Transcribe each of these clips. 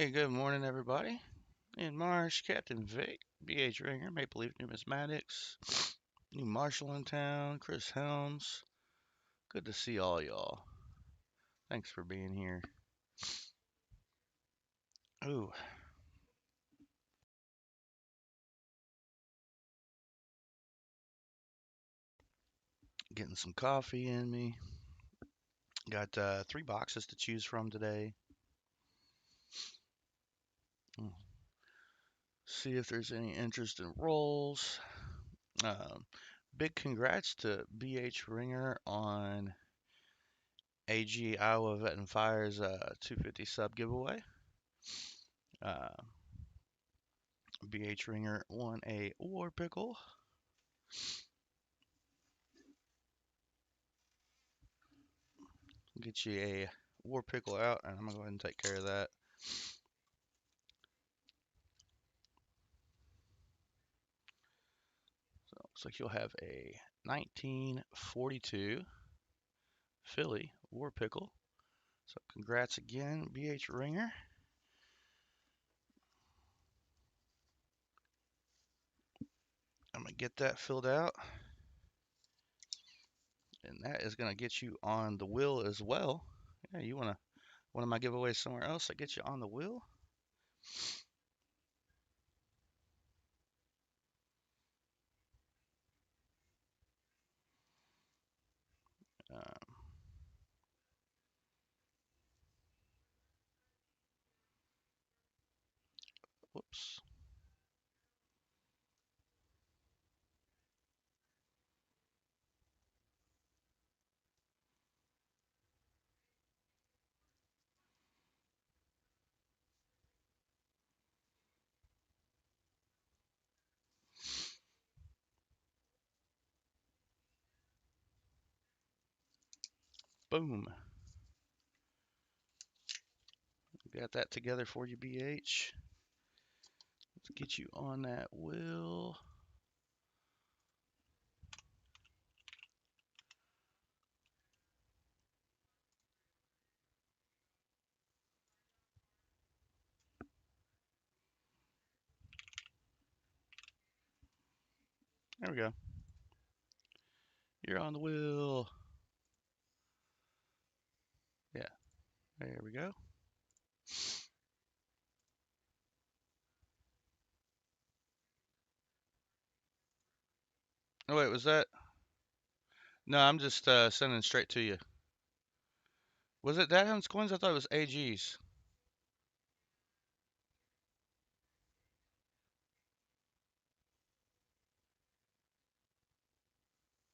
Hey, good morning, everybody. In Marsh, Captain Vic, BH Ringer, Maple Leaf Numismatics, New Marshall in town, Chris Helms. Good to see all y'all. Thanks for being here. Ooh, getting some coffee in me. Got 3 boxes to choose from today. Mm, See if there's any interest in rolls. Um, Big congrats to BH Ringer on AG Iowa Vet and Fire's 250 sub giveaway. Uh, BH Ringer won a war pickle. Get you a war pickle out, and I'm gonna go ahead and take care of that. So looks like you'll have a 1942 Philly war pickle. So congrats again, BH Ringer. I'm gonna get that filled out, and that is gonna get you on the wheel as well. Yeah, you wanna one of my giveaways somewhere else that gets you on the wheel. Um, Whoops. Boom. Got that together for you, BH. Let's get you on that wheel. There we go. You're on the wheel. Yeah, there we go. Oh, wait, was that? No, I'm just sending straight to you. Was it Dadham's coins? I thought it was AG's.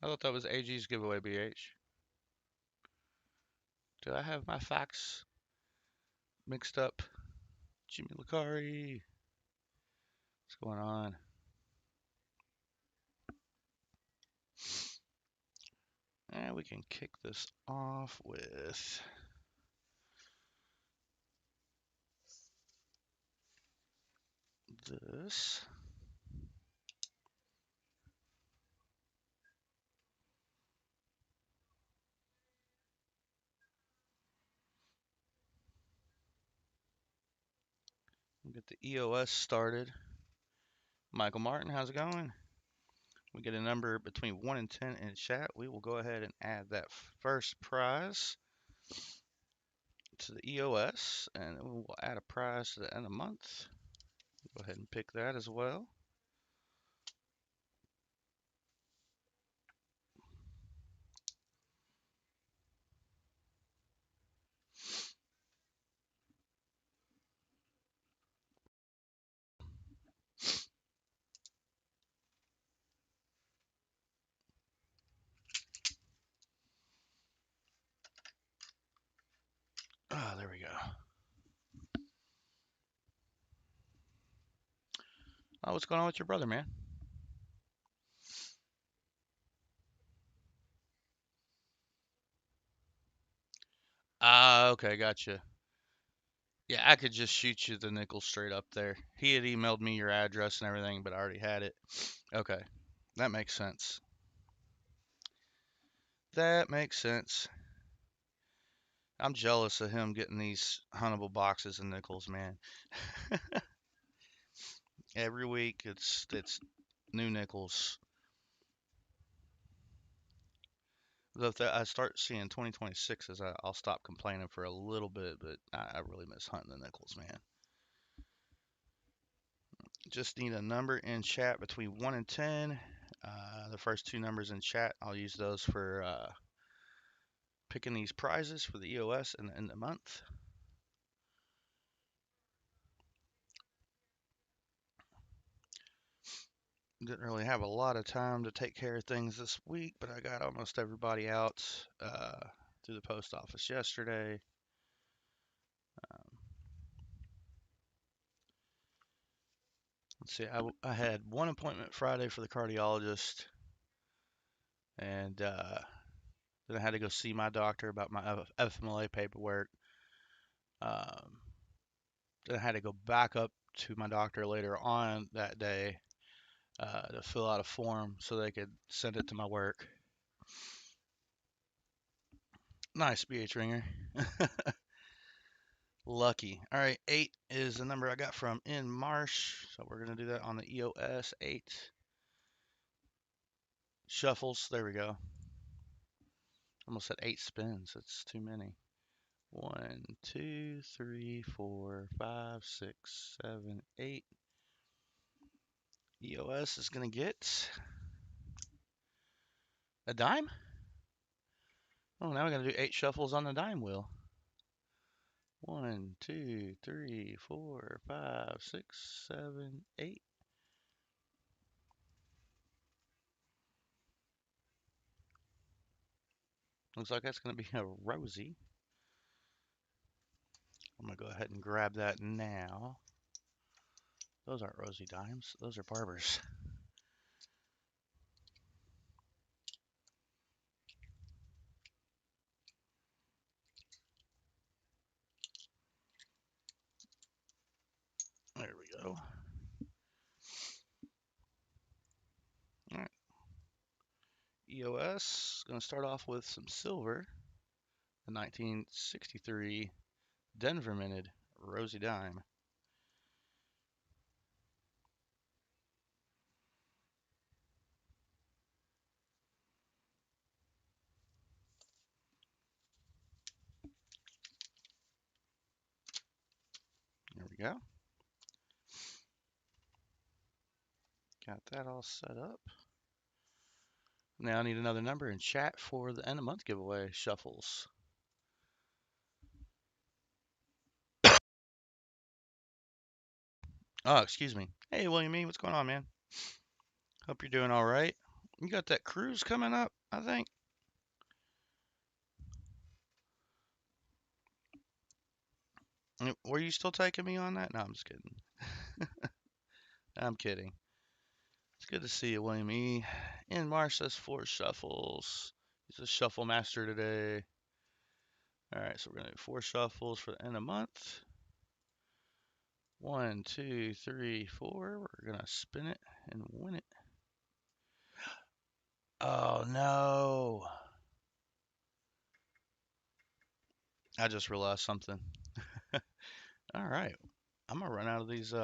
I thought that was AG's giveaway, BH. Did I have my facts mixed up? Jimmy Lucari. What's going on? And we can kick this off with this. We'll get the EOS started. Michael Martin, how's it going? We get a number between 1 and 10 in chat. We will go ahead and add that first prize to the EOS, and then we'll add a prize to the end of the month. Go ahead and pick that as well. Ah, there we go. Oh, what's going on with your brother, man? Ah, okay, gotcha. Yeah, I could just shoot you the nickel straight up there. He had emailed me your address and everything, but I already had it. Okay, that makes sense. That makes sense. I'm jealous of him getting these huntable boxes and nickels, man. Every week it's new nickels. If I start seeing 2026s, I'll stop complaining for a little bit, but I really miss hunting the nickels, man. Just need a number in chat between 1 and 10. The first two numbers in chat, I'll use those for picking these prizes for the EOS in the month. Didn't really have a lot of time to take care of things this week, but I got almost everybody out through the post office yesterday. Let's see, I had one appointment Friday for the cardiologist, and then I had to go see my doctor about my FMLA paperwork. Um, then I had to go back up to my doctor later on that day to fill out a form so they could send it to my work. Nice, BH Ringer. Lucky. All right, 8 is the number I got from in Marsh, so we're going to do that on the EOS 8. Shuffles, there we go. Almost said 8 spins, that's too many. 1, 2, 3, 4, 5, 6, 7, 8. EOS is going to get a dime. Oh, now we're going to do 8 shuffles on the dime wheel. 1, 2, 3, 4, 5, 6, 7, 8. Looks like that's going to be a Rosie. I'm going to go ahead and grab that now. Those aren't Rosie dimes. Those are Barbers. There we go. All right. EOS, going to start off with some silver. The 1963 Denver minted Rosie dime. There we go. Got that all set up. Now I need another number in chat for the end of month giveaway shuffles. Oh, excuse me. Hey, William E., what's going on, man? Hope you're doing all right. You got that cruise coming up, I think. Were you still taking me on that? No, I'm just kidding. I'm kidding. It's good to see you, William E. In Marsh says 4 shuffles. He's a shuffle master today. All right, so we're gonna do 4 shuffles for the end of month. 1, 2, 3, 4. We're gonna spin it and win it. Oh no! I just realized something. All right, I'm gonna run out of these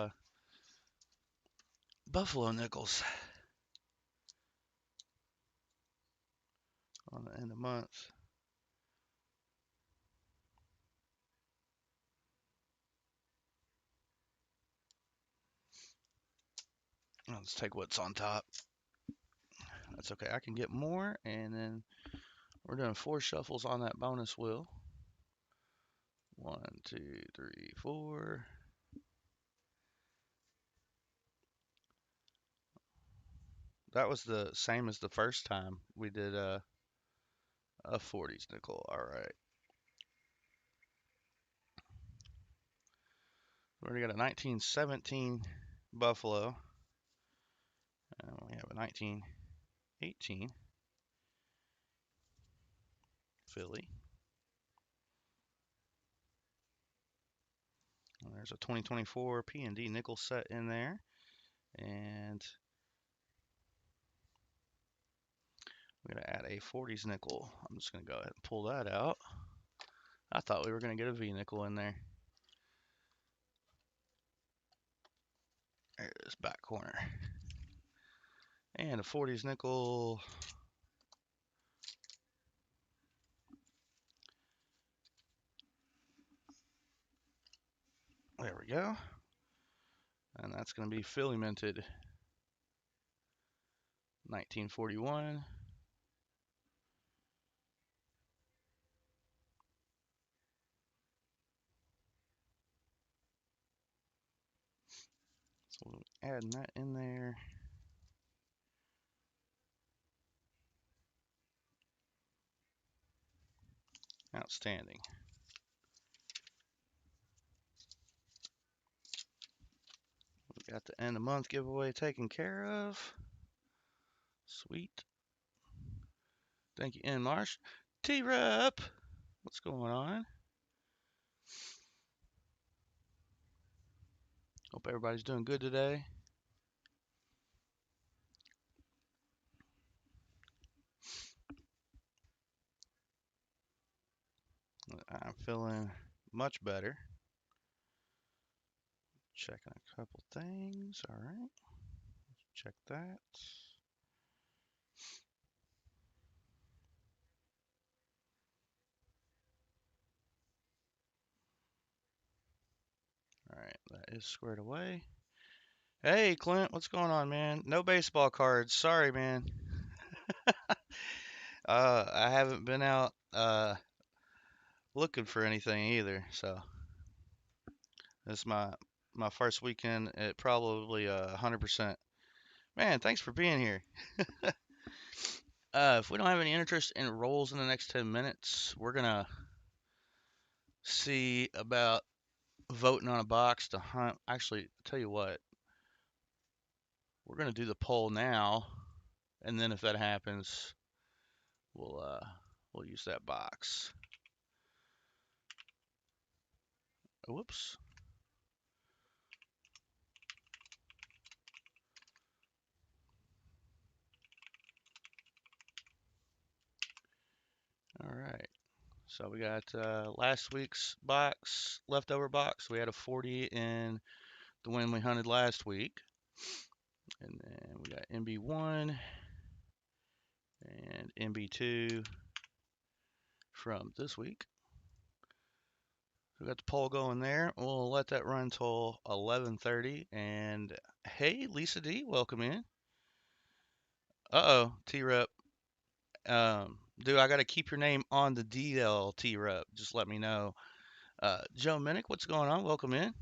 buffalo nickels on the end of month. Let's take what's on top. That's okay. I can get more, and then we're doing 4 shuffles on that bonus wheel. 1, 2, 3, 4. That was the same as the first time we did a 40s nickel. All right. We already got a 1917 Buffalo. And we have a 1918 Philly. And there's a 2024 P&D nickel set in there. And we're going to add a 40s nickel. I'm just going to go ahead and pull that out. I thought we were going to get a V nickel in there. There it is, back corner. And a 40s nickel. There we go. And that's going to be Philly minted 1941. So we'll adding that in there. Outstanding. We got the end of month giveaway taken care of. Sweet. Thank you, N Marsh. T-Rep, what's going on? Hope everybody's doing good today. I'm feeling much better. Checking a couple things. All right. Check that. All right, that is squared away. Hey, Clint, what's going on, man? No baseball cards. Sorry, man. I haven't been out looking for anything either, so this is my first weekend at probably 100%. Man, thanks for being here. If we don't have any interest in rolls in the next 10 minutes, we're gonna see about voting on a box to hunt. Actually, tell you what, we're gonna do the poll now, and then if that happens, we'll use that box. Whoops. All right. So we got last week's box, leftover box. We had a 40 in the one we hunted last week. And then we got MB1 and MB2 from this week. We got the poll going there. We'll let that run till 11:30. And hey, Lisa D, welcome in. Uh-oh, T-Rep. Dude, I got to keep your name on the DL, T-Rep. Just let me know. Joe Minnick, what's going on? Welcome in.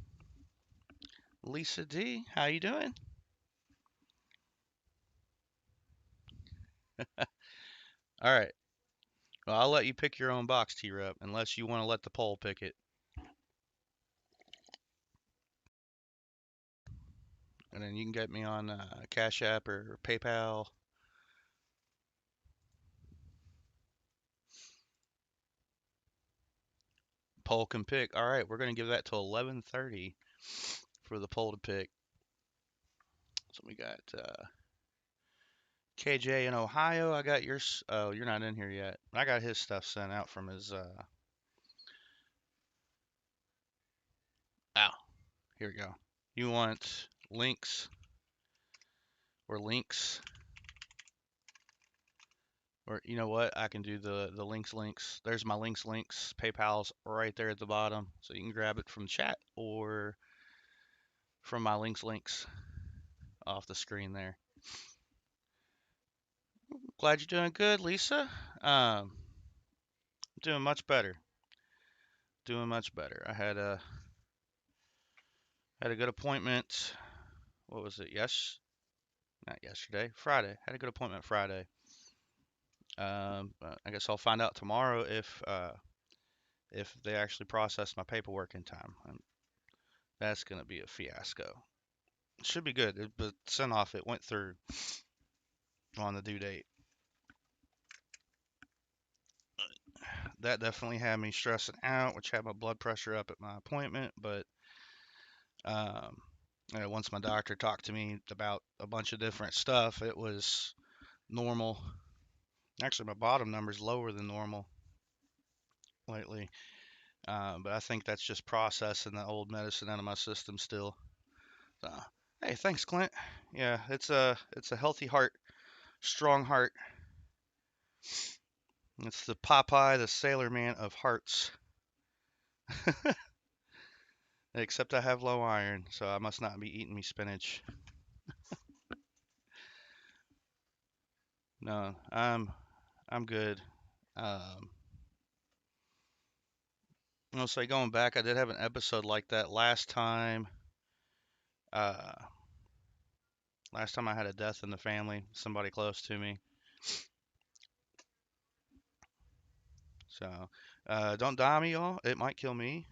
Lisa D, how you doing? All right. Well, I'll let you pick your own box, T-Rep, unless you want to let the poll pick it. And then you can get me on Cash App or PayPal. Poll can pick. All right, we're going to give that till 11:30 for the poll to pick. So we got KJ in Ohio. I got yours. Oh, you're not in here yet. I got his stuff sent out from his. Oh, here we go. You want links or links? Or you know what? I can do the links. There's my links. PayPal's right there at the bottom, so you can grab it from chat or from my links off the screen there. Glad you're doing good, Lisa. Doing much better. Doing much better. I had a good appointment. What was it? Not yesterday. Friday. Had a good appointment Friday. I guess I'll find out tomorrow if they actually processed my paperwork in time. That's gonna be a fiasco. It should be good, but sent off. It went through on the due date. That definitely had me stressing out, which had my blood pressure up at my appointment. But um, once my doctor talked to me about a bunch of different stuff, it was normal. Actually, my bottom number is lower than normal lately. But I think that's just processing the old medicine out of my system still. So, hey, thanks, Clint. Yeah, it's a healthy heart, strong heart. It's the Popeye, the Sailor Man of hearts. Except I have low iron, so I must not be eating me spinach. No, I'm good. Um, I'll say going back, I did have an episode like that last time. Uh, Last time I had a death in the family, somebody close to me. So, don't die me, y'all. It might kill me.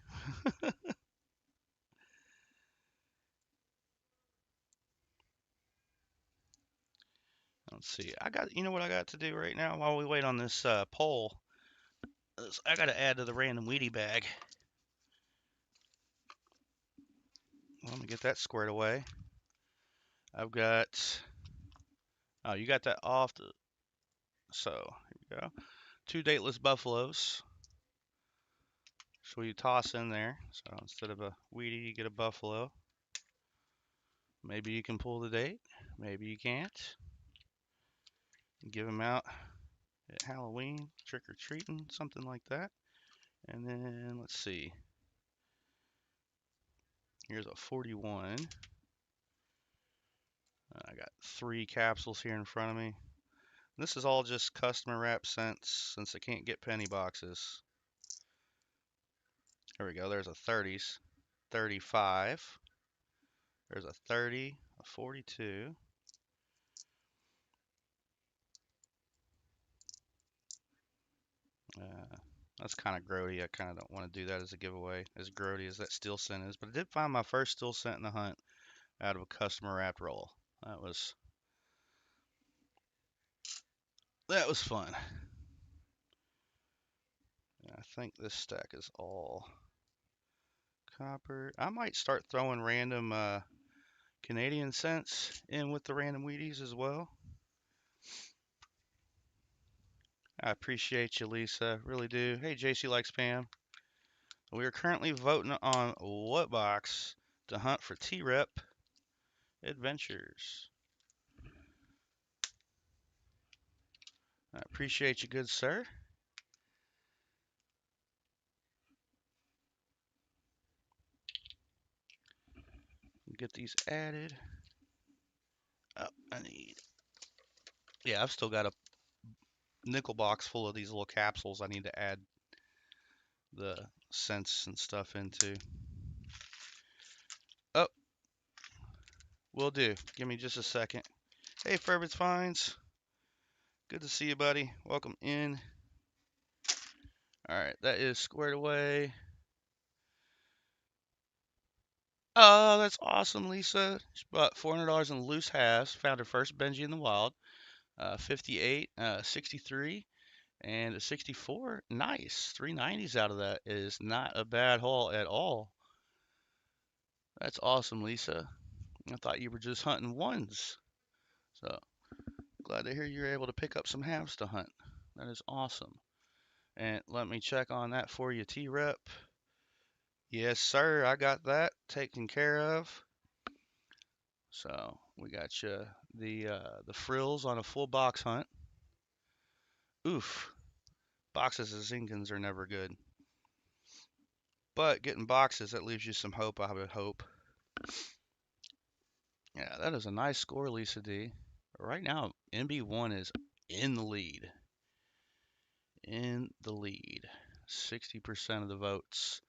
Let's see. You know what I got to do right now while we wait on this poll? I got to add to the random Wheatie bag. Let me get that squared away. I've got. Oh, you got that off. So, here we go. 2 dateless buffaloes. So you toss in there. So instead of a Wheatie, you get a buffalo. Maybe you can pull the date. Maybe you can't. Give them out at Halloween, trick or treating, something like that. And then let's see. Here's a 41. I got 3 capsules here in front of me. This is all just customer wrap since I can't get penny boxes. There we go. There's a 30s, 35. There's a 30, a 42. That's kind of grody. I kind of don't want to do that as a giveaway, as grody as that steel scent is. But I did find my first steel scent in the hunt out of a customer wrapped roll. That was fun. Yeah, I think this stack is all copper. I might start throwing random Canadian scents in with the random Wheaties as well. I appreciate you, Lisa. Really do. Hey, JC likes Pam. We are currently voting on what box to hunt for T-Rep Adventures. I appreciate you, good sir. Get these added. Oh, yeah, I've still got a nickel box full of these little capsules I need to add the scents and stuff into. Oh, will do. Give me just a second. Hey, Furbitt's Finds. Good to see you, buddy. Welcome in. All right, that is squared away. Oh, that's awesome, Lisa. She bought $400 in loose halves. Found her first Benji in the wild. 58, 63, and a 64. Nice. 390s out of that is not a bad haul at all. That's awesome, Lisa. I thought you were just hunting ones. So glad to hear you're able to pick up some halves to hunt. That is awesome. And let me check on that for you, T-Rep. Yes, sir. I got that taken care of. So we got you the frills on a full box hunt. Oof. Boxes of Zinkins are never good. But getting boxes, that leaves you some hope, I would hope. Yeah, that is a nice score, Lisa D. Right now, MB1 is in the lead. In the lead. 60% of the votes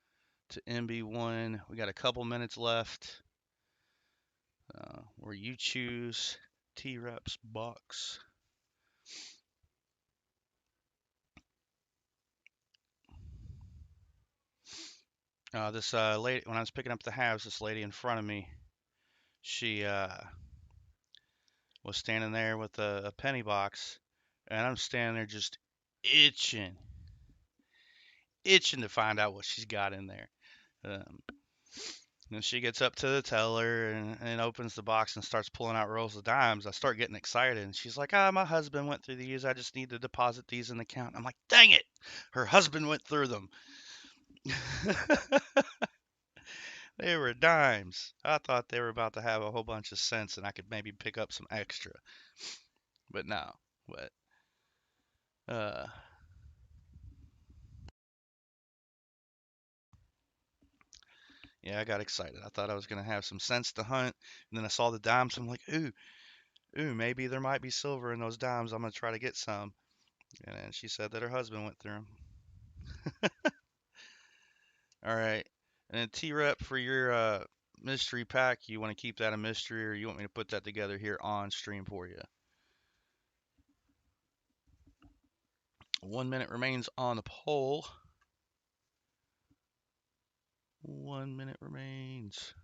to MB1. We got a couple minutes left. Where you choose T-Reps box. This lady, when I was picking up the halves, this lady in front of me, she was standing there with a penny box, and I'm standing there just itching, itching to find out what she's got in there. And she gets up to the teller and opens the box and starts pulling out rolls of dimes. I start getting excited, and she's like, my husband went through these. I just need to deposit these in the account. I'm like, dang it, her husband went through them. They were dimes. I thought they were about to have a whole bunch of cents and I could maybe pick up some extra. But no. But uh yeah, I got excited. I thought I was gonna have some cents to hunt, and then I saw the dimes. I'm like, ooh, maybe there might be silver in those dimes. I'm gonna try to get some. And then she said that her husband went through them. All right. And then T-Rep for your mystery pack, you want to keep that a mystery, or you want me to put that together here on stream for you? 1 minute remains on the poll. 1 minute remains.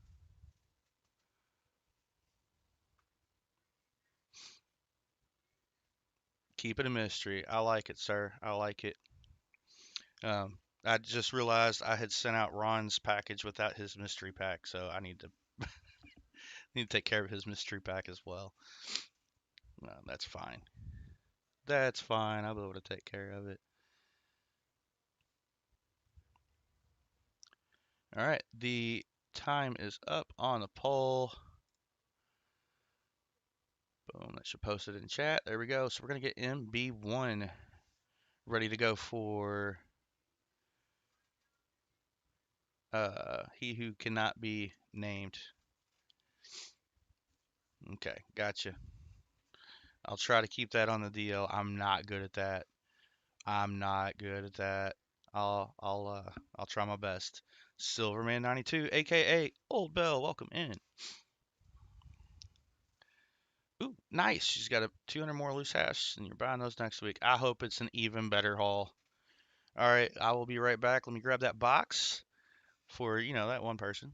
Keep it a mystery. I like it, sir. I like it. I just realized I had sent out Ron's package without his mystery pack, so I need to take care of his mystery pack as well. That's fine. That's fine. I'll be able to take care of it. All right. The time is up on the poll. Boom. That should post it in chat. There we go. So we're going to get MB1 ready to go for he who cannot be named. Okay. Gotcha. I'll try to keep that on the DL. I'm not good at that. I'm not good at that. I'll try my best. Silverman 92, aka Old Bell, welcome in. Ooh, nice. She's got a 200 more loose hash, and you're buying those next week. I hope it's an even better haul. All right, I will be right back. Let me grab that box for, that one person.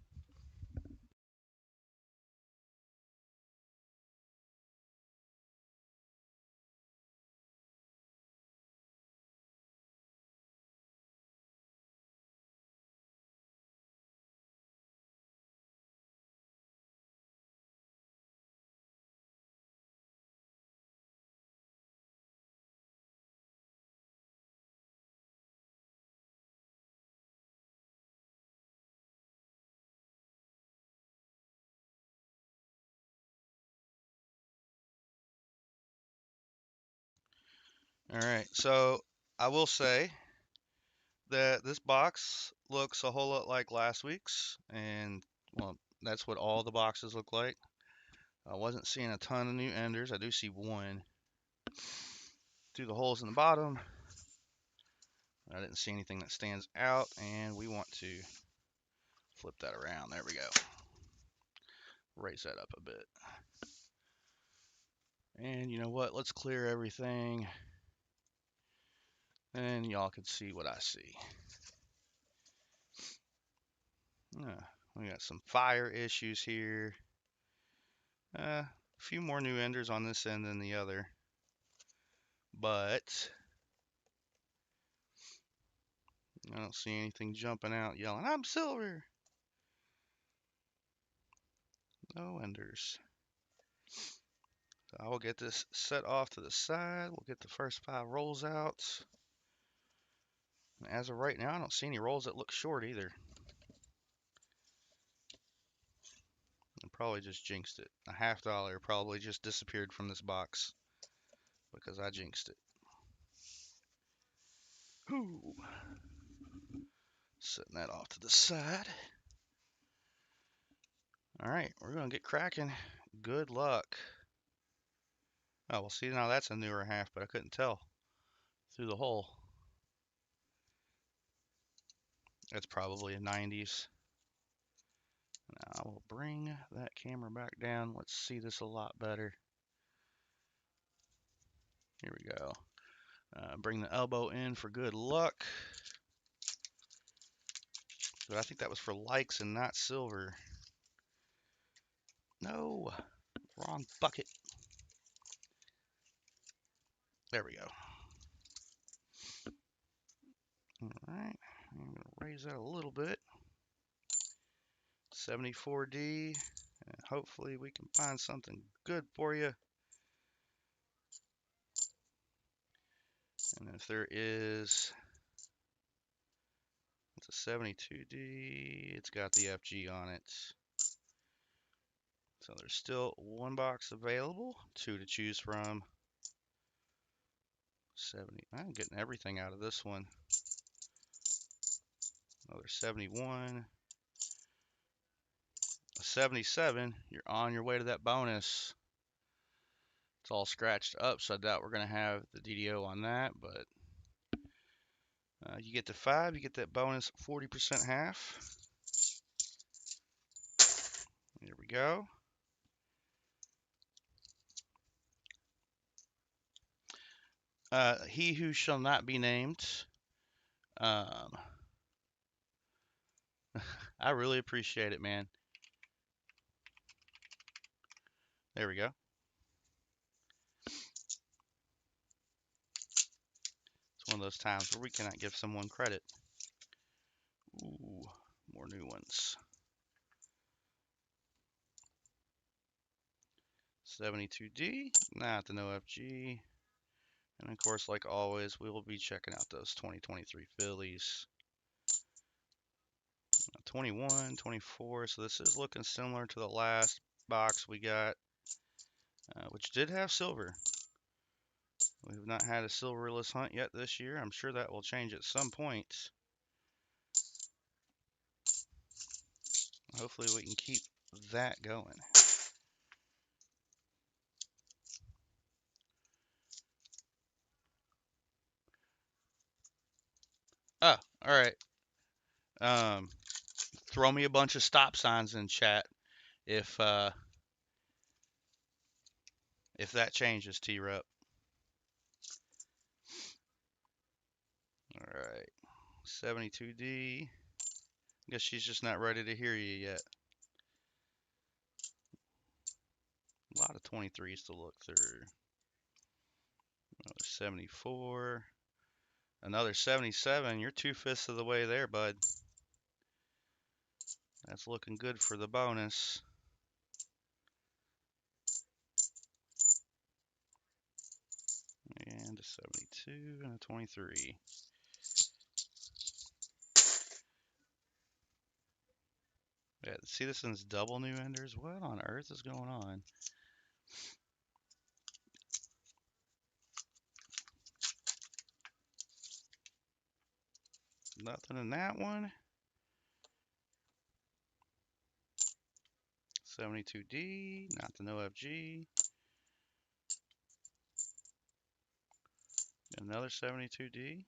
All right, so I will say that this box looks a whole lot like last week's, and well, that's what all the boxes look like. I wasn't seeing a ton of new enders. I do see one through the holes in the bottom. I didn't see anything that stands out, and we want to flip that around. There we go. Raise that up a bit. And you know what? Let's clear everything, and y'all can see what I see. We got some fire issues here. A few more new enders on this end than the other, but I don't see anything jumping out yelling, "I'm silver." No enders. So I will get this set off to the side. We'll get the first 5 rolls out. And as of right now, I don't see any rolls that look short either. I probably just jinxed it. A $50 probably just disappeared from this box because I jinxed it. Whew. Setting that off to the side. All right, we're going to get cracking. Good luck. Oh, well, see, now that's a newer half, but I couldn't tell through the hole. That's probably a 90s. Now I will bring that camera back down. Let's see this a lot better. Here we go. Bring the elbow in for good luck. But I think that was for likes and not silver. No, wrong bucket. There we go. All right, I'm going to raise that a little bit. 74D, and hopefully we can find something good for you. And if there is, That's a 72D. It's got the FG on it. So there's still one box available, two to choose from. 70. I'm getting everything out of this one. Another 71. A 77. You're on your way to that bonus. It's all scratched up, so I doubt we're going to have the DDO on that, but you get to 5, you get that bonus 40% half. Here we go. He who shall not be named. I really appreciate it, man. There we go. It's one of those times where we cannot give someone credit. Ooh, more new ones. 72D, not the NIFC. And of course, like always, we will be checking out those 2023 Phillies. 21, 24, so this is looking similar to the last box we got, which did have silver. We've not had a silverless hunt yet this year. I'm sure that will change at some point. Hopefully we can keep that going. Oh, all right. Throw me a bunch of stop signs in chat if that changes, T-Rup. All right. 72D. Guess she's just not ready to hear you yet. A lot of 23s to look through. Another 74. Another 77. You're 2/5 of the way there, bud. That's looking good for the bonus. And a 72 and a 23. Yeah, see, this one's double new enders. What on earth is going on? Nothing in that one. 72D, not the NIFC. Another 72D.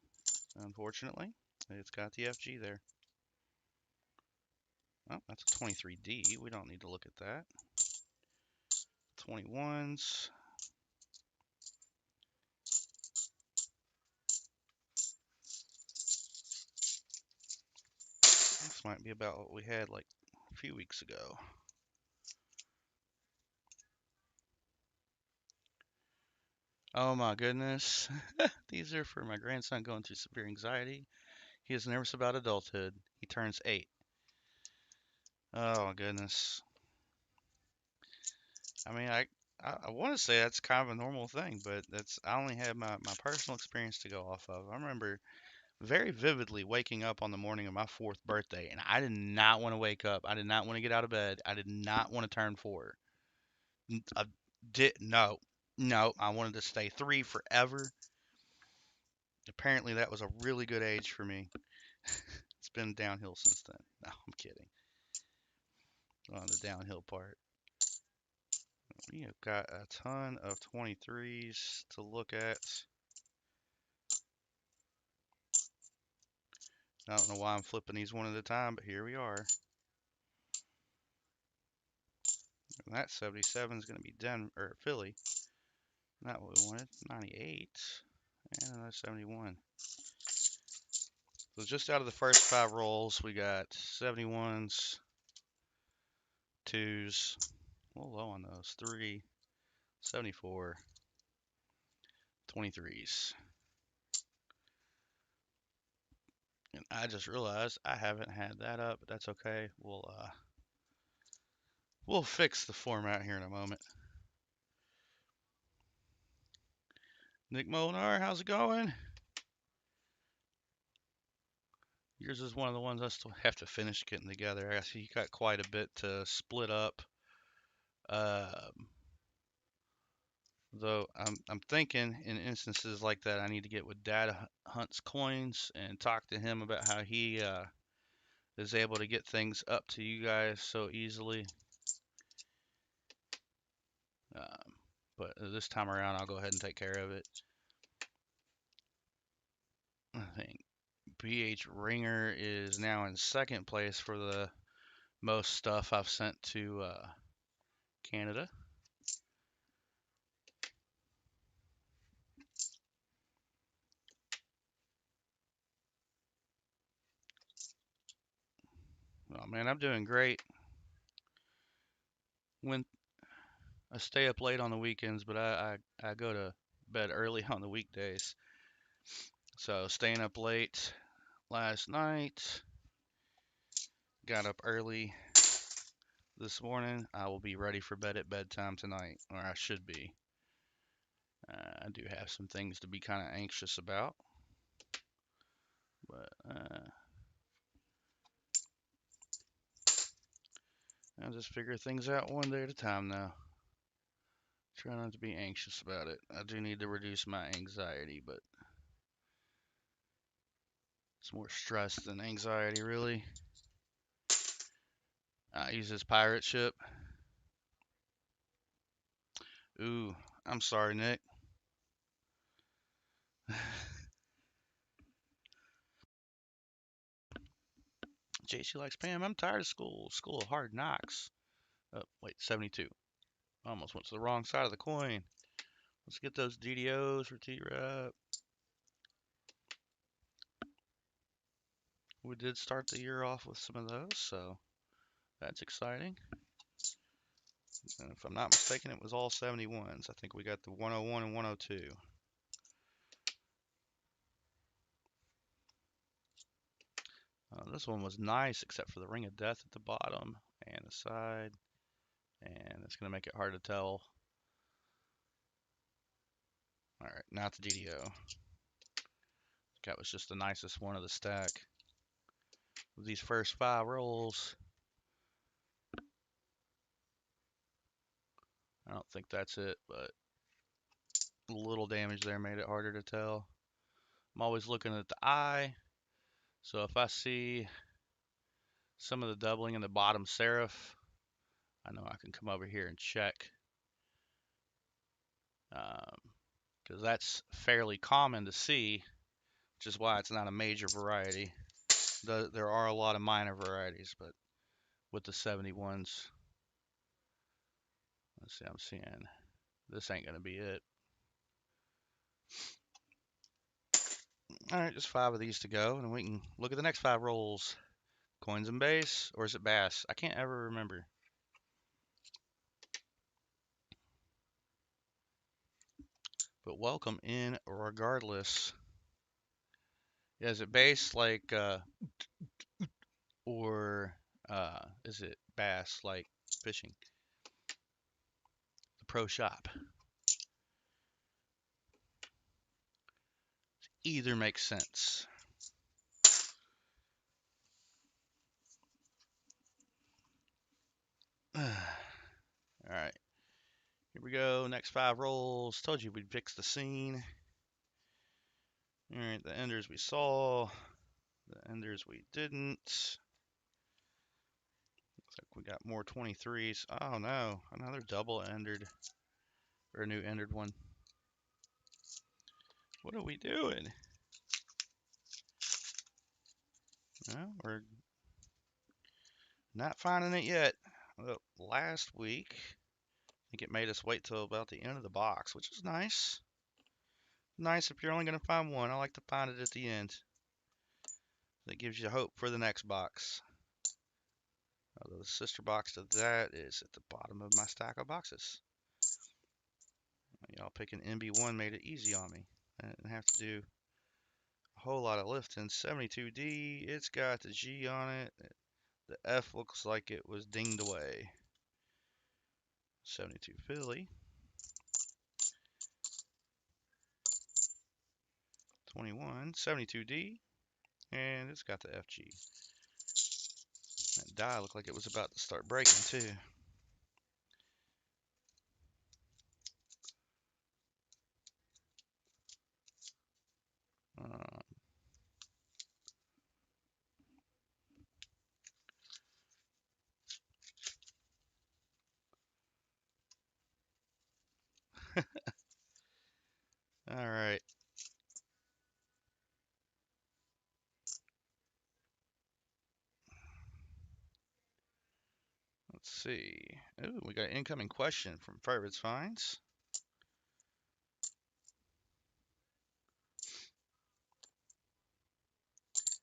Unfortunately, it's got the FG there. Oh, that's a 23D. We don't need to look at that. 21s. This might be about what we had like a few weeks ago. Oh my goodness. These are for my grandson going through severe anxiety. He is nervous about adulthood. He turns 8. Oh my goodness. I mean, I want to say that's kind of a normal thing, but I only have my personal experience to go off of. I remember very vividly waking up on the morning of my 4th birthday, and I did not want to wake up. I did not want to get out of bed. I did not want to turn 4. I no, I wanted to stay 3 forever. Apparently, that was a really good age for me. It's been downhill since then. No, I'm kidding. On the downhill part. We have got a ton of 23s to look at. I don't know why I'm flipping these one at a time, but here we are. And that 77 is going to be Philly. Not what we wanted. 98 and another 71. So just out of the first 5 rolls, we got 71s, 2s, a little low on those, 3, 74, 23s. And I just realized I haven't had that up, but that's okay. We'll fix the format here in a moment. Nick Molinar, how's it going? Yours is one of the ones I still have to finish getting together. I see you got quite a bit to split up. Um, though I'm thinking in instances like that, I need to get with Dad Hunts Coins and talk to him about how he is able to get things up to you guys so easily. Um, but this time around, I'll go ahead and take care of it. I think BH Ringer is now in second place for the most stuff I've sent to Canada. Oh man, I'm doing great. When I stay up late on the weekends, but I go to bed early on the weekdays. So staying up late last night, got up early this morning. I will be ready for bed at bedtime tonight, or I should be. I do have some things to be kind of anxious about, but I'll just figure things out one day at a time now. Try not to be anxious about it. I do need to reduce my anxiety, but it's more stress than anxiety, really. I use this pirate ship. Ooh, I'm sorry, Nick. JC likes Pam. I'm tired of school. School of hard knocks. Oh, wait, 72. Almost went to the wrong side of the coin. Let's get those DDOs for T-Rap. We did start the year off with some of those, so that's exciting. And if I'm not mistaken, it was all 71s. I think we got the 101 and 102. This one was nice, except for the Ring of Death at the bottom and the side. And it's going to make it hard to tell. Alright, not the DDO. That was just the nicest one of the stack. With these first 5 rolls, I don't think that's it, but a little damage there made it harder to tell. I'm always looking at the eye, so if I see some of the doubling in the bottom serif, I know I can come over here and check, because that's fairly common to see, which is why it's not a major variety. There are a lot of minor varieties, but with the 71s, let's see, I'm seeing this ain't gonna be it. All right, just 5 of these to go, and we can look at the next 5 rolls. Coins and base, or is it bass? I can't ever remember. But welcome in regardless. Yeah, is it bass like, or is it bass like fishing? The pro shop. Either makes sense. All right, here we go. Next 5 rolls. Told you we'd fix the scene. All right, the enders we saw, the enders we didn't. Looks like we got more 23s. Oh no, another double endered, or a new endered one. What are we doing? Well, we're not finding it yet. Well, last week, I think it made us wait till about the end of the box, which is nice. Nice if you're only going to find one. I like to find it at the end. That gives you hope for the next box. Although the sister box to that is at the bottom of my stack of boxes. Y'all picking MB1 made it easy on me. I didn't have to do a whole lot of lifting. 72D, it's got the G on it. The F looks like it was dinged away. 72 Philly. 21, 72D. And it's got the FG. That die looked like it was about to start breaking too. Uh, all right. Let's see. Ooh, we got an incoming question from Frills Finds.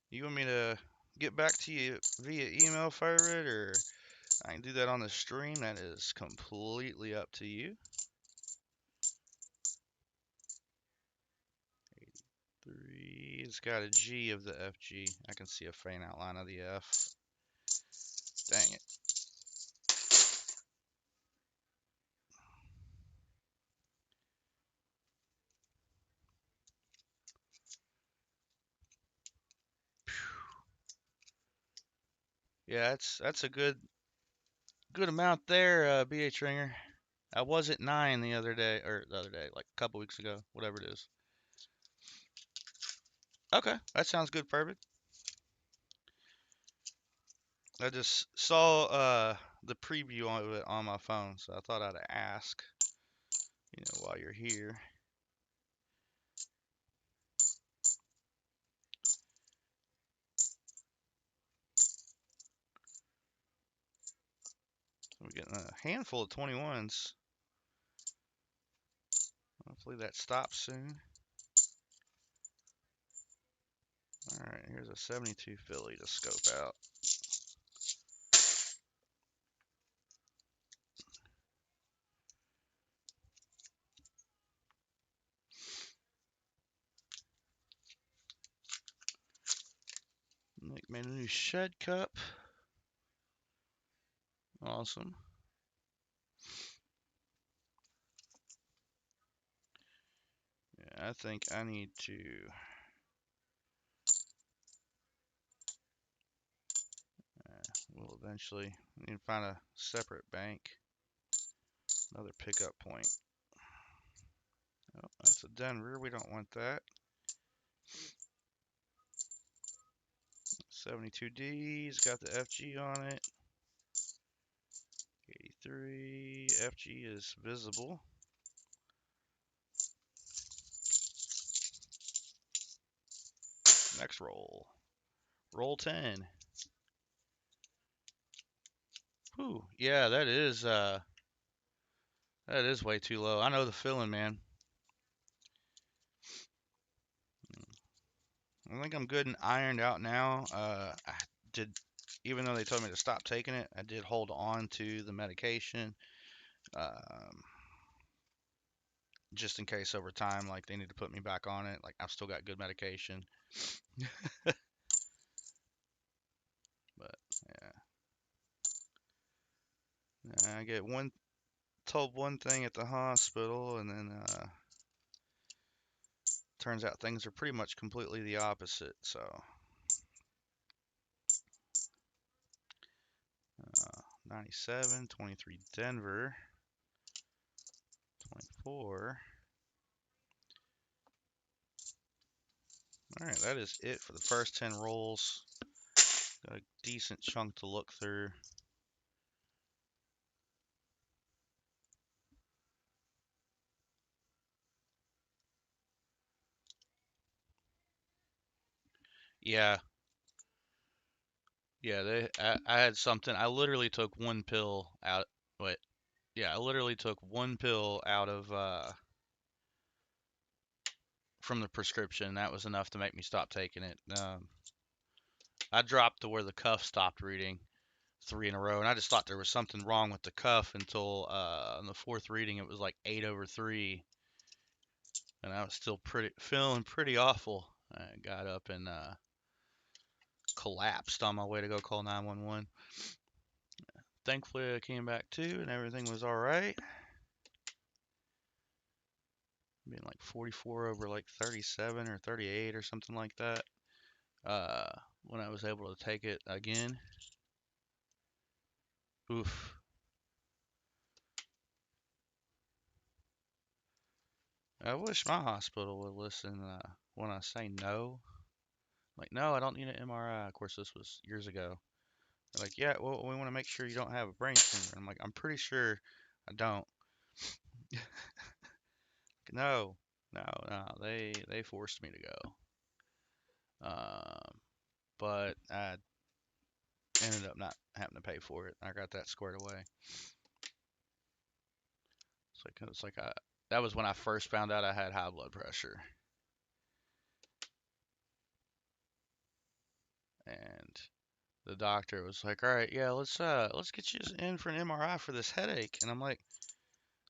You want me to get back to you via email, Frills, or I can do that on the stream? That is completely up to you. 83. It's got a G of the FG. I can see a faint outline of the F. Dang it. Yeah, that's a good amount there, BH Ringer. I was at 9 the other day, like a couple weeks ago, whatever it is. Okay, that sounds good, perfect. I just saw the preview of it on my phone, so I thought I'd ask, while you're here. We're getting a handful of 21s. Hopefully that stops soon. All right, here's a 72 Philly to scope out. Make my new shed cup. Awesome. Yeah, I think I need to we'll eventually need to find a separate bank. Another pickup point. Oh, that's a Denver. We don't want that. 72D's got the FG on it. 83. FG is visible. Next roll. Roll 10. Whew. Yeah, that is way too low. I know the feeling, man. I think I'm good and ironed out now. I did, even though they told me to stop taking it, I did hold on to the medication, just in case over time, like they need to put me back on it. Like I've still got good medication, but yeah, I get told one thing at the hospital, and then turns out things are pretty much completely the opposite. So 97, 23 Denver, 24. All right, that is it for the first 10 rolls. Got a decent chunk to look through. Yeah, yeah. I had something. I literally took one pill out. Wait, yeah, I literally took one pill out of from the prescription. That was enough to make me stop taking it. I dropped to where the cuff stopped reading 3 in a row, and I just thought there was something wrong with the cuff until on the 4th reading it was like 8/3, and I was still feeling pretty awful. I got up and collapsed on my way to go call 911. Thankfully, I came back to and everything was all right. Being like 44 over like 37 or 38 or something like that. uh, when I was able to take it again. Oof. I wish my hospital would listen when I say no. Like, no, I don't need an MRI. Of course, this was years ago. They're like, yeah, well, we want to make sure you don't have a brain tumor. I'm like, I'm pretty sure I don't. No, no. They forced me to go. But I ended up not having to pay for it. I got that squared away. It's like that was when I first found out I had high blood pressure, and the doctor was like, "All right, yeah, let's get you in for an MRI for this headache." And I'm like,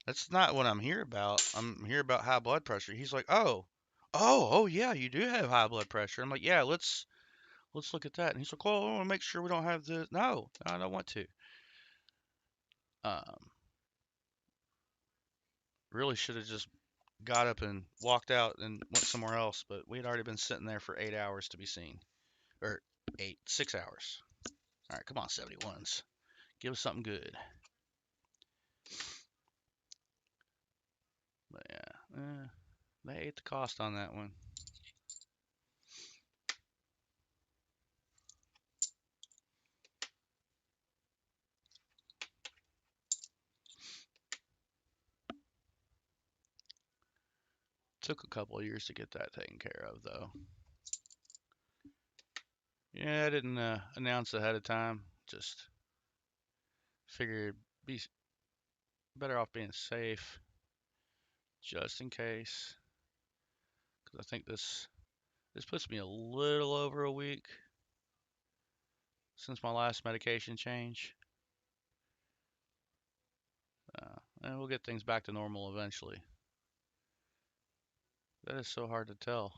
"That's not what I'm here about. I'm here about high blood pressure." He's like, "Oh, yeah, you do have high blood pressure." I'm like, "Yeah, let's look at that." And he's like, "Well, I want to make sure we don't have this." No, I don't want to. Um, really should have just got up and walked out and went somewhere else, but we had already been sitting there for 8 hours to be seen. Or 6 hours. All right, come on, 71s. Give us something good. But yeah, they ate the cost on that one. Took a couple of years to get that taken care of, though. Yeah, I didn't announce ahead of time. Just figured be better off being safe, just in case. Because I think this puts me a little over a week since my last medication change. And we'll get things back to normal eventually. That is so hard to tell.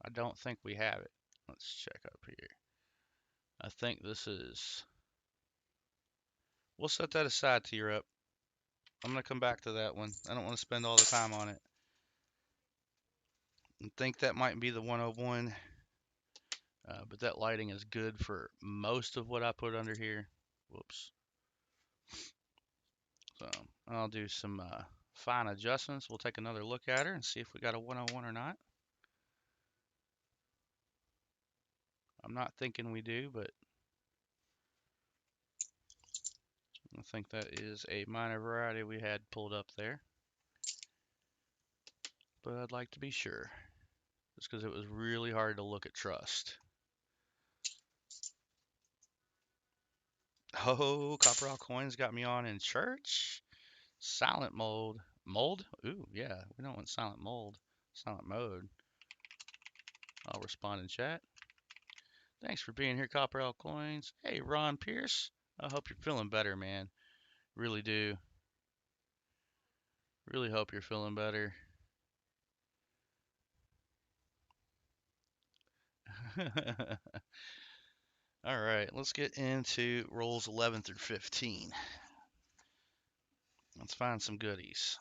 I don't think we have it. Let's check up here. I think this is. We'll set that aside to Europe. I'm going to come back to that one. I don't want to spend all the time on it. I think that might be the 101. But that lighting is good for most of what I put under here. Whoops. So I'll do some fine adjustments. We'll take another look at her and see if we got a 101 or not. I'm not thinking we do, but I think that is a minor variety we had pulled up there. But I'd like to be sure, just because it was really hard to look at trust. Oh, Copperell Coins got me on in church. Silent mode. Mold? Ooh, yeah. We don't want silent mold. Silent mode. I'll respond in chat. Thanks for being here, Copperell Coins. Hey, Ron Pierce. I hope you're feeling better, man. Really do. Really hope you're feeling better. All right, let's get into rolls 11 through 15. Let's find some goodies.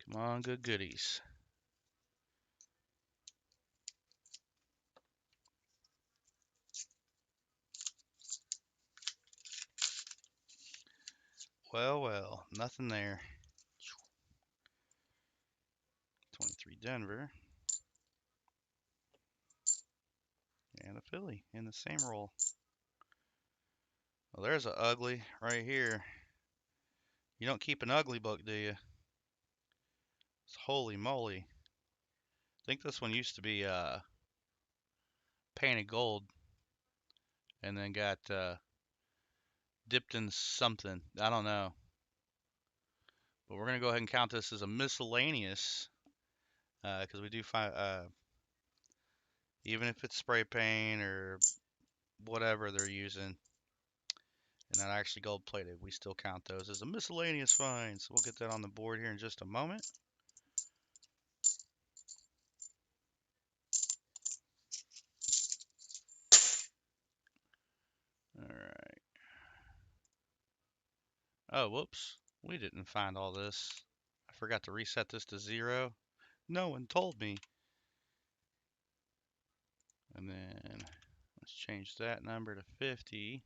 Come on, good goodies. Well, nothing there. 23 Denver. And a Philly in the same roll. Well, there's an ugly right here. You don't keep an ugly book, do you? Holy moly. I think this one used to be painted gold and then got dipped in something. I don't know. But we're going to go ahead and count this as a miscellaneous because we do find, even if it's spray paint or whatever they're using, and not actually gold plated, we still count those as a miscellaneous find. So we'll get that on the board here in just a moment. All right. Oh, whoops. We didn't find all this. I forgot to reset this to 0. No one told me. And then let's change that number to 50.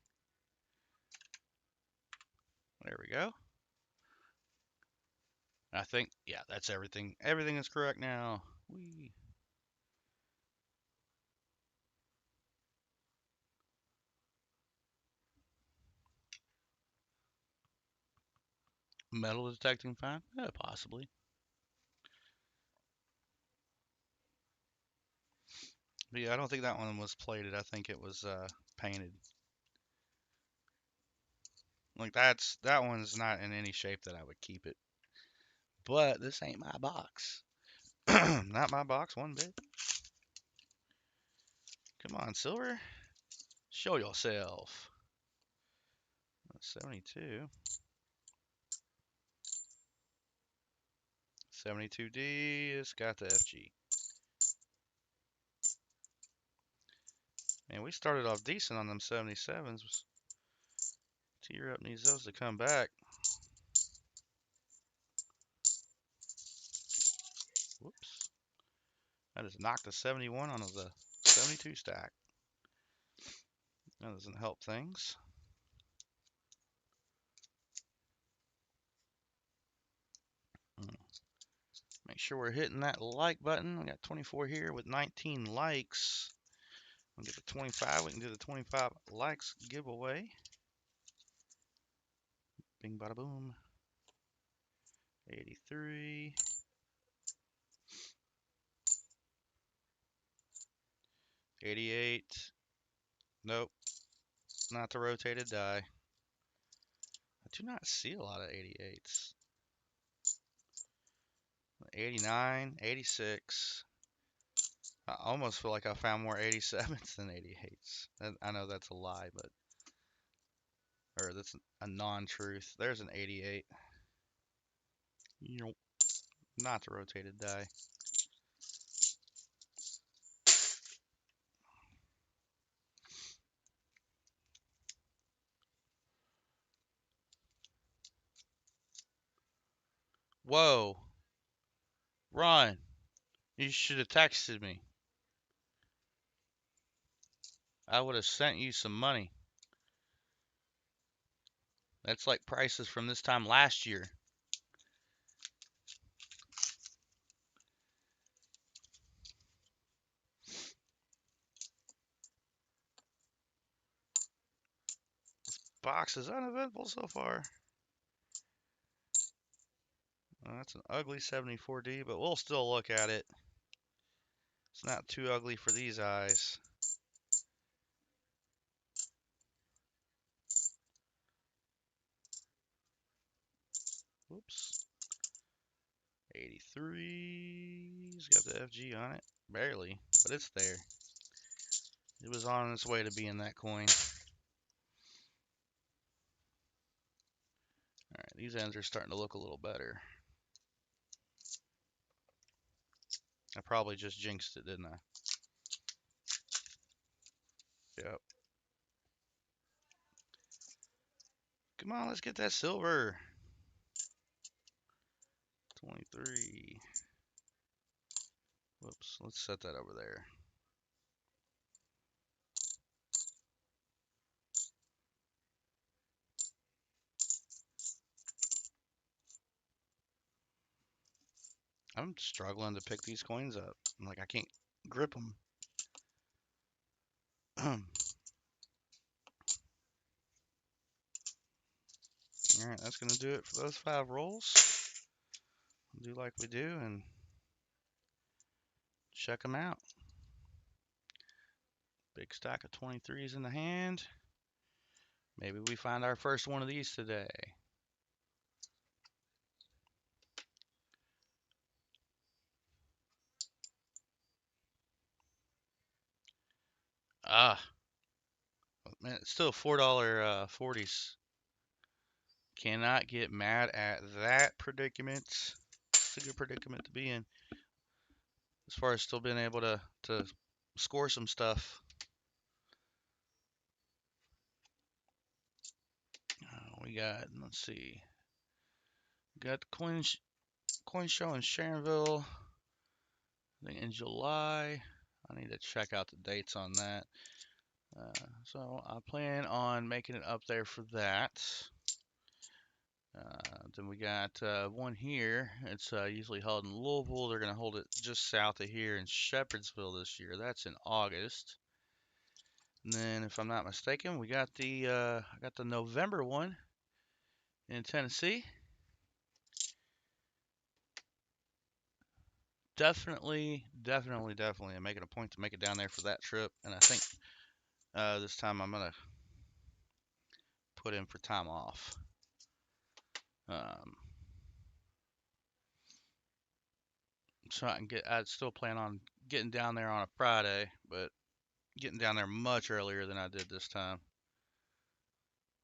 There we go. I think, yeah, that's everything. Everything is correct now. Metal detecting fine? Yeah, possibly. But yeah, I don't think that one was plated. I think it was painted. Like that one's not in any shape that I would keep it. But this ain't my box. Not my box one bit. Come on, silver. Show yourself. 72. 72D. It's got the FG. Man, we started off decent on them 77s. Tear up needs those to come back. Whoops. I just knocked a 71 on the 72 stack. That doesn't help things. Make sure we're hitting that like button. We got 24 here with 19 likes. We'll get to 25. We can do the 25 likes giveaway. Bing bada boom. 83. 88. Nope. Not the rotated die. I do not see a lot of 88s. 89, 86. I almost feel like I found more 87s than 88s. I know that's a lie, but or that's a non-truth. There's an 88. Nope. Not the rotated die. Whoa. Run. You should have texted me. I would have sent you some money. That's like prices from this time last year. Box is uneventful so far. Well, that's an ugly 74D, but we'll still look at it. It's not too ugly for these eyes. Whoops. 83's got the FG on it. Barely, but it's there. It was on its way to being that coin. Alright, these ends are starting to look a little better. I probably just jinxed it, didn't I? Yep. Come on, let's get that silver. 23. Whoops, let's set that over there. I'm struggling to pick these coins up. I'm like, I can't grip them. Alright, that's going to do it for those 5 rolls. Do like we do and check them out. Big stack of 23s in the hand. Maybe we find our first one of these today. Ah, man, it's still $4 40s. Cannot get mad at that predicament. It's a good predicament to be in. As far as still being able to score some stuff. We got, let's see, Got the coin show in Sharonville, I think in July. I need to check out the dates on that. So I plan on making it up there for that. Then we got one here. It's usually held in Louisville. They're going to hold it just south of here in Shepherdsville this year. That's in August. And then, if I'm not mistaken, we got I got the November one in Tennessee. Definitely. I'm making a point to make it down there for that trip. And I think this time I'm gonna put in for time off. Um, so I can get. I'd still plan on getting down there on a Friday, but getting down there much earlier than I did this time.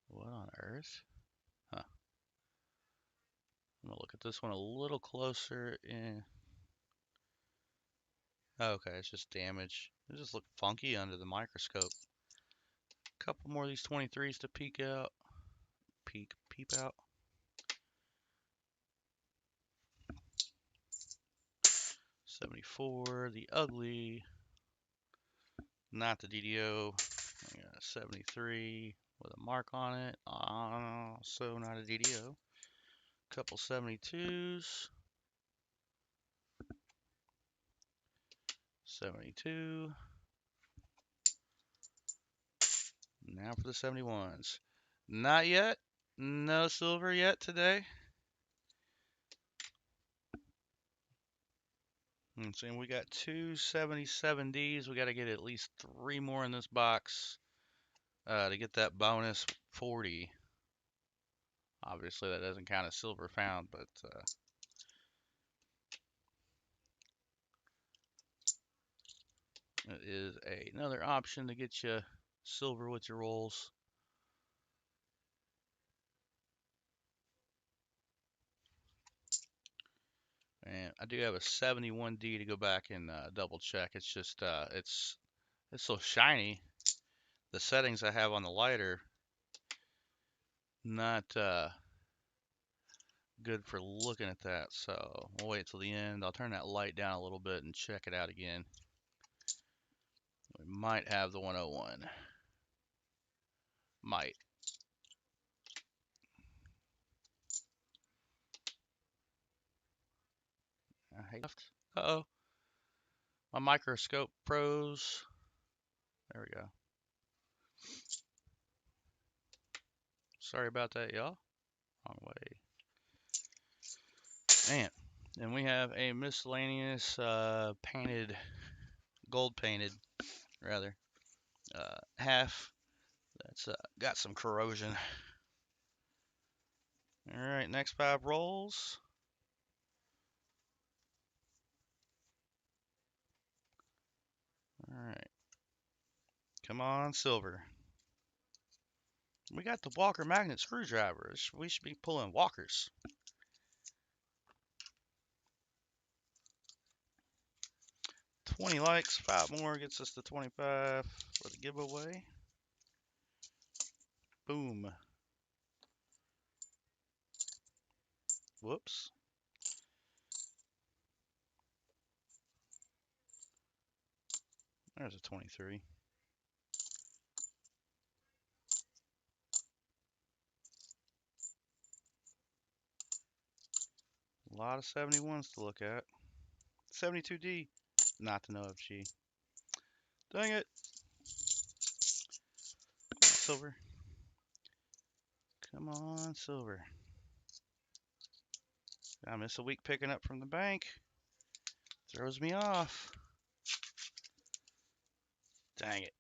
What on earth? Huh. I'm gonna look at this one a little closer. Okay, it's just damage. It just look funky under the microscope. Couple more of these 23s to peek out. Peep out. 74, the ugly, not the DDO. I got a 73 with a mark on it. So not a DDO. Couple 72s. 72. Now for the 71s. Not yet. No silver yet today. And we got two 77Ds. We got to get at least 3 more in this box to get that bonus 40. Obviously, that doesn't count as silver found, but it is another option to get you silver with your rolls. And I do have a 71D to go back and double check. It's just it's so shiny. The settings I have on the light are not good for looking at that. So we'll wait till the end. I'll turn that light down a little bit and check it out again. We might have the 101. Might. Uh-oh. My microscope froze. There we go. Sorry about that, y'all. Wrong way. Man. And we have a miscellaneous painted, gold painted, rather, half that's got some corrosion. All right, next 5 rolls. All right. Come on, silver. We got the Walker magnet screwdrivers. We should be pulling Walkers. 20 likes, 5 more gets us to 25 for the giveaway. Boom. Whoops. There's a 23. A lot of 71s to look at. 72D. Not the NIFC. Dang it. Silver. Come on, silver. I miss a week picking up from the bank. Throws me off. Dang it.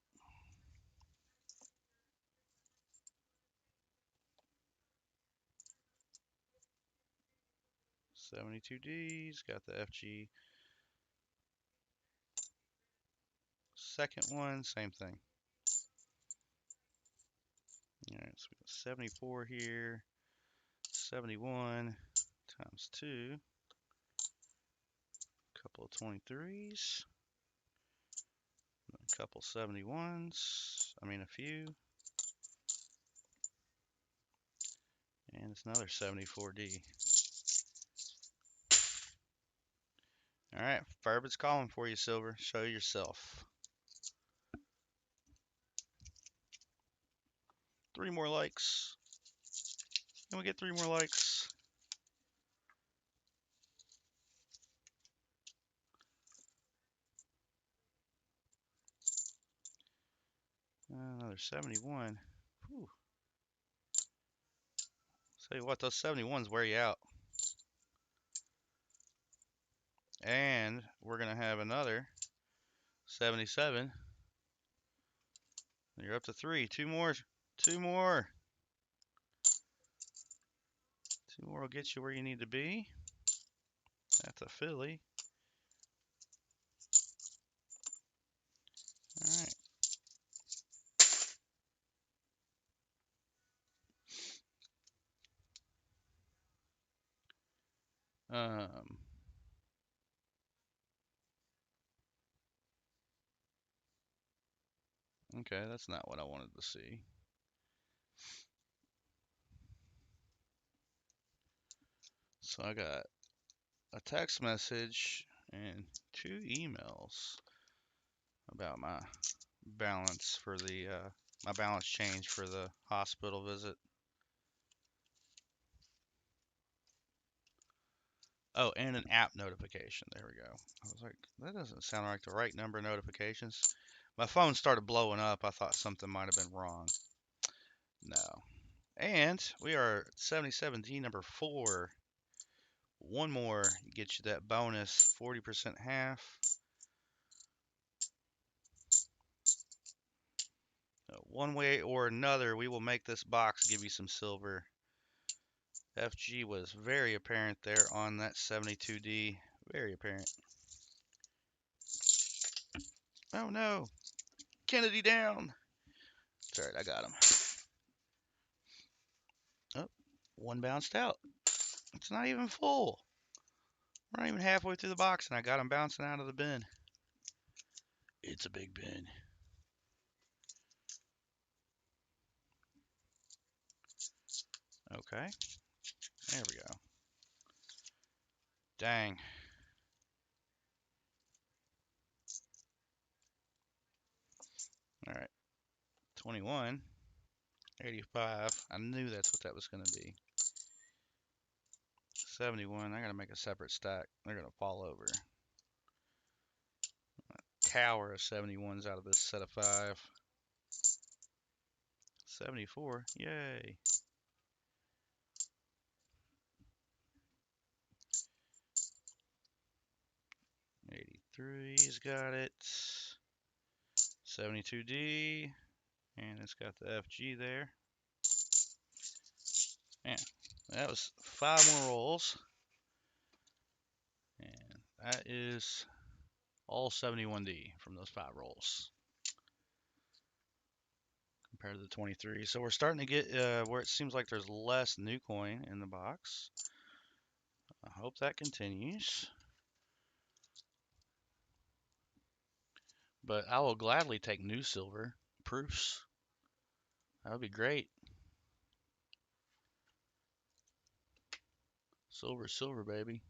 72Ds. Got the FG. Second one, same thing. Alright, so we got 74 here. 71 times 2. Couple of 23s. A couple 71s. I mean, a few. And it's another 74D. All right, Furbitt's calling for you, Silver. Show yourself. 3 more likes. Can we get 3 more likes? Another 71. Whew. Tell you what, those 71s wear you out. And we're going to have another 77. You're up to 3. 2 more. 2 more. 2 more will get you where you need to be. That's a Philly. All right. Okay, that's not what I wanted to see. So I got a text message and 2 emails about my balance for the my balance change for the hospital visit. Oh, and an app notification. There we go. I was like, that doesn't sound like the right number of notifications. My phone started blowing up. I thought something might have been wrong. No. And we are 77D number 4. One more gets you that bonus 40% half. One way or another, we will make this box give you some silver. FG was very apparent there on that 72D. Very apparent. Oh no. Kennedy down. It's alright, I got him. Oh, one bounced out. It's not even full. We're not even halfway through the box, and I got him bouncing out of the bin. It's a big bin. Okay. There we go. Dang. Alright. 21. 85. I knew that's what that was going to be. 71. I got to make a separate stack. They're going to fall over. Tower of 71s out of this set of 5. 74. Yay. 83's got it. 72D. And it's got the FG there. Man, that was 5 more rolls. And that is all 71D from those 5 rolls compared to the 23. So we're starting to get where it seems like there's less new coin in the box. I hope that continues. But I will gladly take new silver proofs. That would be great. Silver, silver, baby.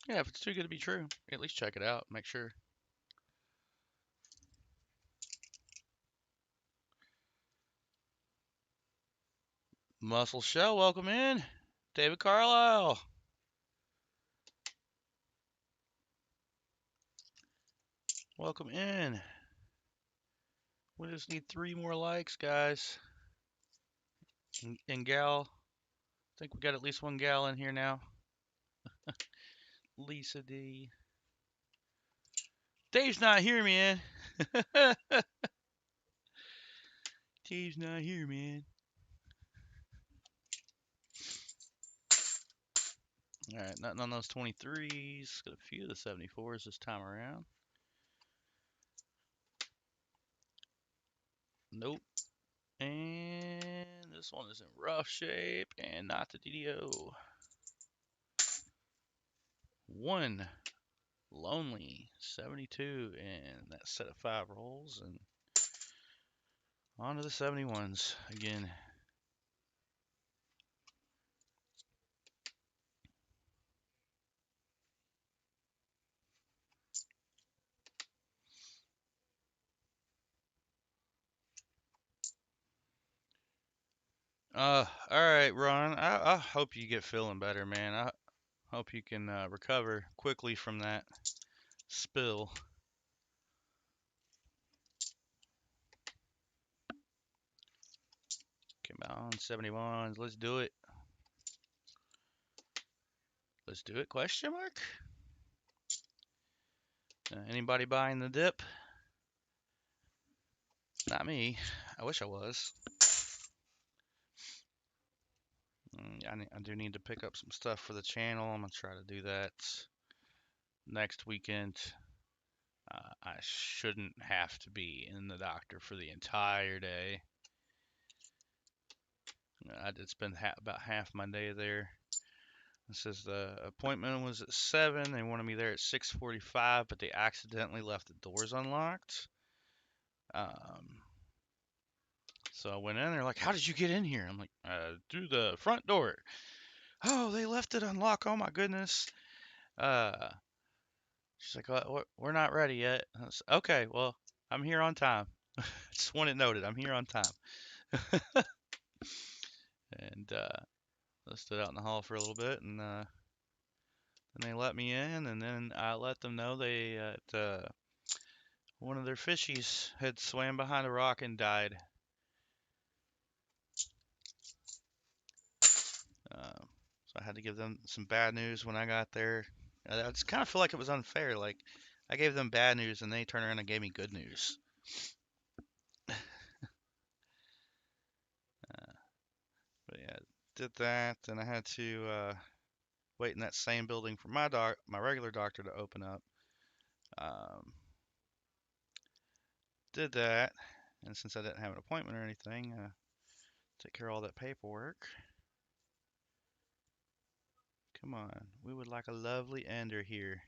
Yeah, if it's too good to be true, at least check it out. Make sure. Muscle Shell, welcome in. David Carlisle. Welcome in. We just need 3 more likes, guys. And gal, I think we got at least 1 gal in here now. Lisa D. Dave's not here, man. Dave's not here, man. Alright, nothing on those 23s. Got a few of the 74s this time around. Nope. And this one is in rough shape and not the DDO. 1 Lonely 72 and that set of 5 rolls and on to the 71s again. All right, Ron. I hope you get feeling better, man. I hope you can recover quickly from that spill. Come on, 71s. Let's do it. Let's do it? Question mark? Anybody buying the dip? Not me. I wish I was. I do need to pick up some stuff for the channel. I'm gonna try to do that next weekend. I shouldn't have to be in the doctor for the entire day. I did spend about half my day there. It says the appointment was at 7. They wanted me there at 6:45, but they accidentally left the doors unlocked. So I went in. They're like, "How did you get in here?" I'm like, "Through the front door." Oh, they left it unlocked. Oh my goodness. Uh, she's like, "We're not ready yet." I was, okay, well, I'm here on time. Just want it noted. I'm here on time. And I stood out in the hall for a little bit, and then they let me in, and then I let them know one of their fishies had swam behind a rock and died. So I had to give them some bad news when I got there. I just kind of feel like it was unfair. Like I gave them bad news, and they turned around and gave me good news. But yeah, did that. Then I had to wait in that same building for my regular doctor to open up. Um, did that, and since I didn't have an appointment or anything, take care of all that paperwork. Come on, we would like a lovely ender here.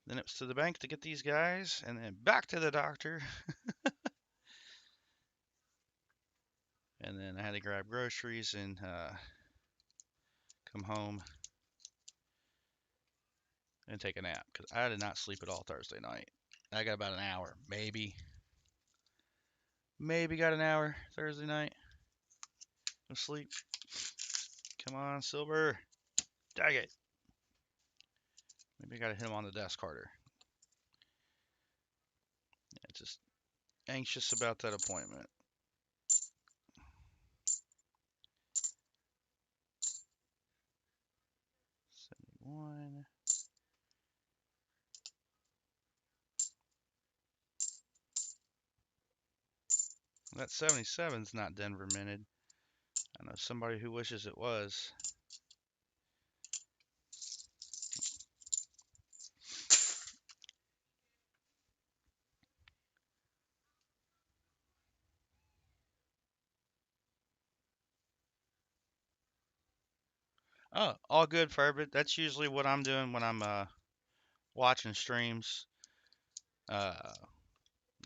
Then it was to the bank to get these guys, and then back to the doctor. And then I had to grab groceries and come home and take a nap because I did not sleep at all Thursday night. I got about an hour, maybe got an hour Thursday night of sleep. Come on, Silver. Dang it. Maybe I got to hit him on the desk harder. Yeah, just anxious about that appointment. 71. That 77's not Denver minted. I know somebody who wishes it was. Oh, all good, Furbit. That's usually what I'm doing when I'm watching streams.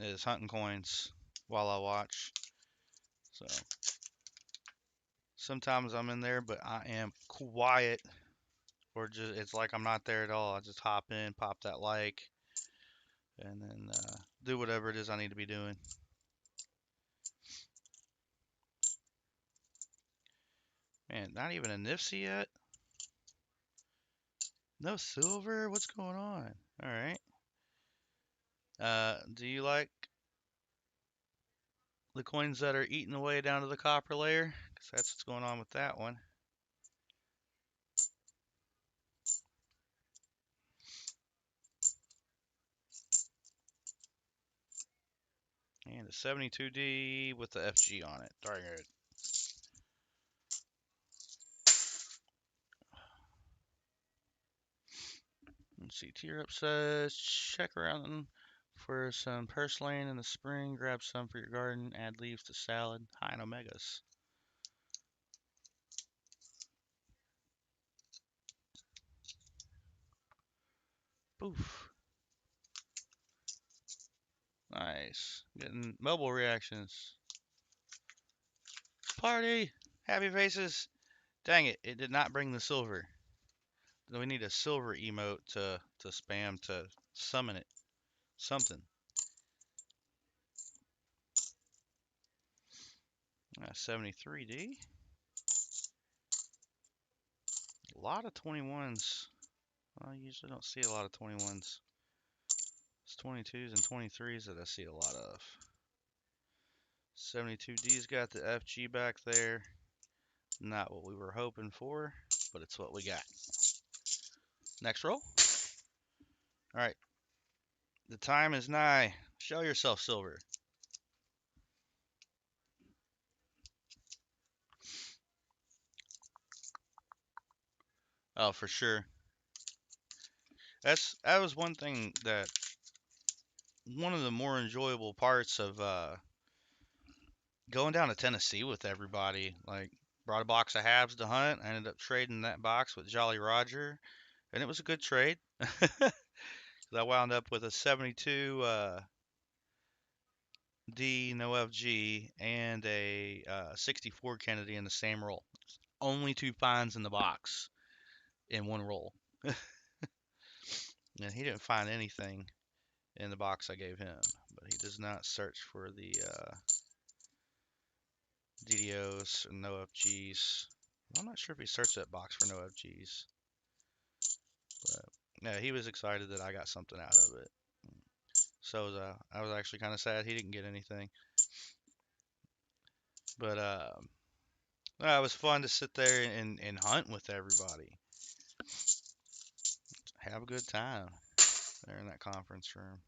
Is hunting coins while I watch. So sometimes I'm in there, but I am quiet, or just it's like I'm not there at all. I just hop in, pop that like, and then do whatever it is I need to be doing. Man, not even a NIFC yet. No silver. What's going on? All right. Do you like the coins that are eating away down to the copper layer? Because that's what's going on with that one. And a 72D with the FG on it. Darn it. Let's see. Tier Up says check around for some purslane in the spring. Grab some for your garden. Add leaves to salad. High in omegas. Oof. Nice. Getting mobile reactions. Party! Happy faces! Dang it, it did not bring the silver. We need a silver emote to spam to summon it. Something. 73D. A lot of 21s. I usually don't see a lot of 21s. It's 22s and 23s that I see a lot of. 72D's got the FG back there. Not what we were hoping for, but it's what we got. Next roll. All right. The time is nigh. Show yourself, silver. Oh, for sure. That was one thing that one of the more enjoyable parts of going down to Tennessee with everybody. Like, brought a box of halves to hunt. I ended up trading that box with Jolly Roger, and it was a good trade. I wound up with a 72 D no FG and a 64 Kennedy in the same roll. Only 2 finds in the box in one roll. And he didn't find anything in the box I gave him, but he does not search for the DDOs and no FGs. I'm not sure if he searched that box for no FGs, but yeah, he was excited that I got something out of it. So I was actually kind of sad he didn't get anything, but it was fun to sit there and hunt with everybody, have a good time there in that conference room.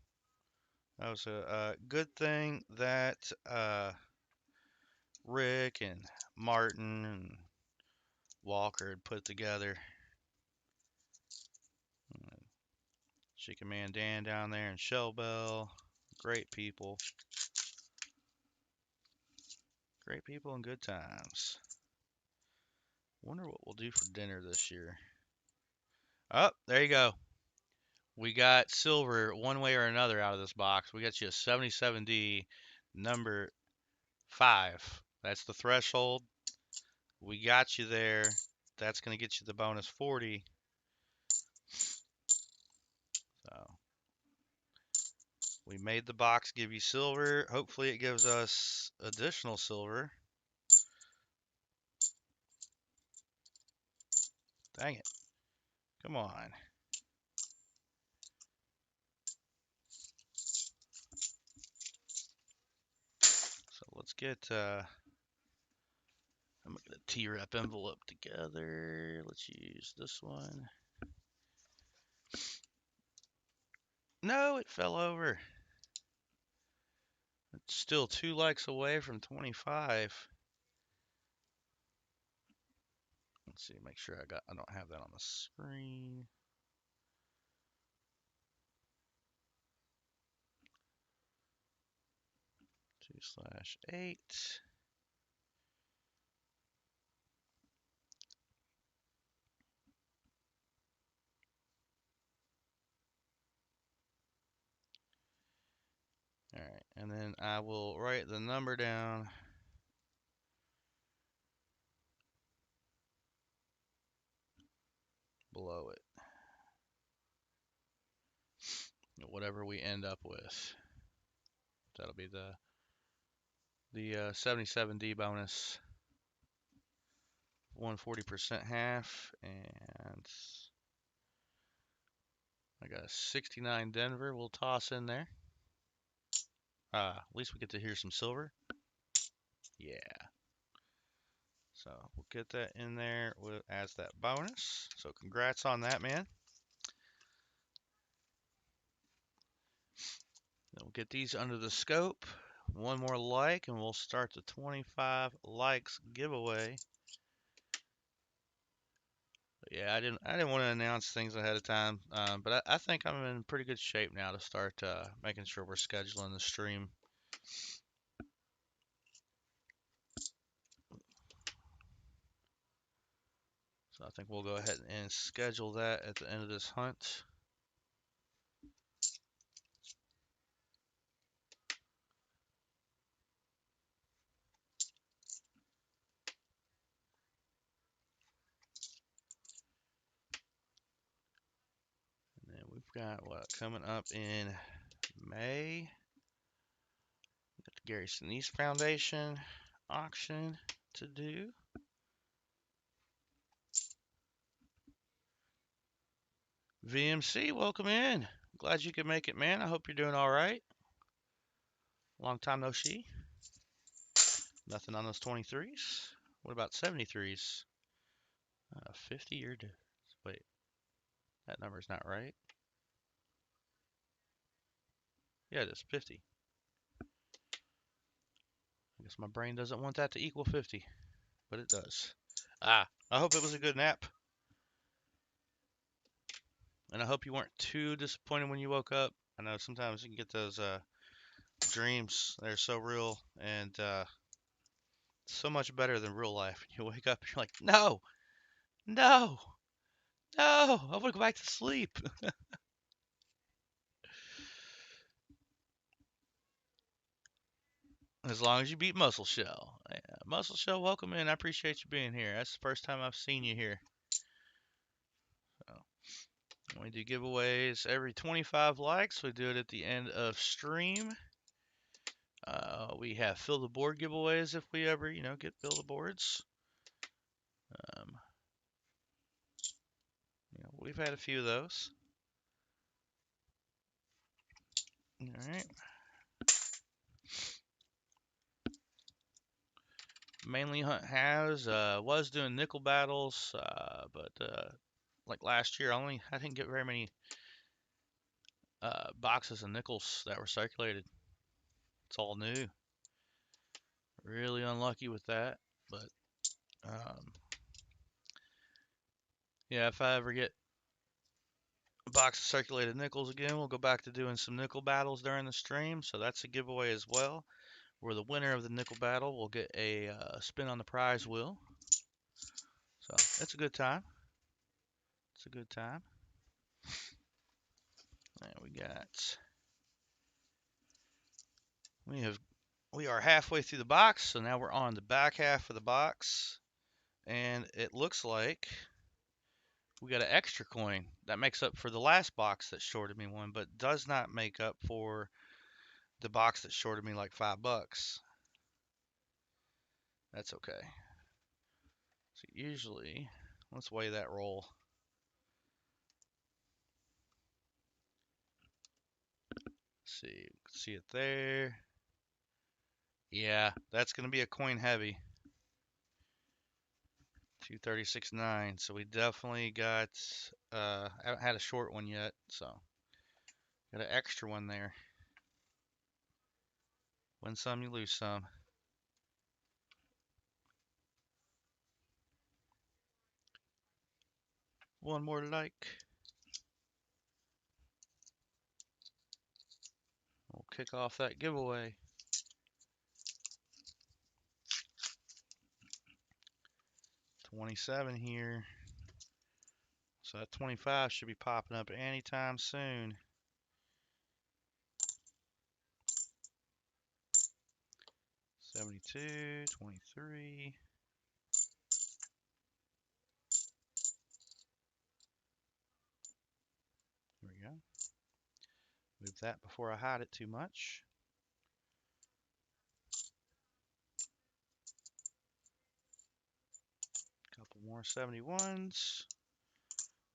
That was a good thing that Rick and Martin and Walker had put together. Chicken Man Dan down there in Shell Bell. Great people. Great people and good times. Wonder what we'll do for dinner this year. Oh, there you go. We got silver one way or another out of this box. We got you a 77D number 5. That's the threshold. We got you there. That's going to get you the bonus 40. So we made the box give you silver. Hopefully it gives us additional silver. Dang it. Come on. So let's get, I'm going to get a T-Rep envelope together. Let's use this one. No, it fell over. It's still 2 likes away from 25. Let's see, make sure I don't have that on the screen. /8. All right, and then I will write the number down below it. Whatever we end up with. That'll be the 77D bonus. 140% half, and I got a 69 Denver we'll toss in there. At least we get to hear some silver. Yeah. So we'll get that in there as that bonus. So congrats on that, man. Then we'll get these under the scope. One more like, and we'll start the 25 likes giveaway. But yeah, I didn't want to announce things ahead of time, but I think I'm in pretty good shape now to start making sure we're scheduling the stream. So I think we'll go ahead and schedule that at the end of this hunt. We've got what coming up in May? Got the Gary Sinise Foundation auction to do. VMC, welcome in. Glad you could make it, man. I hope you're doing all right. Long time no see. Nothing on those 23s. What about 73s? 50 or wait, that number's not right. Yeah, it is 50. I guess my brain doesn't want that to equal 50, but it does. I hope it was a good nap. And I hope you weren't too disappointed when you woke up. I know sometimes you can get those dreams. They're so real and so much better than real life. You wake up and you're like, no, no, no, I want to go back to sleep. As long as you beat Muscle Shell. Yeah, Muscle Shell, welcome in. I appreciate you being here. That's the first time I've seen you here. So, we do giveaways every 25 likes. We do it at the end of stream. We have fill the board giveaways if we ever, get fill the boards. We've had a few of those. All right. Mainly Hunt has was doing nickel battles, but like last year, I didn't get very many boxes of nickels that were circulated. It's all new. Really unlucky with that, but yeah, if I ever get a box of circulated nickels again, we'll go back to doing some nickel battles during the stream. So that's a giveaway as well, where the winner of the nickel battle will get a spin on the prize wheel. So it's a good time. It's a good time. And we are halfway through the box, so now we're on the back half of the box, and it looks like we got an extra coin that makes up for the last box that shorted me one, but does not make up for the box that shorted me like $5. That's okay. So usually, let's weigh that roll. See it there. Yeah, that's going to be a coin heavy. 236.9. So we definitely got, I haven't had a short one yet, so got an extra one there. Win some, you lose some. One more like. We'll kick off that giveaway. $27 here. So that 25 should be popping up anytime soon. $72, $23. There we go. Move that before I hide it too much. Couple more 71s,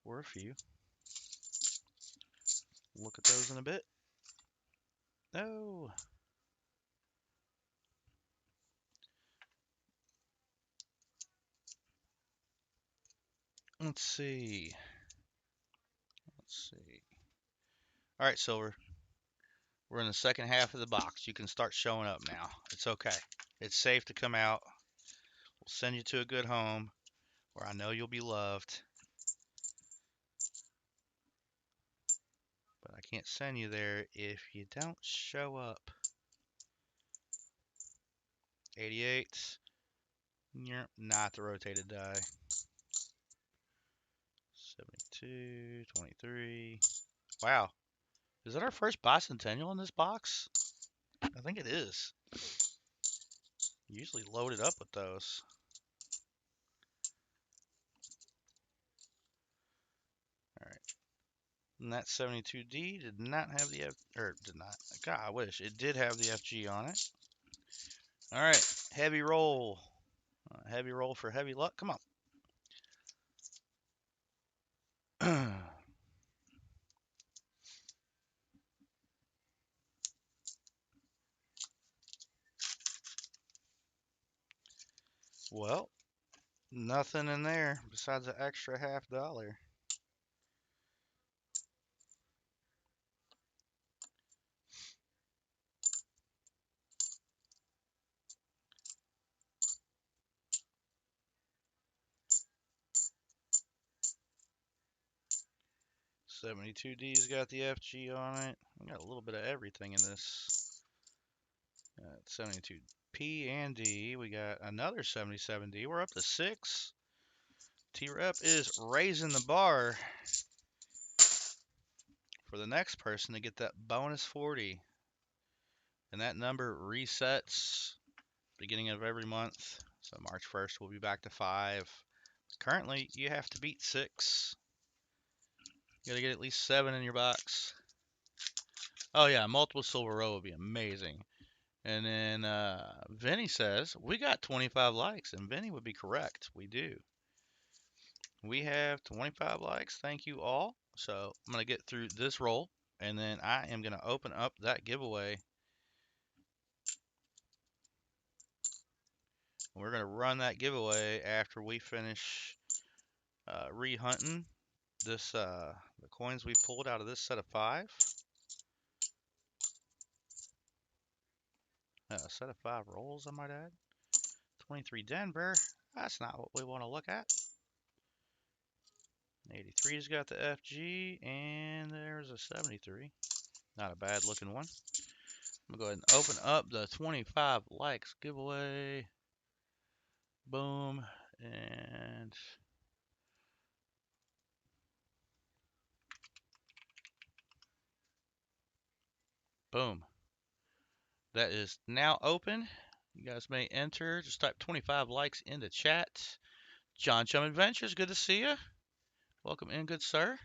or a few. Look at those in a bit. Oh. Let's see. All right, Silver. We're in the second half of the box. You can start showing up now. It's okay. It's safe to come out. We'll send you to a good home where I know you'll be loved. But I can't send you there if you don't show up. 88. Yep, not the rotated die. 72, 23. Wow. Is that our first bicentennial in this box? I think it is. Usually loaded up with those. All right. And that 72D did not have the did not. God, I wish it did have the FG on it. All right, heavy roll. Heavy roll for heavy luck. Come on. Well, nothing in there besides an extra $50. 72D's got the FG on it. We got a little bit of everything in this. 72P and D. We got another 77D. We're up to 6. T-Rep is raising the bar for the next person to get that bonus 40. And that number resets beginning of every month. So March 1st, we'll be back to 5. Currently, you have to beat 6. You got to get at least 7 in your box. Oh, yeah, multiple silver row would be amazing. And then Vinny says, we got 25 likes. And Vinny would be correct. We do. We have 25 likes. Thank you all. So I'm going to get through this roll. And then I am going to open up that giveaway. We're going to run that giveaway after we finish re-hunting this the coins we pulled out of this set of 5. A set of 5 rolls, I might add. 23 Denver. That's not what we want to look at. 83's got the FG, and there's a 73. Not a bad looking one. I'm going to go ahead and open up the 25 likes giveaway. Boom. And boom. That is now open. You guys may enter. Just type 25 likes in the chat. John Chum Adventures, good to see you. Welcome in, good sir.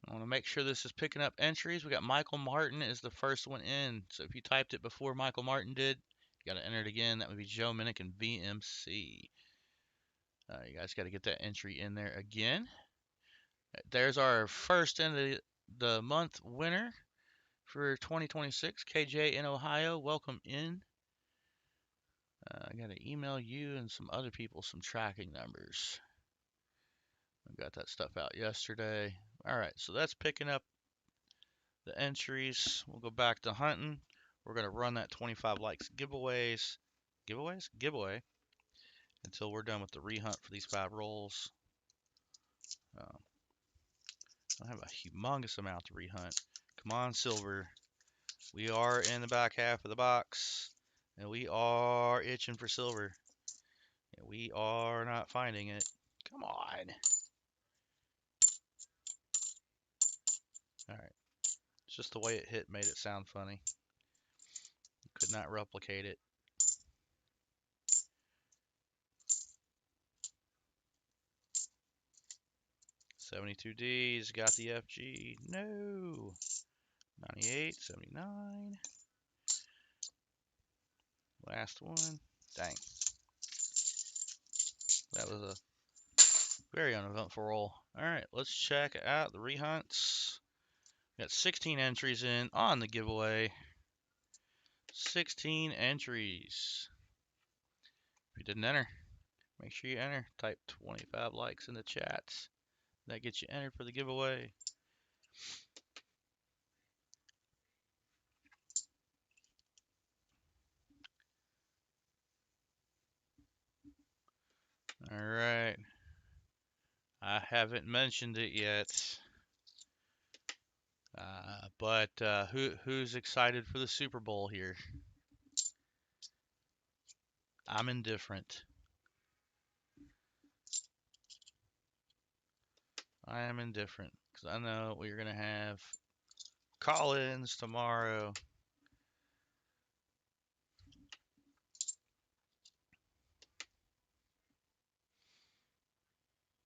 I want to make sure this is picking up entries. We got Michael Martin is the first one in. So if you typed it before Michael Martin did, you got to enter it again. That would be Joe Minnick and VMC. You guys got to get that entry in there again. There's our first end of the month winner for 2026. KJ in Ohio, welcome in. I got to email you and some other people some tracking numbers. I got that stuff out yesterday. All right, so that's picking up the entries. We'll go back to hunting. We're going to run that 25 likes giveaway until we're done with the rehunt for these 5 rolls. I have a humongous amount to rehunt. Come on, silver. We are in the back half of the box, and we are itching for silver. And we are not finding it. Come on. All right. It's just the way it hit made it sound funny. Could not replicate it. $72D's got the FG. No. 98, 79. Last one. Dang. That was a very uneventful roll. All right, let's check out the rehunts. We got 16 entries in on the giveaway. 16 entries. If you didn't enter, make sure you enter. Type 25 likes in the chat. That gets you entered for the giveaway. All right. I haven't mentioned it yet. But who's excited for the Super Bowl here? I'm indifferent. I am indifferent because I know we're going to have call-ins tomorrow.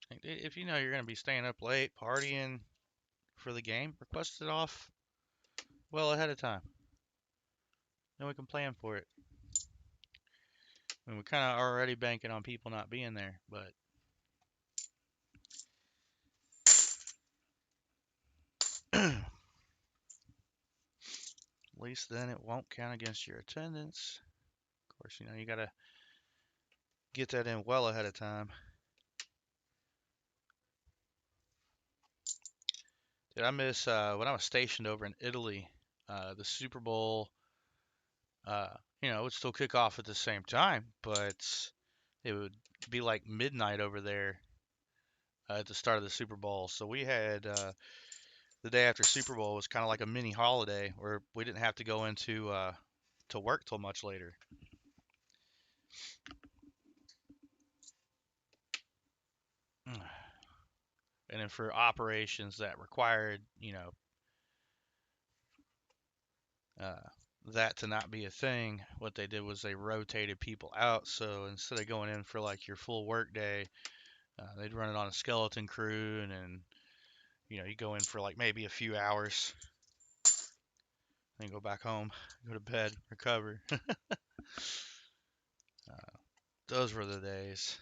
I think If you know you're going to be staying up late, partying for the game, request it off well ahead of time. Then we can plan for it. I mean, we're kind of already banking on people not being there, but at least then it won't count against your attendance. Of course, you know, you got to get that in well ahead of time. Did I miss when I was stationed over in Italy, the Super Bowl, you know, it would still kick off at the same time, but it would be like midnight over there at the start of the Super Bowl. So we had the day after Super Bowl was kind of like a mini holiday where we didn't have to go into to work till much later. And then for operations that required, you know, uh, that to not be a thing, what they did was they rotated people out. So instead of going in for like your full work day, they'd run it on a skeleton crew, and then you know you go in for like maybe a few hours, then go back home, go to bed, recover. Those were the days.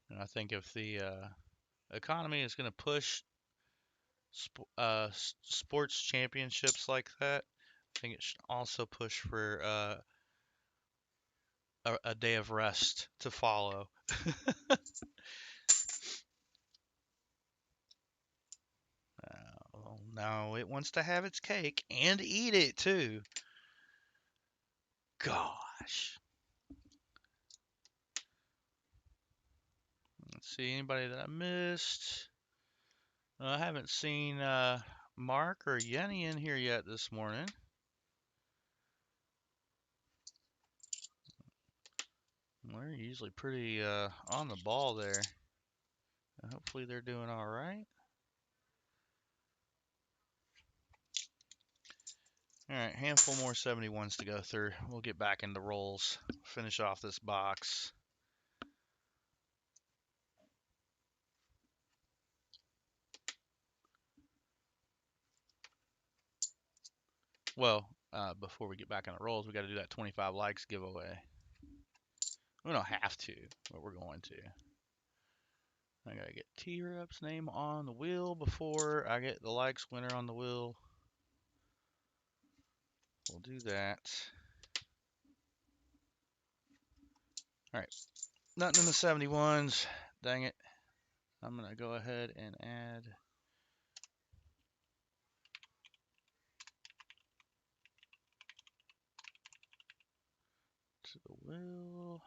And I think if the economy is going to push sports championships like that, I think it should also push for a day of rest to follow. No, it wants to have its cake and eat it too. Gosh. Let's see, anybody that I missed? I haven't seen Mark or Yenny in here yet this morning. They're usually pretty on the ball there. Hopefully they're doing all right. All right, handful more 71s to go through. We'll get back into rolls. Finish off this box. Well, before we get back into rolls, we got to do that 25 likes giveaway. We don't have to, but we're going to. I gotta get T-Rep's name on the wheel before I get the likes winner on the wheel. We'll do that. All right, nothing in the 71s. Dang it. I'm gonna go ahead and add to the wheel.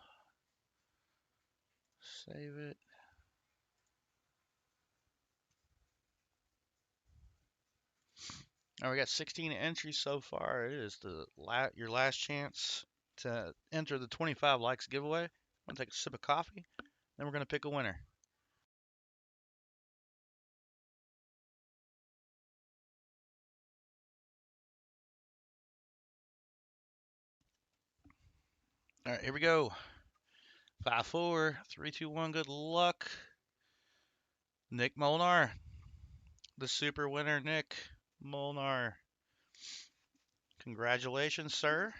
Save it. All right, we got 16 entries so far. It is your last chance to enter the 25 likes giveaway. I'm gonna take a sip of coffee, then we're gonna pick a winner. All right, here we go. 5, 4, 3, 2, 1. Good luck, Nick Molnar, the super winner, Nick Molnar. Congratulations, sir.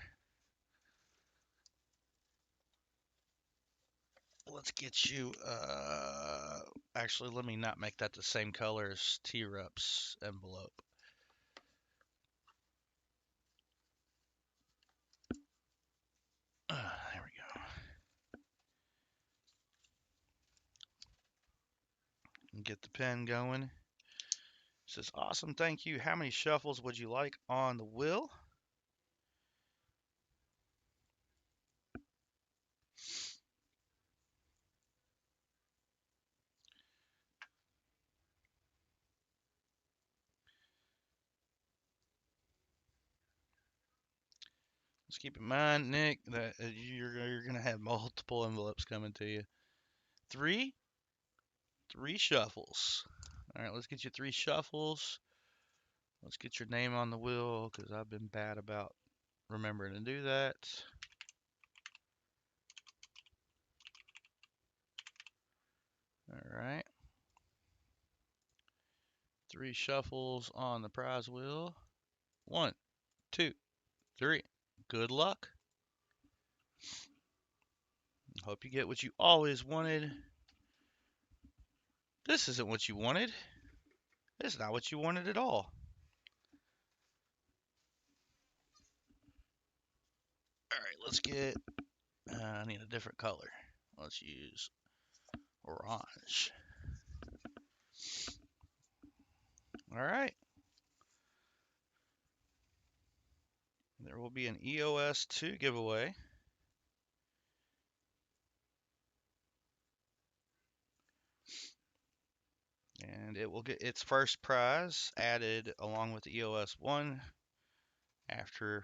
Let's get you, actually, let me not make that the same color as T-Rep's envelope. There we go. And get the pen going. It says, awesome, thank you. How many shuffles would you like on the wheel? Just keep in mind, Nick, that you're gonna have multiple envelopes coming to you. Three shuffles. All right, let's get you 3 shuffles. Let's get your name on the wheel because I've been bad about remembering to do that. All right. 3 shuffles on the prize wheel. 1, 2, 3. Good luck. Hope you get what you always wanted. This isn't what you wanted. This is not what you wanted at all. All right, let's get, I need a different color. Let's use orange. All right. There will be an EOS 2 giveaway. And it will get its first prize added along with the EOS 1 after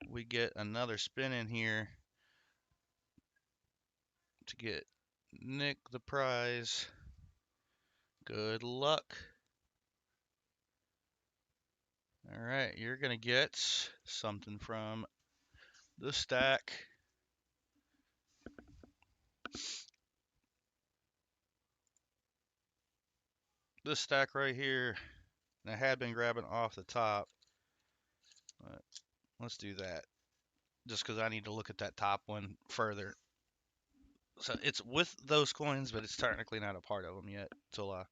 we get another spin in here to get Nick the prize. Good luck. All right, you're going to get something from the stack. This stack right here, and I had been grabbing off the top, but let's do that just because I need to look at that top one further. So it's with those coins, but it's technically not a part of them yet until I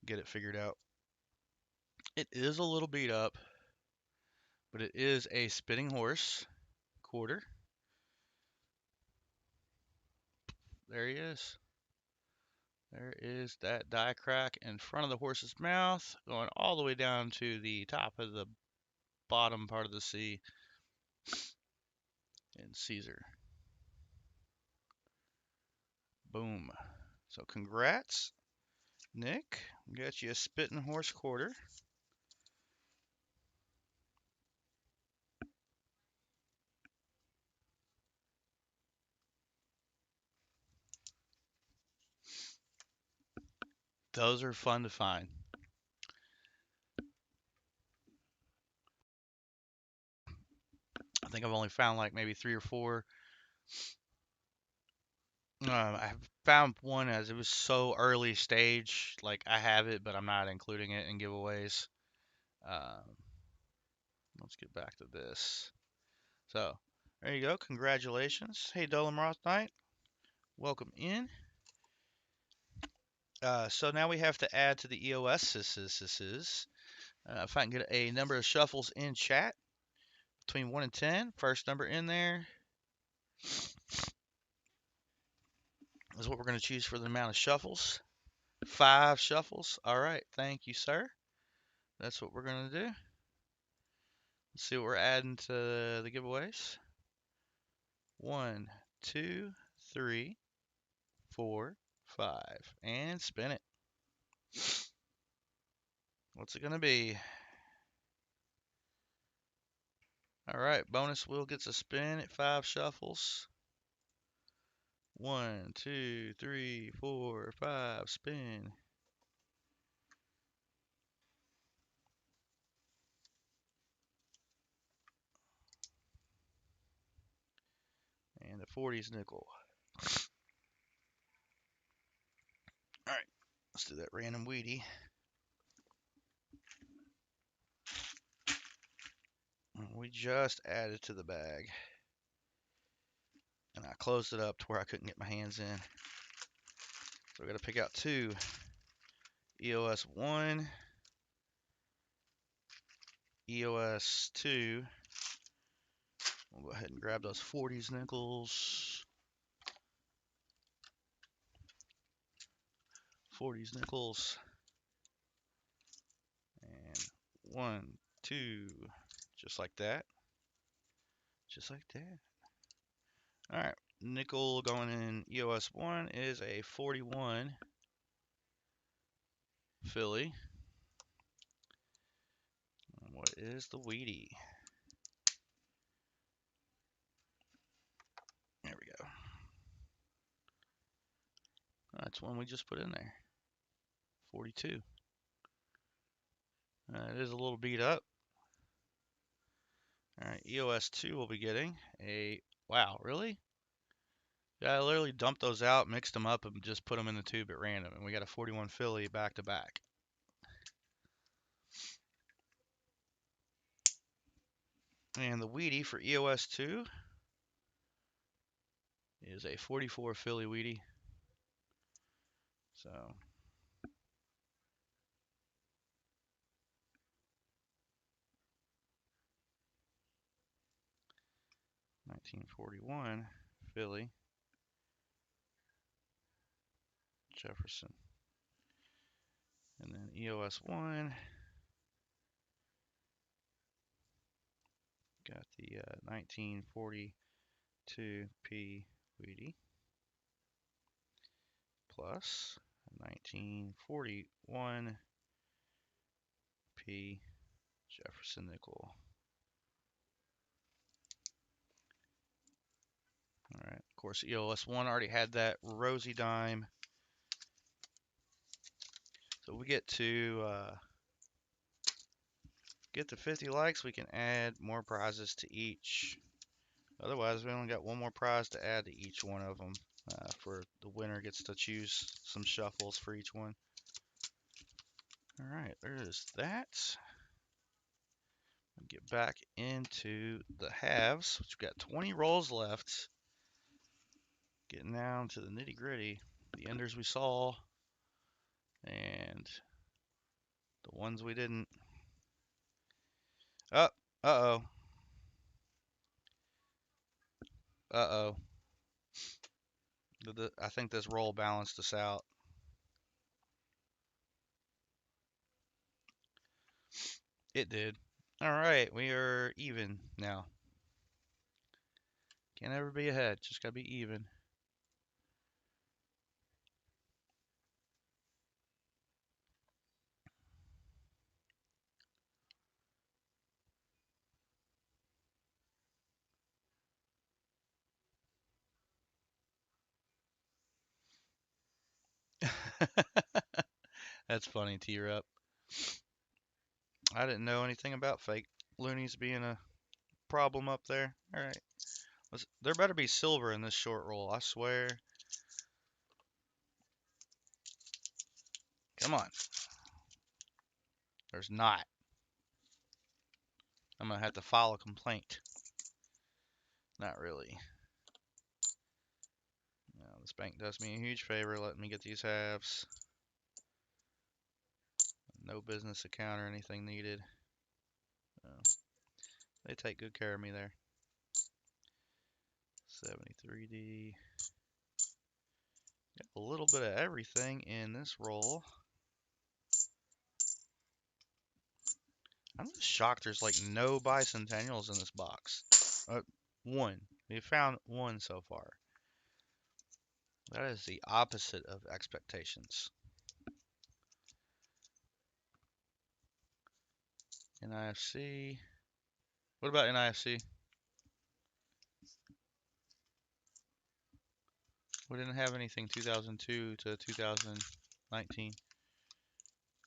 get it figured out. It is a little beat up, but it is a spinning horse quarter. There he is. There is that die crack in front of the horse's mouth, going all the way down to the top of the bottom part of the C in Caesar. Boom. So congrats, Nick. Got you a spitting horse quarter. Those are fun to find. I think I've only found like maybe 3 or 4. I found one as it was so early stage. Like I have it, but I'm not including it in giveaways. Um, let's get back to this. So there you go. Congratulations. Hey, Dolan Roth Knight. Welcome in. So now we have to add to the EOS. If I can get a number of shuffles in chat between 1 and 10. First number in there is what we're going to choose for the amount of shuffles. 5 shuffles. All right. Thank you, sir. That's what we're going to do. Let's see what we're adding to the giveaways. 1, 2, 3, 4, 5. And spin it. What's it going to be? All right. Bonus wheel gets a spin at 5 shuffles. 1, 2, 3, 4, 5. Spin. And the 40s nickel. All right, let's do that random weedy. We just added to the bag. And I closed it up to where I couldn't get my hands in. So we got to pick out 2. EOS 1. EOS 2. We'll go ahead and grab those 40s nickels. 40s nickels. And 1, 2. Just like that. Just like that. All right. Nickel going in EOS 1 is a 41 Philly. And what is the weedy? There we go. That's one we just put in there. 42. It is a little beat up. All right, EOS 2 will be getting a, wow, really? Yeah, I literally dumped those out, mixed them up, and just put them in the tube at random. And we got a 41 filly back to back. And the Wheatie for EOS 2 is a 44 filly Wheatie. So 1941 filly Jefferson. And then EOS 1 got the 1942 P Wheatie plus 1941 P Jefferson nickel. All right. Of course, EOS 1 already had that rosy dime. So we get to 50 likes, we can add more prizes to each. Otherwise, we only got one more prize to add to each one of them. For the winner gets to choose some shuffles for each one. All right, there's that. Get back into the halves, which we've got 20 rolls left. Getting down to the nitty gritty, the enders we saw, and the ones we didn't. Oh, uh-oh. Uh-oh. I think this roll balanced us out. It did. All right, we are even now. Can't ever be ahead, just gotta be even. That's funny, T-Rup. I didn't know anything about fake loonies being a problem up there. All right. There better be silver in this short roll, I swear. Come on. There's not. I'm going to have to file a complaint. Not really. No, this bank does me a huge favor letting me get these halves. No business account or anything needed. They take good care of me there. 73D. Got a little bit of everything in this roll. I'm just shocked there's like no bicentennials in this box. One. We found one so far. That is the opposite of expectations. NIFC. What about NIFC? We didn't have anything 2002 to 2019.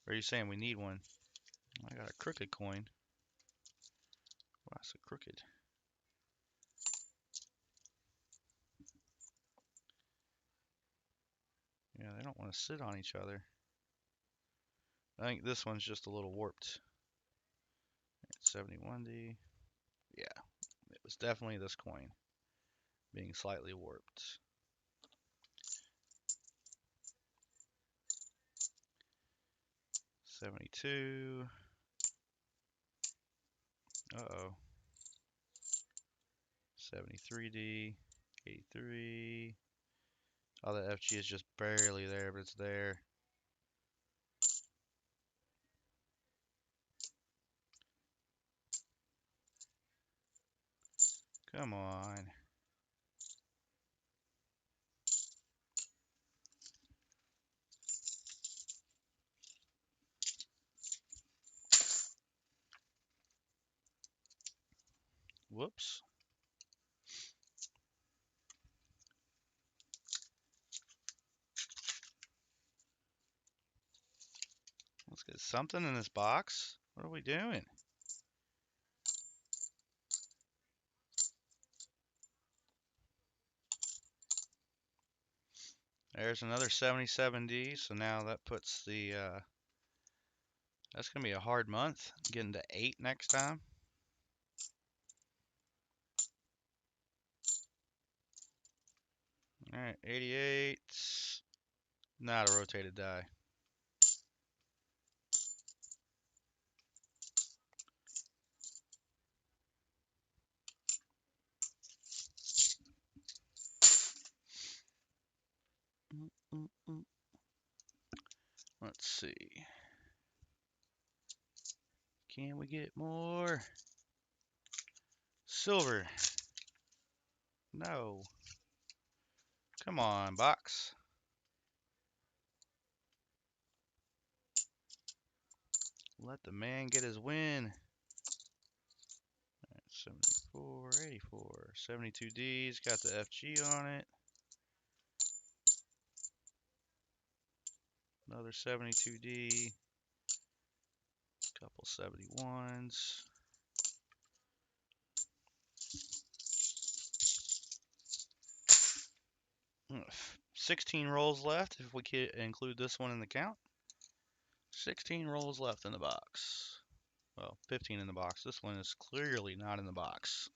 Or are you saying we need one? I got a crooked coin. Why is it crooked? Yeah, they don't want to sit on each other. I think this one's just a little warped. 71D. Yeah, it was definitely this coin being slightly warped. $72. Uh-oh. 73D. 83. Oh, the FG is just barely there, but it's there. Come on. Whoops. Let's get something in this box. What are we doing? There's another 77D, so now that puts the, that's going to be a hard month, getting to 8 next time. Alright, 88, not a rotated die. Let's see. Can we get more? Silver. No. Come on, box. Let the man get his win. 74, 84, 72Ds, got the FG on it. Another 72D. Couple 71s. 16 rolls left if we can include this one in the count. 16 rolls left in the box. Well, 15 in the box. This one is clearly not in the box.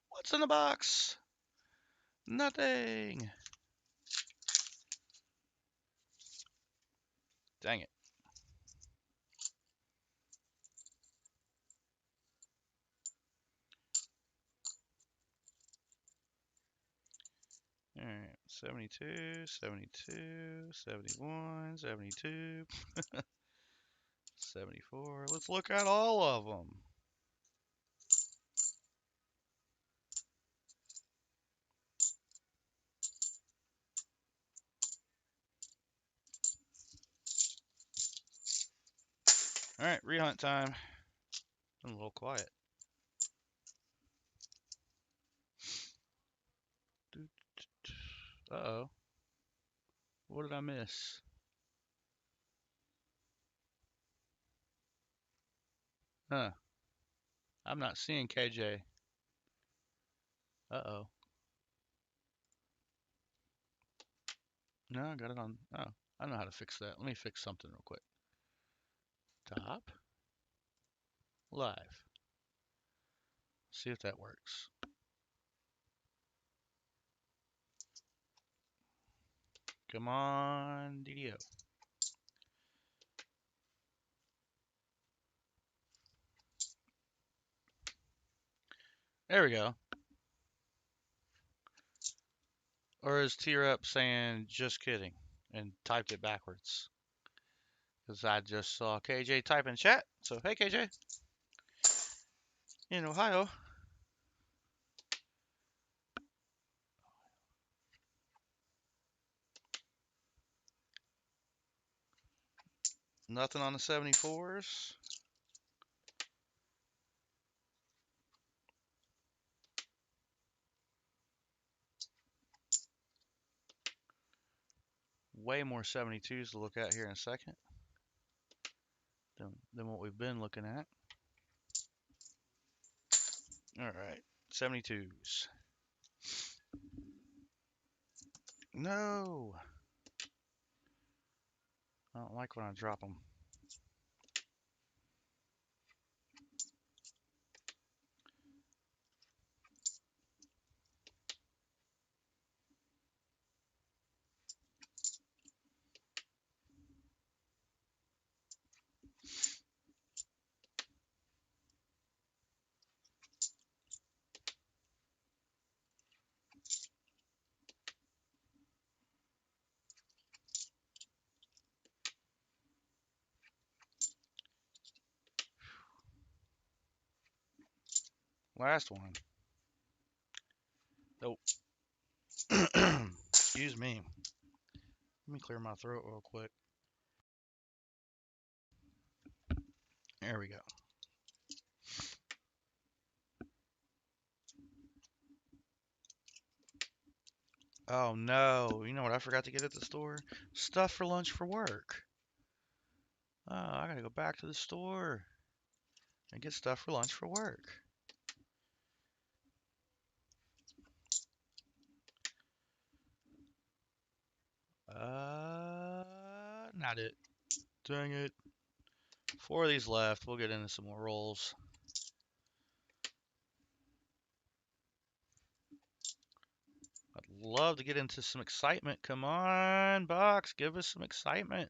What's in the box? Nothing. Dang it. Alright, 72, 72, 71, 72, 74. Let's look at all of them. Alright, rehunt time. I'm a little quiet. Uh-oh. What did I miss? Huh. I'm not seeing KJ. Uh-oh. No, I got it on. Oh, I know how to fix that. Let me fix something real quick. Top. Live. See if that works. Come on, DDO. There we go. Or is T-Rep saying just kidding and typed it backwards? Because I just saw KJ type in chat. So, hey KJ. In Ohio. Nothing on the 74s. Way more 72s to look at here in a second than what we've been looking at. All right, 72s. No. I don't like when I drop them. Last one. Nope. Excuse me. Let me clear my throat real quick. There we go. Oh no, you know what I forgot to get at the store? Stuff for lunch for work. Oh, I gotta go back to the store and get stuff for lunch for work. Not it. Dang it. 4 of these left. We'll get into some more rolls. I'd love to get into some excitement. Come on, box. Give us some excitement.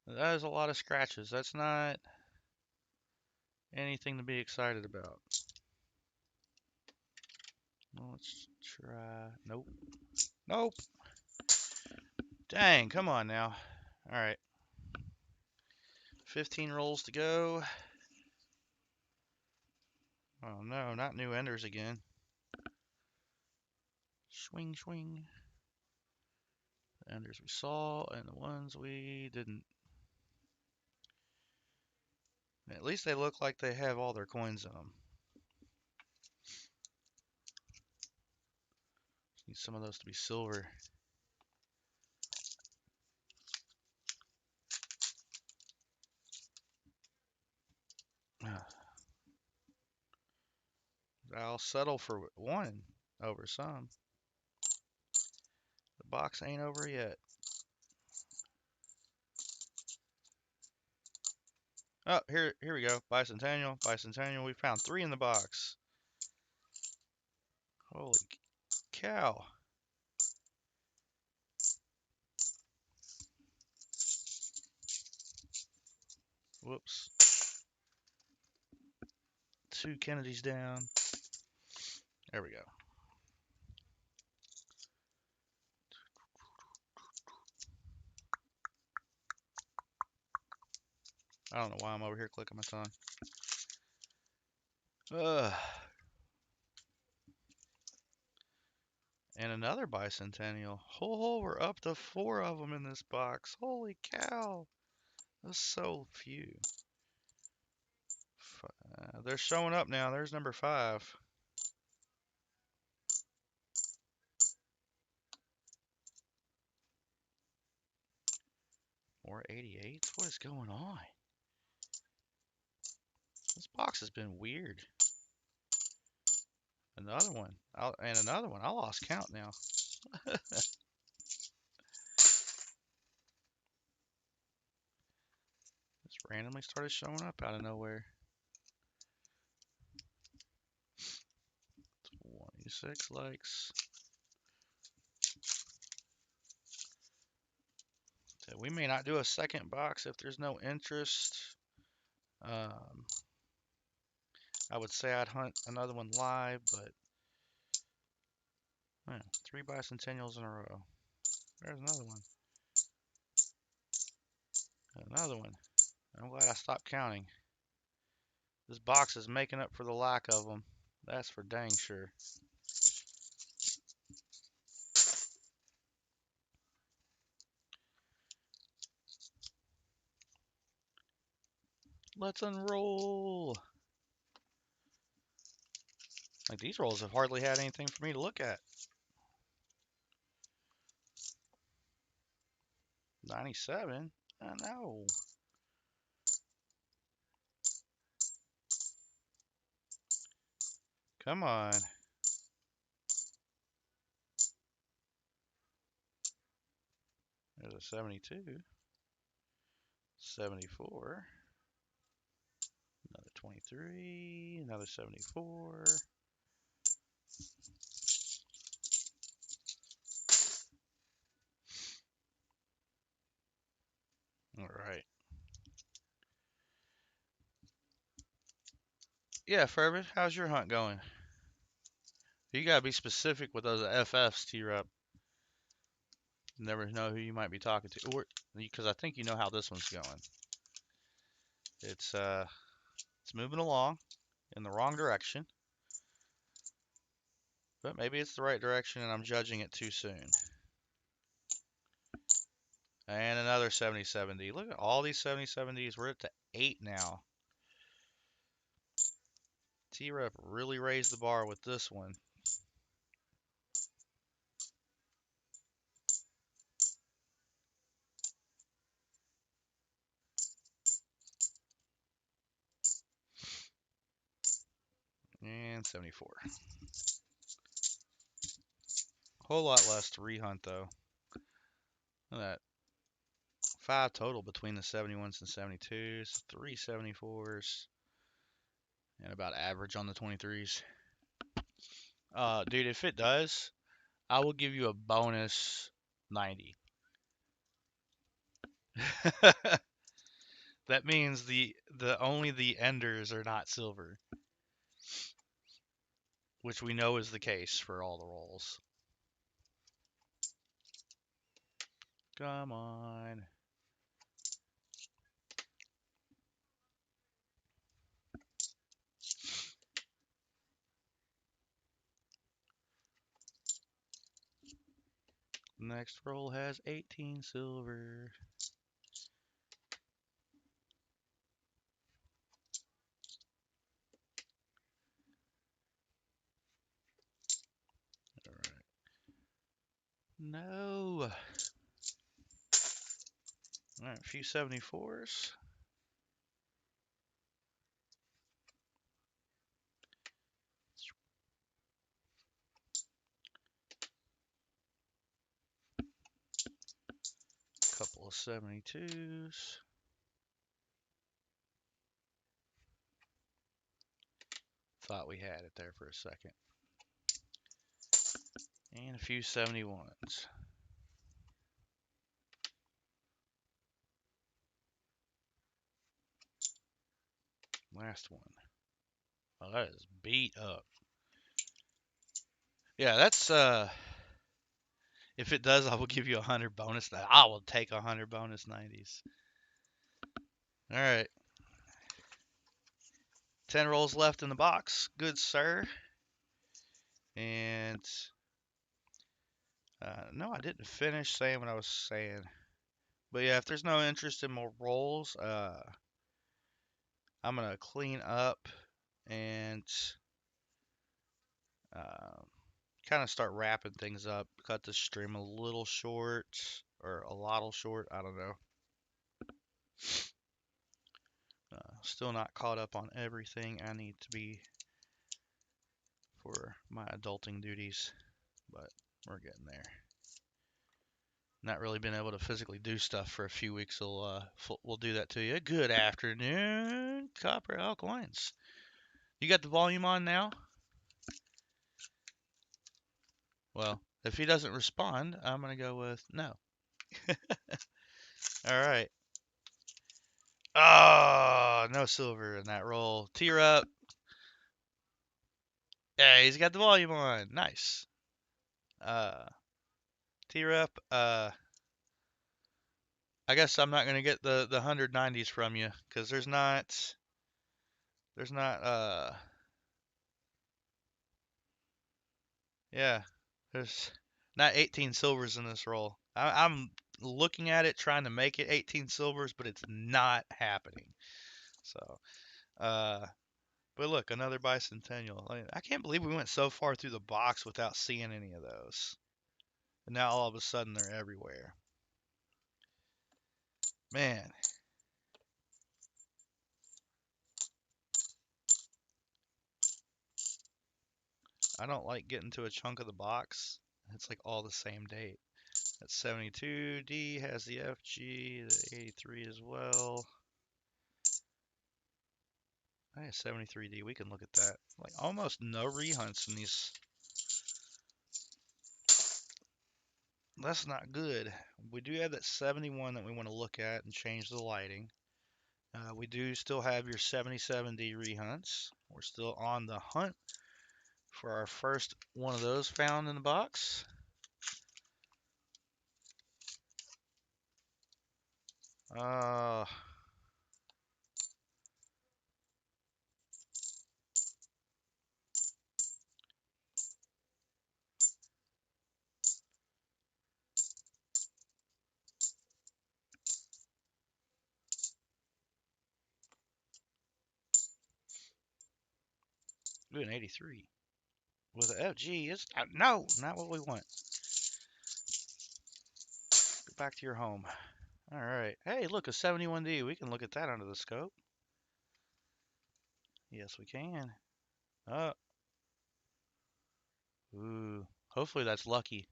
That is a lot of scratches. That's not anything to be excited about. Let's try. Nope. Nope. Dang, come on now. All right. 15 rolls to go. Oh no, not new enders again. Swing, swing. The enders we saw and the ones we didn't. At least they look like they have all their coins in them. Need some of those to be silver. I'll settle for one over some. The box ain't over yet. Oh, here we go. Bicentennial, Bicentennial. We found 3 in the box. Holy cow. Whoops. 2 Kennedys down. There we go. I don't know why I'm over here clicking my tongue. And another Bicentennial. Oh, we're up to 4 of them in this box. Holy cow. That's so few. They're showing up now. There's number 5. More 88s? What is going on? This box has been weird. Another one. And another one. I lost count now. Just randomly started showing up out of nowhere. 26 likes. So we may not do a second box if there's no interest. I would say I'd hunt another one live, but 3 Bicentennials in a row. There's another one. Another one. I'm glad I stopped counting. This box is making up for the lack of them. That's for dang sure. Let's unroll. Like, these rolls have hardly had anything for me to look at. 97? I know. Come on. There's a 72. 74. Another 23. Another 74. All right. Yeah, Fervin, how's your hunt going? You gotta be specific with those FFs, T-Rep. Never know who you might be talking to, or because I think you know how this one's going. It's moving along in the wrong direction, but maybe it's the right direction, and I'm judging it too soon. And another 70-70. Look at all these 70-70s. We're up to 8 now. T-Rep really raised the bar with this one. And 74. Whole lot less to rehunt though. Look at that. 5 total between the 71s and 72s, 3 74s, and about average on the 23s. Dude, if it does, I will give you a bonus 90. That means the only the enders are not silver, which we know is the case for all the rolls. Come on. Next roll has 18 silver. All right. No. All right, a few 74s. Couple of 72s. Thought we had it there for a second. And a few 71s. Last one. Oh, that is beat up. Yeah, that's if it does, I will give you 100 bonus. I will take 100 bonus 90s. All right. 10 rolls left in the box. Good, sir. And no, I didn't finish saying what I was saying. But yeah, if there's no interest in more rolls, I'm going to clean up and kind of start wrapping things up. Cut the stream a little short, or a lot short. I don't know. Still not caught up on everything I need to be for my adulting duties, but we're getting there. Not really been able to physically do stuff for a few weeks. We'll do that to you. Good afternoon, Copper Alkalines. You got the volume on now? Well, if he doesn't respond, I'm gonna go with no. All right. Oh, no silver in that roll. Tear up. Yeah, he's got the volume on. Nice. Tear up. I guess I'm not gonna get the 190s from you because there's not yeah, there's not 18 silvers in this roll. I'm looking at it trying to make it 18 silvers, but it's not happening. So, but look, another bicentennial. I can't believe we went so far through the box without seeing any of those. And now all of a sudden they're everywhere. Man. I don't like getting to a chunk of the box. It's like all the same date. That's 72. D has the FG, the 83 as well. I have 73D. We can look at that. Like almost no rehunts in these. That's not good. We do have that 71 that we want to look at and change the lighting. We do still have your 77D rehunts. We're still on the hunt for our first one of those found in the box. Ooh, an 83 with an FG. It's no, not what we want. Go back to your home. All right. Hey, look, a 71D. We can look at that under the scope. Yes, we can. Oh. Ooh. Hopefully that's lucky.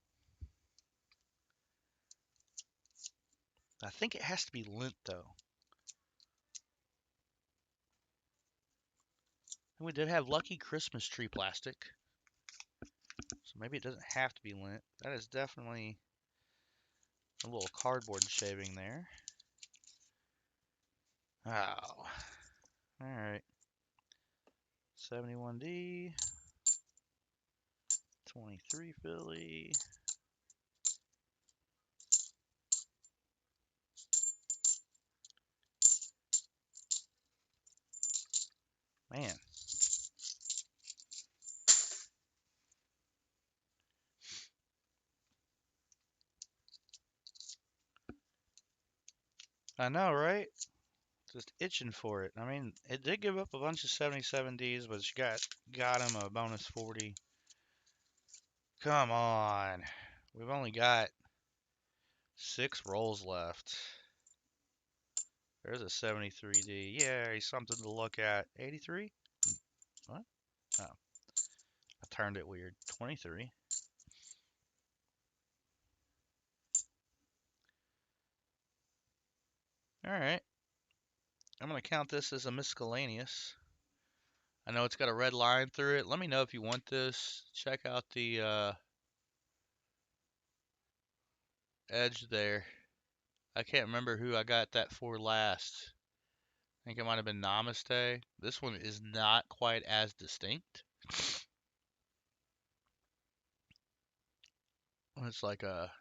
I think it has to be lint though. And we did have lucky Christmas tree plastic. So maybe it doesn't have to be lint. That is definitely a little cardboard shaving there. Oh. Alright. 71D. 23 Philly. Man. I know, right? Just itching for it. I mean, it did give up a bunch of 77Ds, but you got him a bonus 40. Come on. We've only got 6 rolls left. There's a 73D. Yeah, he's something to look at. 83? What? Oh. I turned it weird. 23. Alright. I'm going to count this as a miscellaneous. I know it's got a red line through it. Let me know if you want this. Check out the edge there. I can't remember who I got that for last. I think it might have been Namaste. This one is not quite as distinct. It's like a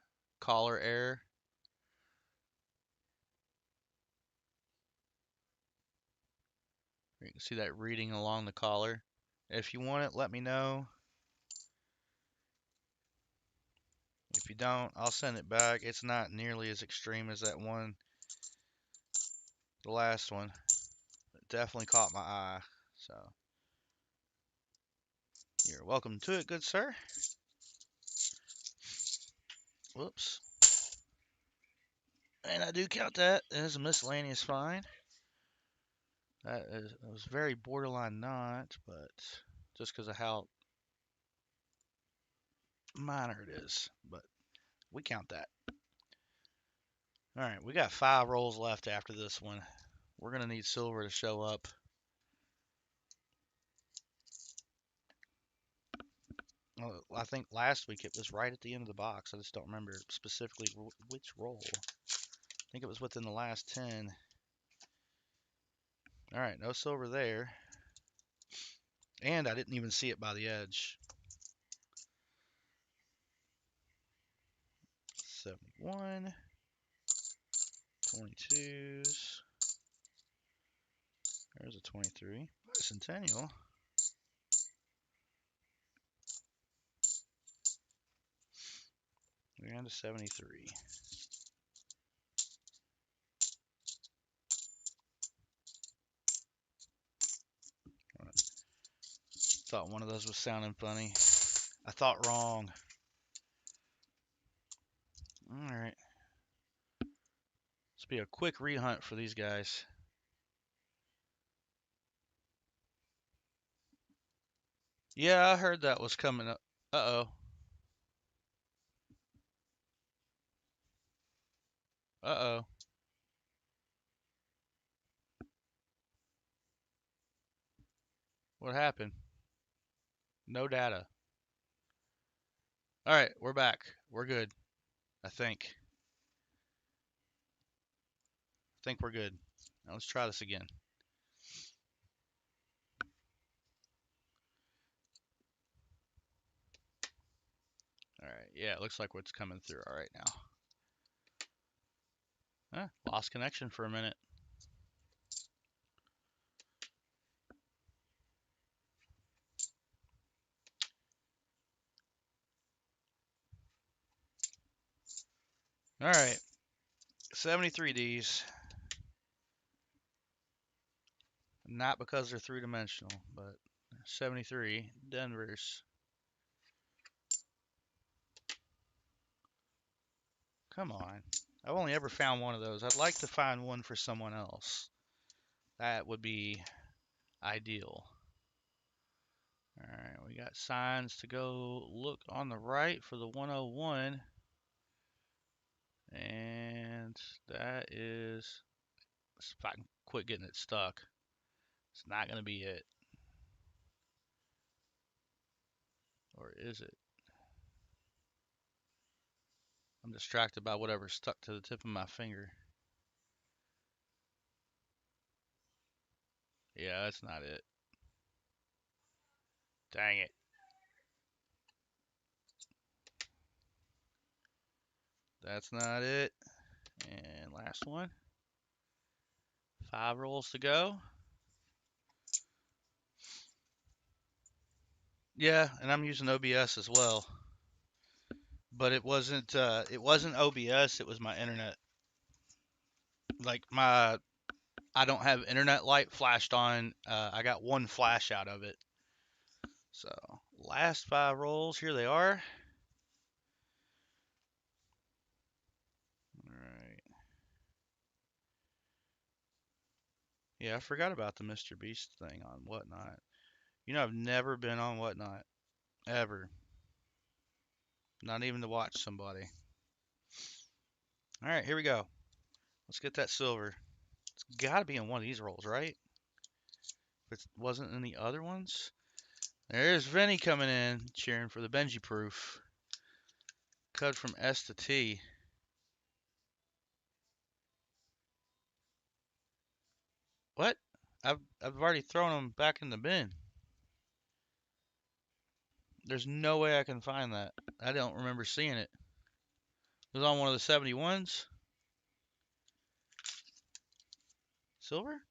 collar error. You can see that reading along the collar. If you want it, let me know. If you don't, I'll send it back. It's not nearly as extreme as that one, the last one. It definitely caught my eye. So, you're welcome to it, good sir. Whoops. And I do count that as a miscellaneous fine. It was very borderline not, but just because of how minor it is. But we count that. All right, we got 5 rolls left after this one. We're going to need silver to show up. Well, I think last week it was right at the end of the box. I just don't remember specifically which roll. I think it was within the last 10. All right, no silver there. And I didn't even see it by the edge. 71. 22s. There's a 23. Bicentennial. We're down to 73. Thought one of those was sounding funny. I thought wrong. Alright. This will be a quick rehunt for these guys. Yeah, I heard that was coming up. Uh-oh. Uh-oh. What happened? No data. Alright, we're back. We're good. I think. I think we're good. Now let's try this again. Alright, yeah, it looks like what's coming through alright now. Lost connection for a minute. Alright. 73Ds. Not because they're 3-dimensional, but 73 Denvers. Come on. I've only ever found one of those. I'd like to find one for someone else. That would be ideal. Alright, we got signs to go look on the right for the 101. And that is, if I can quit getting it stuck, it's not going to be it. Or is it? I'm distracted by whatever's stuck to the tip of my finger. Yeah, that's not it. Dang it. That's not it. And last one. 5 rolls to go. Yeah, and I'm using OBS as well. But it wasn't OBS, it was my internet. Like I don't have internet light flashed on. I got one flash out of it. So, last 5 rolls, here they are. All right. Yeah, I forgot about the Mr. Beast thing on Whatnot. You know, I've never been on Whatnot. Ever. Not even to watch somebody. All right, here we go. Let's get that silver. It's got to be in one of these rolls, right? If it wasn't in the other ones. There's Vinny coming in, cheering for the Benji proof. Cut from S to T. What? I've already thrown them back in the bin. There's no way I can find that. I don't remember seeing it. It was on one of the 71s. Silver?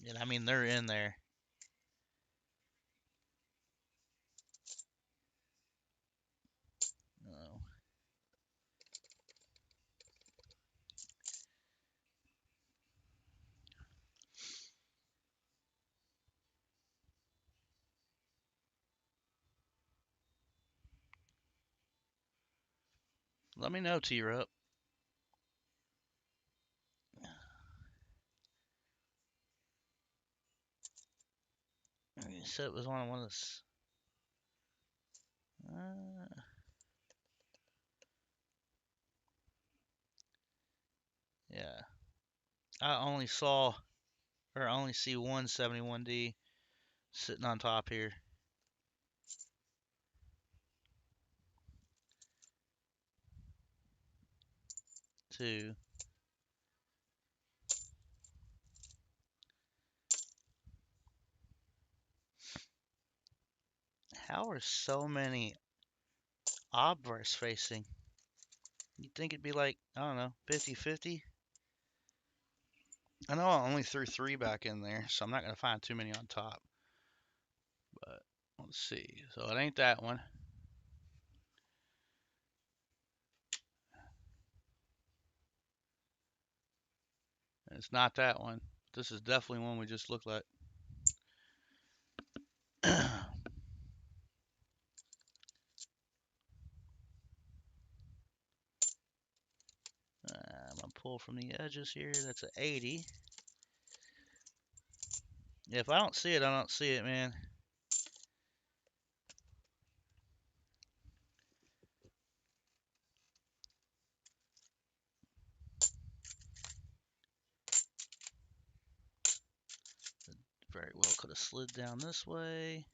Yeah, I mean, they're in there. Oh. Let me know, T-Rup. You said it was on one of those. Yeah. I only see one 71D sitting on top here. 2. How are so many obverse facing? You'd think it'd be like, I don't know, 50-50? I know I only threw 3 back in there, so I'm not going to find too many on top. But let's see. So it ain't that one. And it's not that one. This is definitely one we just looked at. I'm going to pull from the edges here. That's an 80. If I don't see it, I don't see it, man. Very well could have slid down this way.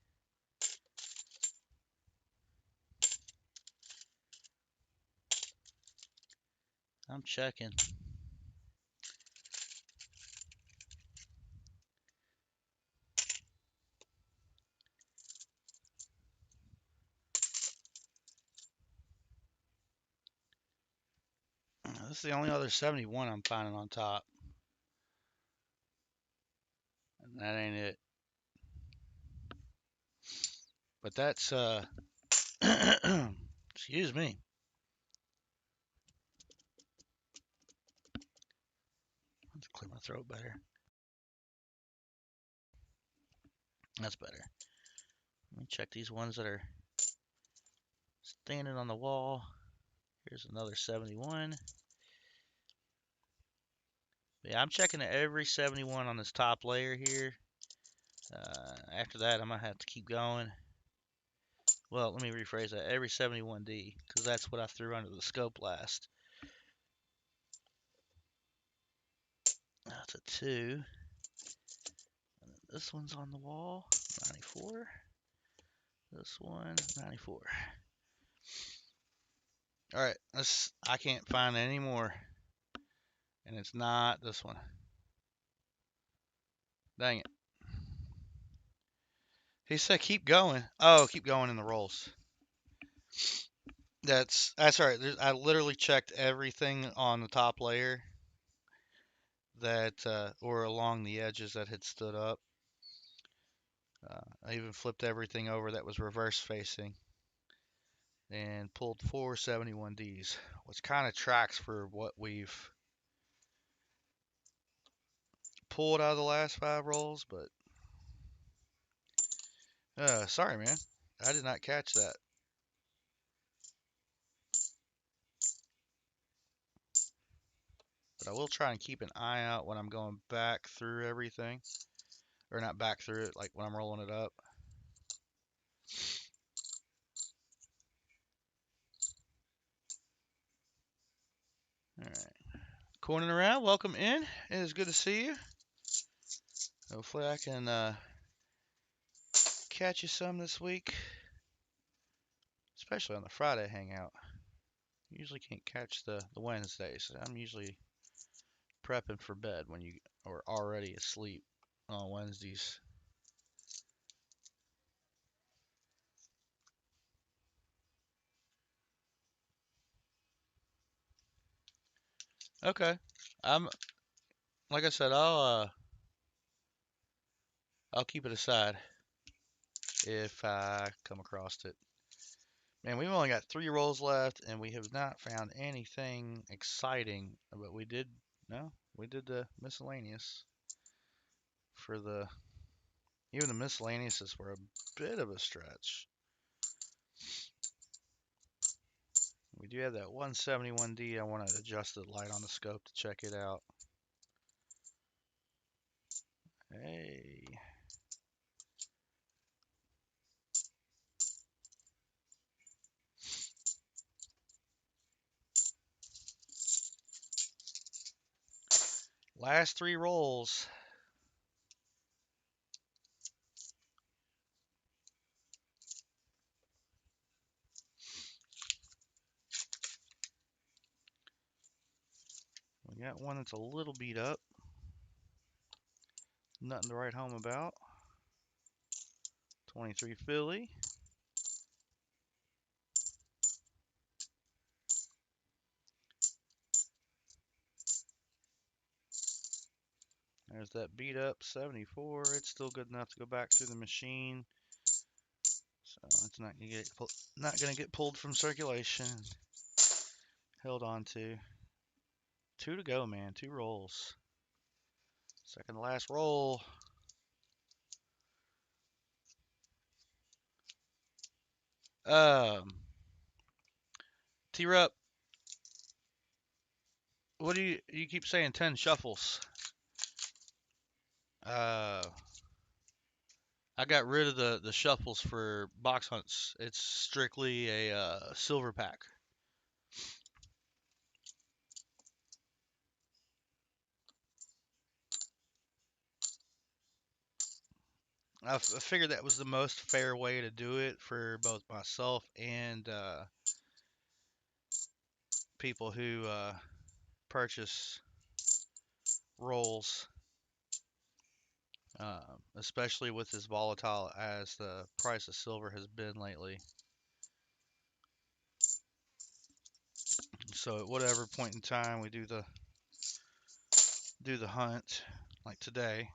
I'm checking. This is the only other 71 I'm finding on top. And that ain't it. But that's, excuse me. Let's clear my throat better. That's better. Let me check these ones that are standing on the wall. Here's another 71. But yeah, I'm checking every 71 on this top layer here. After that, I'm going to have to keep going. Well, let me rephrase that. Every 71D, because that's what I threw under the scope last. That's a 2. This one's on the wall, 94. This one, 94. Alright, I can't find any more. And it's not this one. Dang it. He said keep going. Oh, keep going in the rolls. That's right. I literally checked everything on the top layer that or along the edges that had stood up. I even flipped everything over that was reverse facing and pulled 471Ds, which kind of tracks for what we've pulled out of the last 5 rolls, but sorry, man. I did not catch that. But I will try and keep an eye out when I'm going back through everything. Or not back through it, like when I'm rolling it up. Alright. Corning around, welcome in. It is good to see you. Hopefully I can catch you some this week. Especially on the Friday hangout. Usually can't catch the Wednesdays. I'm usually prepping for bed when you are already asleep on Wednesdays. Okay. I'm like I said, I'll keep it aside if I come across it. Man, we've only got 3 rolls left, and we have not found anything exciting. But we did the miscellaneous for the. Even the miscellaneous were a bit of a stretch. We do have that 171D. I want to adjust the light on the scope to check it out. Hey. Last 3 rolls. We got one that's a little beat up. Nothing to write home about. 23 Philly. There's that beat up 74. It's still good enough to go back through the machine. So it's not gonna get pulled from circulation. Held on to. 2 to go, man. 2 rolls. Second to last roll. T-Rup, what do you keep saying 10 shuffles? I got rid of the shuffles for box hunts. It's strictly a silver pack. I figured that was the most fair way to do it for both myself and people who purchase rolls, especially with as volatile as the price of silver has been lately. So at whatever point in time we do the hunt, like today,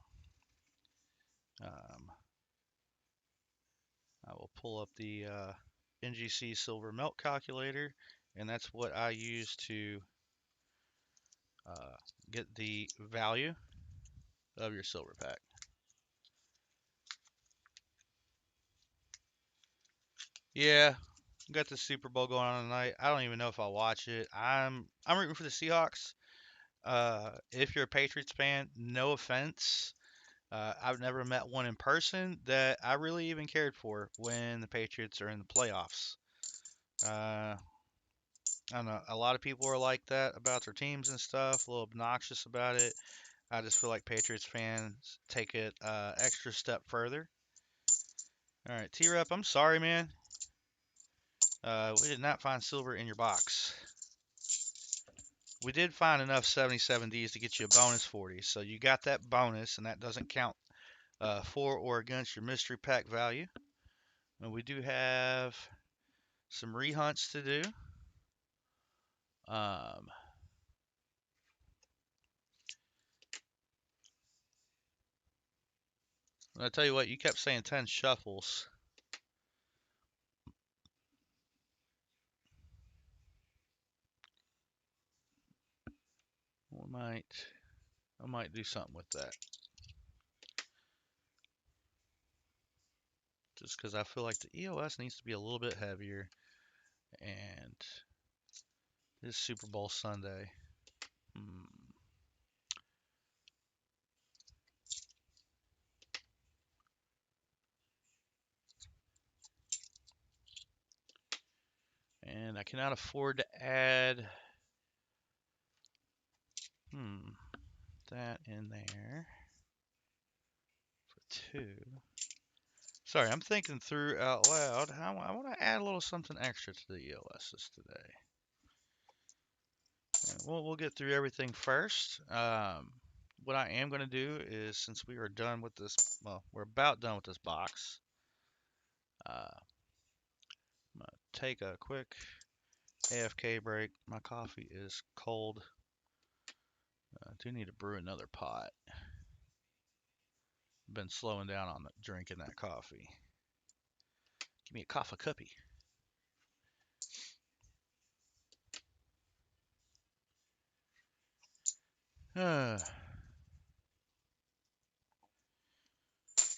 I will pull up the NGC silver melt calculator, and that's what I use to get the value of your silver pack. Yeah, got the Super Bowl going on tonight. I don't even know if I'll watch it. I'm rooting for the Seahawks. If you're a Patriots fan, no offense. I've never met one in person that I really even cared for when the Patriots are in the playoffs. I don't know. A lot of people are like that about their teams and stuff, a little obnoxious about it. I just feel like Patriots fans take it extra step further. All right, T-Rep, I'm sorry, man. We did not find silver in your box. We did find enough 77Ds to get you a bonus 40, so you got that bonus, and that doesn't count for or against your mystery pack value. And we do have some rehunts to do. I'll tell you what, you kept saying 10 shuffles. I might do something with that. Just because I feel like the EOS needs to be a little bit heavier. And this Super Bowl Sunday. And I cannot afford to add that in there for 2. Sorry, I'm thinking through out loud. I want to add a little something extra to the EOSs today. We'll get through everything first. What I am going to do is, since we are done with this, well, we're about done with this box, I'm going to take a quick AFK break. My coffee is cold. I do need to brew another pot. Been slowing down on drinking that coffee. Give me a coffee cuppy. Yeah,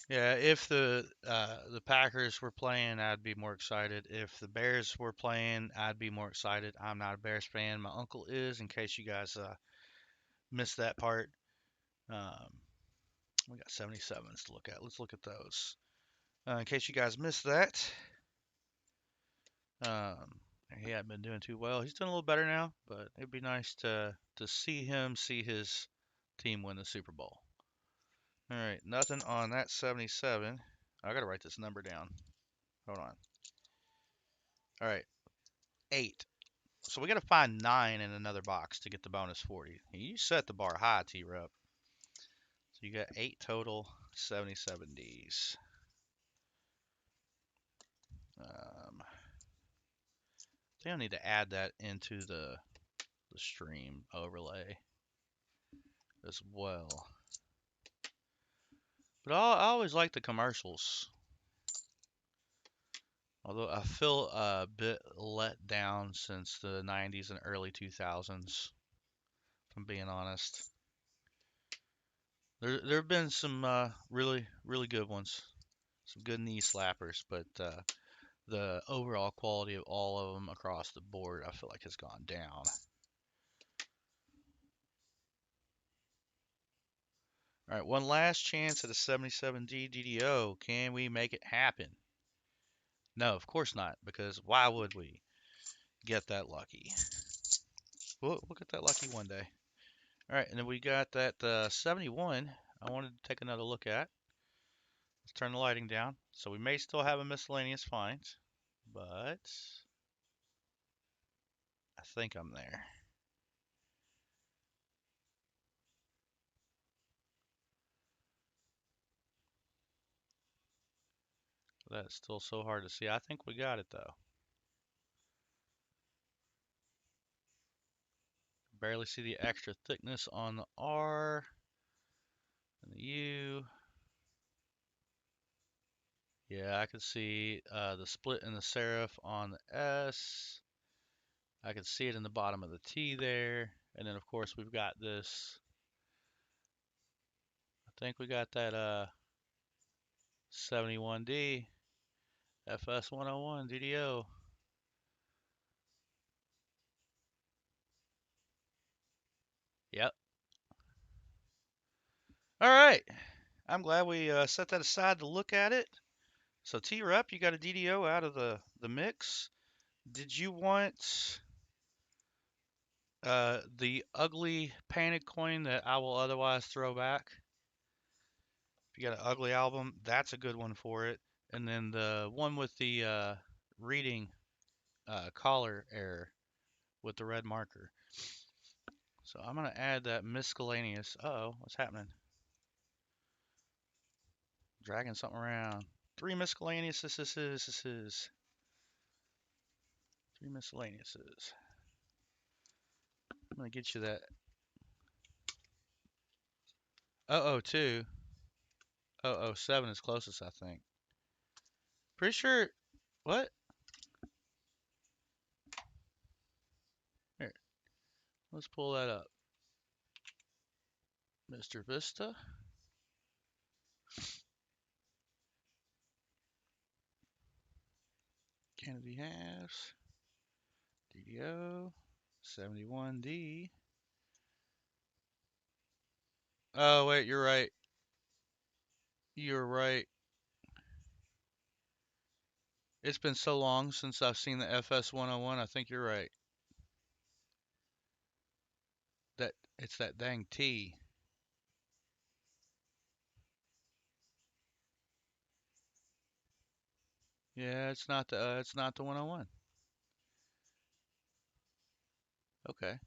if the Packers were playing, I'd be more excited. If the Bears were playing, I'd be more excited. I'm not a Bears fan. My uncle is, in case you guys missed that part. We got 77s to look at. Let's look at those. In case you guys missed that, he hadn't been doing too well. He's doing a little better now, but it'd be nice to see his team win the Super Bowl. All right, nothing on that 77. I gotta write this number down. Hold on. All right, 8. So we gotta find 9 in another box to get the bonus 40. You set the bar high, T-Rep. So you got 8 total 77Ds. I think I need to add that into the stream overlay as well. But I always like the commercials. Although I feel a bit let down since the 90s and early 2000s, if I'm being honest. There have been some really good ones, some good knee slappers, but the overall quality of all of them across the board, I feel like has gone down. All right, one last chance at a 77D DDO. Can we make it happen? No, of course not, because why would we get that lucky? We'll get that lucky one day. All right, and then we got that 71 I wanted to take another look at. Let's turn the lighting down. So we may still have a miscellaneous find, but I think I'm there. That's still so hard to see. I think we got it though. Barely see the extra thickness on the R and the U. Yeah, I can see the split in the serif on the S. I can see it in the bottom of the T there. And then of course we've got this. I think we got that 71D FS 101 DDO. Yep, All right. I'm glad we set that aside to look at it. So T-Rep, you got a DDO out of the mix. Did you want the ugly painted coin that I will otherwise throw back? If you got an ugly album, that's a good one for it. And then the one with the reading collar error with the red marker. So I'm going to add that miscellaneous. Uh-oh, what's happening? Dragging something around. Three miscellaneouses. Three miscellaneouses. I'm going to get you that 002. 007 is closest, I think. Pretty sure. What? Here, let's pull that up. Mr. Vista. Kennedy halves. DDO. 71D. Oh, wait, you're right. You're right. It's been so long since I've seen the FS 101. I think you're right. That it's that dang T. Yeah, it's not the 101. Okay.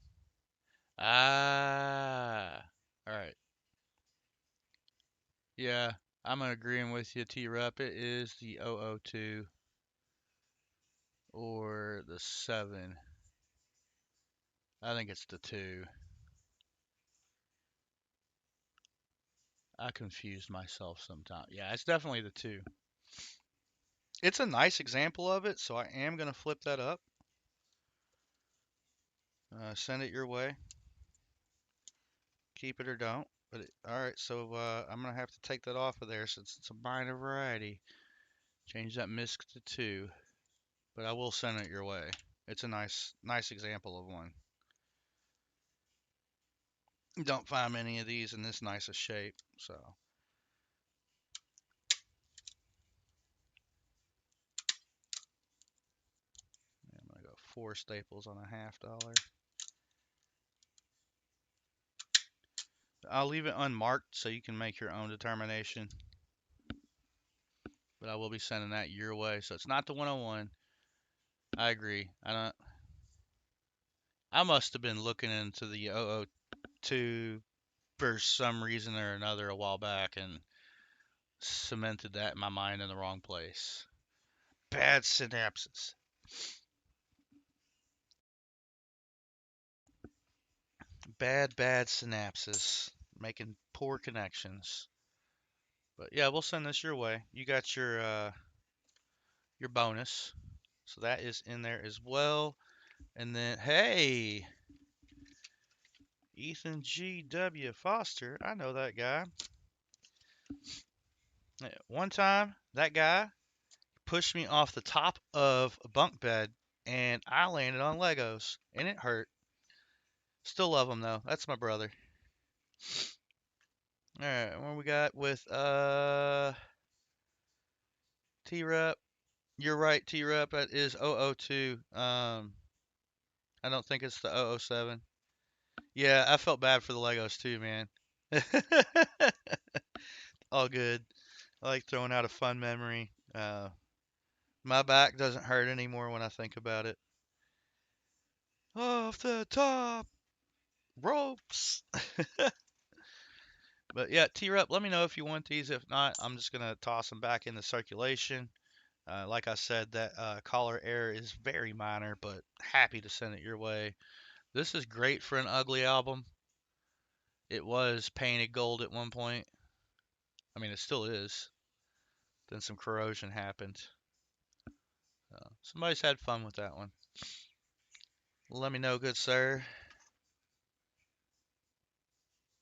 Ah. All right. Yeah, I'm agreeing with you, T-Rep. It is the 002 or the 7. I think it's the 2. I confused myself sometimes. Yeah, it's definitely the 2. It's a nice example of it, so I am going to flip that up. Send it your way. Keep it or don't. All right, so I'm going to have to take that off of there since it's a minor variety. Change that MISC to 2, but I will send it your way. It's a nice example of one. You don't find many of these in this nice a shape, so. I'm going to go 4 staples on a $1/2. I'll leave it unmarked so you can make your own determination. But I will be sending that your way. So it's not the 101. I agree. I must have been looking into the 002 for some reason or another a while back and cemented that in my mind in the wrong place. Bad synapses. Bad synapses. Making poor connections. But yeah, we'll send this your way. You got your bonus. So that is in there as well. And then, hey, Ethan G.W. Foster. I know that guy. One time, that guy pushed me off the top of a bunk bed, and I landed on Legos, and it hurt. Still love him, though. That's my brother. All right, what we got with T-Rep? You're right, T-Rep. That is 002. I don't think it's the 007. Yeah, I felt bad for the Legos too, man. All good. I like throwing out a fun memory. My back doesn't hurt anymore when I think about it. Off the top ropes. But yeah, T-Rep, let me know if you want these. If not, I'm just going to toss them back into circulation. Like I said, that collar error is very minor, but happy to send it your way. This is great for an ugly album. It was painted gold at one point. I mean, it still is. Then some corrosion happened. Somebody's had fun with that one. Let me know, good sir.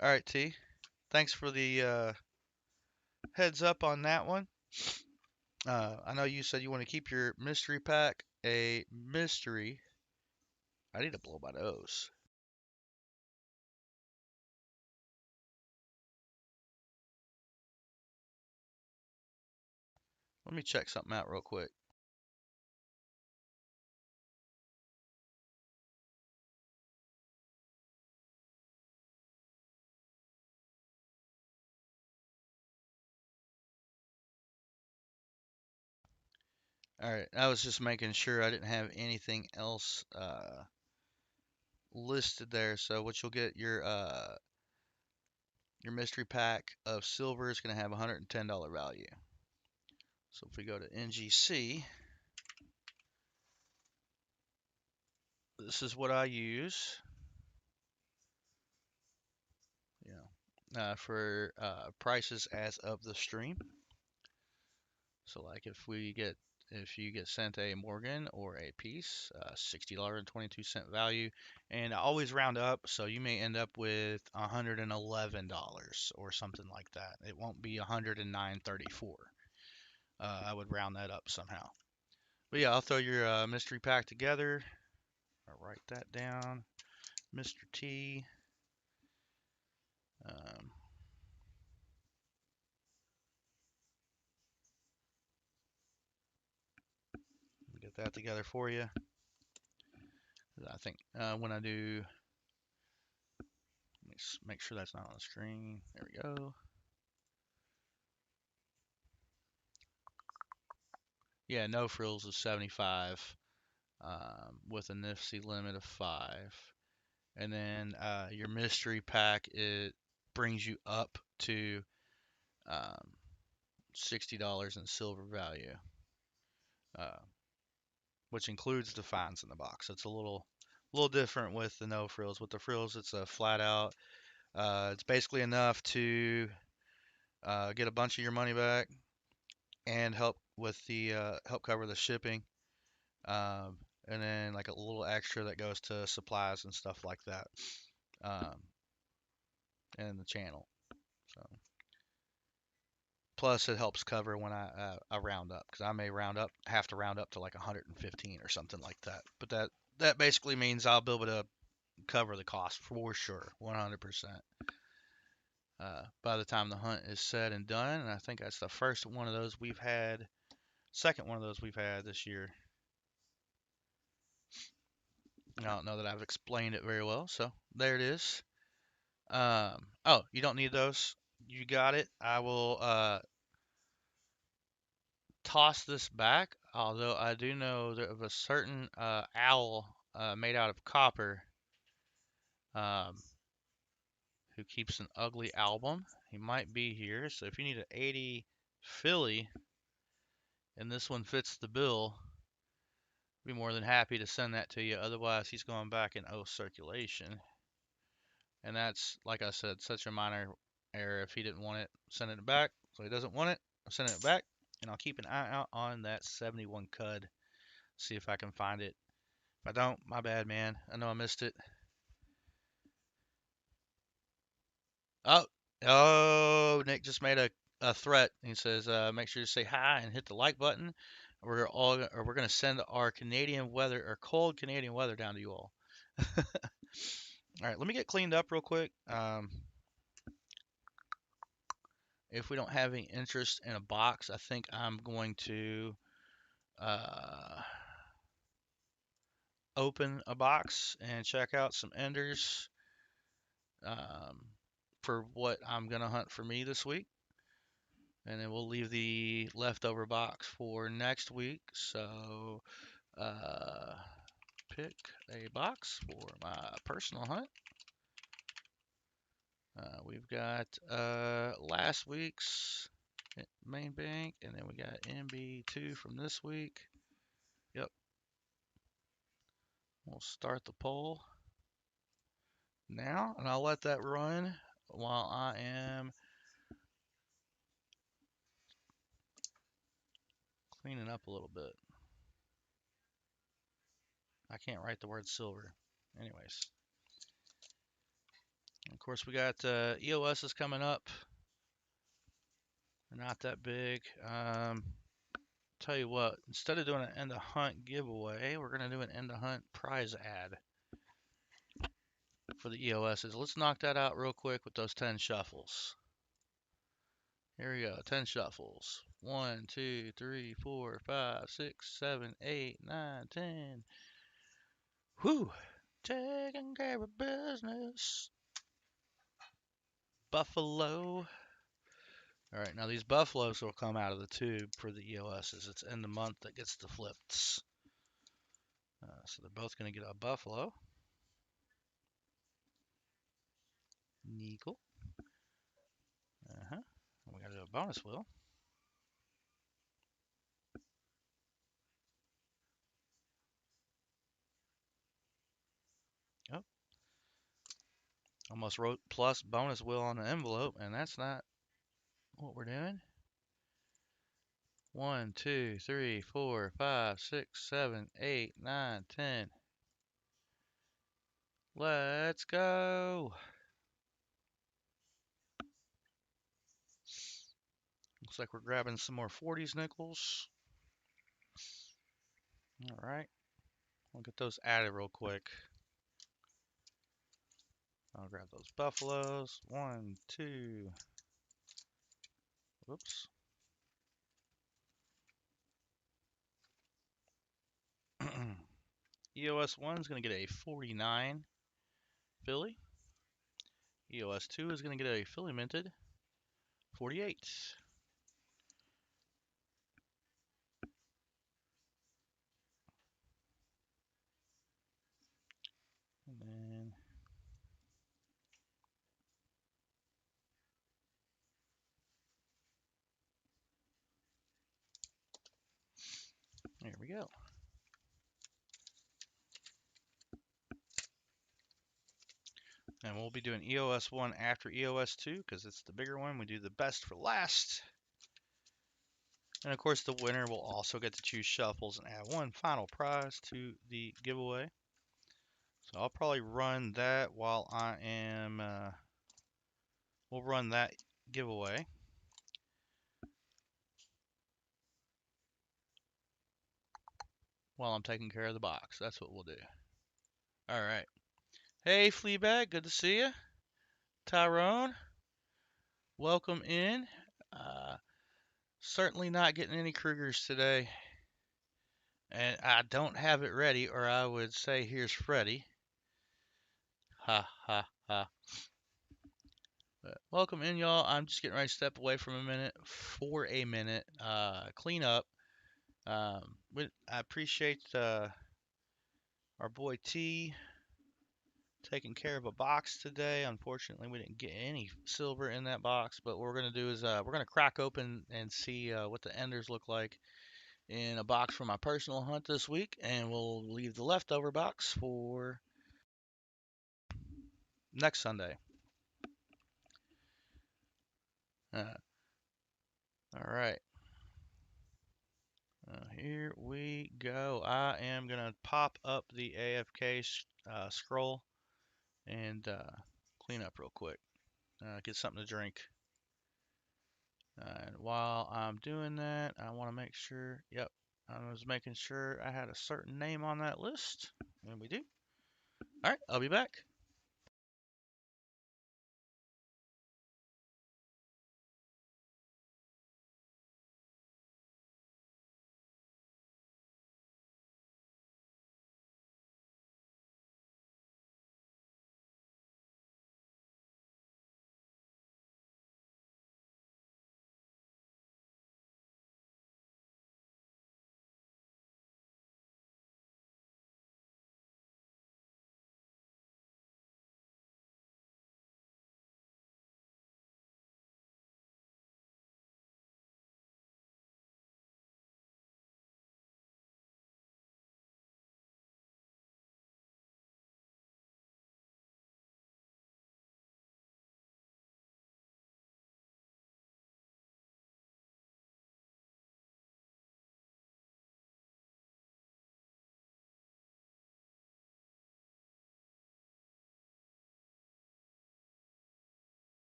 All right, T. Thanks for the heads up on that one. I know you said you want to keep your mystery pack a mystery. I need to blow my nose. Let me check something out real quick. All right, I was just making sure I didn't have anything else listed there. So what you'll get your mystery pack of silver is going to have $110 value. So if we go to NGC, this is what I use. For prices as of the stream. So like if you get sent a Morgan or a piece, $60.22 value, and I always round up, so you may end up with $111 or something like that. It won't be $109.34. I would round that up somehow. But yeah, I'll throw your mystery pack together. I'll write that down, Mr. T. Um, get that together for you. I think when I do, let me make sure that's not on the screen. There we go. Yeah, no frills is 75 with a NIFC limit of 5. And then your mystery pack, it brings you up to um, $60 in silver value, uh, which includes the fines in the box. It's a little different with the no frills. With the frills, it's a flat out. It's basically enough to get a bunch of your money back and help with the help cover the shipping. And then like a little extra that goes to supplies and stuff like that, um, and the channel. So plus it helps cover when I round up, because I may have to round up to like 115 or something like that. But that basically means I'll be able to cover the cost for sure, 100%. By the time the hunt is said and done, and I think that's the first one of those we've had, second one of those we've had this year. I don't know that I've explained it very well, so there it is. Oh, you don't need those. You got it. I will toss this back, although I do know of a certain owl made out of copper um, who keeps an ugly album. He might be here, so if you need an 80 Philly and this one fits the bill, I'd be more than happy to send that to you. Otherwise, he's going back in O circulation. And that's, like I said, such a minor error. If he didn't want it, sending it back. So he doesn't want it, I'm sending it back. And I'll keep an eye out on that 71 cud. See if I can find it. If I don't, my bad, man. I know I missed it. Oh, Nick just made a threat. He says, make sure to say hi and hit the like button. We're gonna send our Canadian weather, or cold Canadian weather, down to you all. All right, let me get cleaned up real quick. If we don't have any interest in a box, I think I'm going to open a box and check out some enders for what I'm going to hunt for me this week. And then we'll leave the leftover box for next week. So pick a box for my personal hunt. We've got last week's main bank, and then we got MB2 from this week. Yep. We'll start the poll now, and I'll let that run while I am cleaning up a little bit. I can't write the word silver. Anyways. Of course, we got EOS is coming up. They're not that big. Tell you what, instead of doing an end of hunt giveaway, we're going to do an end of hunt prize ad for the EOSs. Let's knock that out real quick with those 10 shuffles. Here we go, 10 shuffles. 1, 2, 3, 4, 5, 6, 7, 8, 9, 10. Whew. Taking care of business. Buffalo. All right, now these buffaloes will come out of the tube for the EOSs. It's in the month that gets the flips. So they're both going to get a buffalo. Nickel. We got to do a bonus wheel. Oh, almost wrote plus bonus wheel on the envelope, and that's not what we're doing. 1, 2, 3, 4, 5, 6, 7, 8, 9, 10. Let's go. Looks like we're grabbing some more 40s nickels. All right. I'll get those added real quick. I'll grab those buffaloes. 1, 2. Whoops. EOS 1 is going to get a 49 Philly. EOS 2 is going to get a Philly minted 48. And then there we go. And we'll be doing EOS 1 after EOS 2 because it's the bigger one. We do the best for last. And of course, the winner will also get to choose shuffles and add one final prize to the giveaway. So I'll probably run that while I am, we'll run that giveaway. While I'm taking care of the box. That's what we'll do. All right. Hey, Fleabag, good to see you. Tyrone, welcome in. Certainly not getting any Krugers today. And I don't have it ready, or I would say, here's Freddy. Ha, ha, ha. But welcome in, y'all. I'm just getting ready to step away from a minute for a minute. Clean up. I appreciate our boy T taking care of a box today. Unfortunately, we didn't get any silver in that box, but what we're going to do is we're going to crack open and see what the enders look like in a box for my personal hunt this week, and we'll leave the leftover box for next Sunday. All right. Here we go. I am going to pop up the AFK scroll and clean up real quick. Get something to drink. And while I'm doing that, I want to make sure, yep, I was making sure I had a certain name on that list, and we do. All right, I'll be back.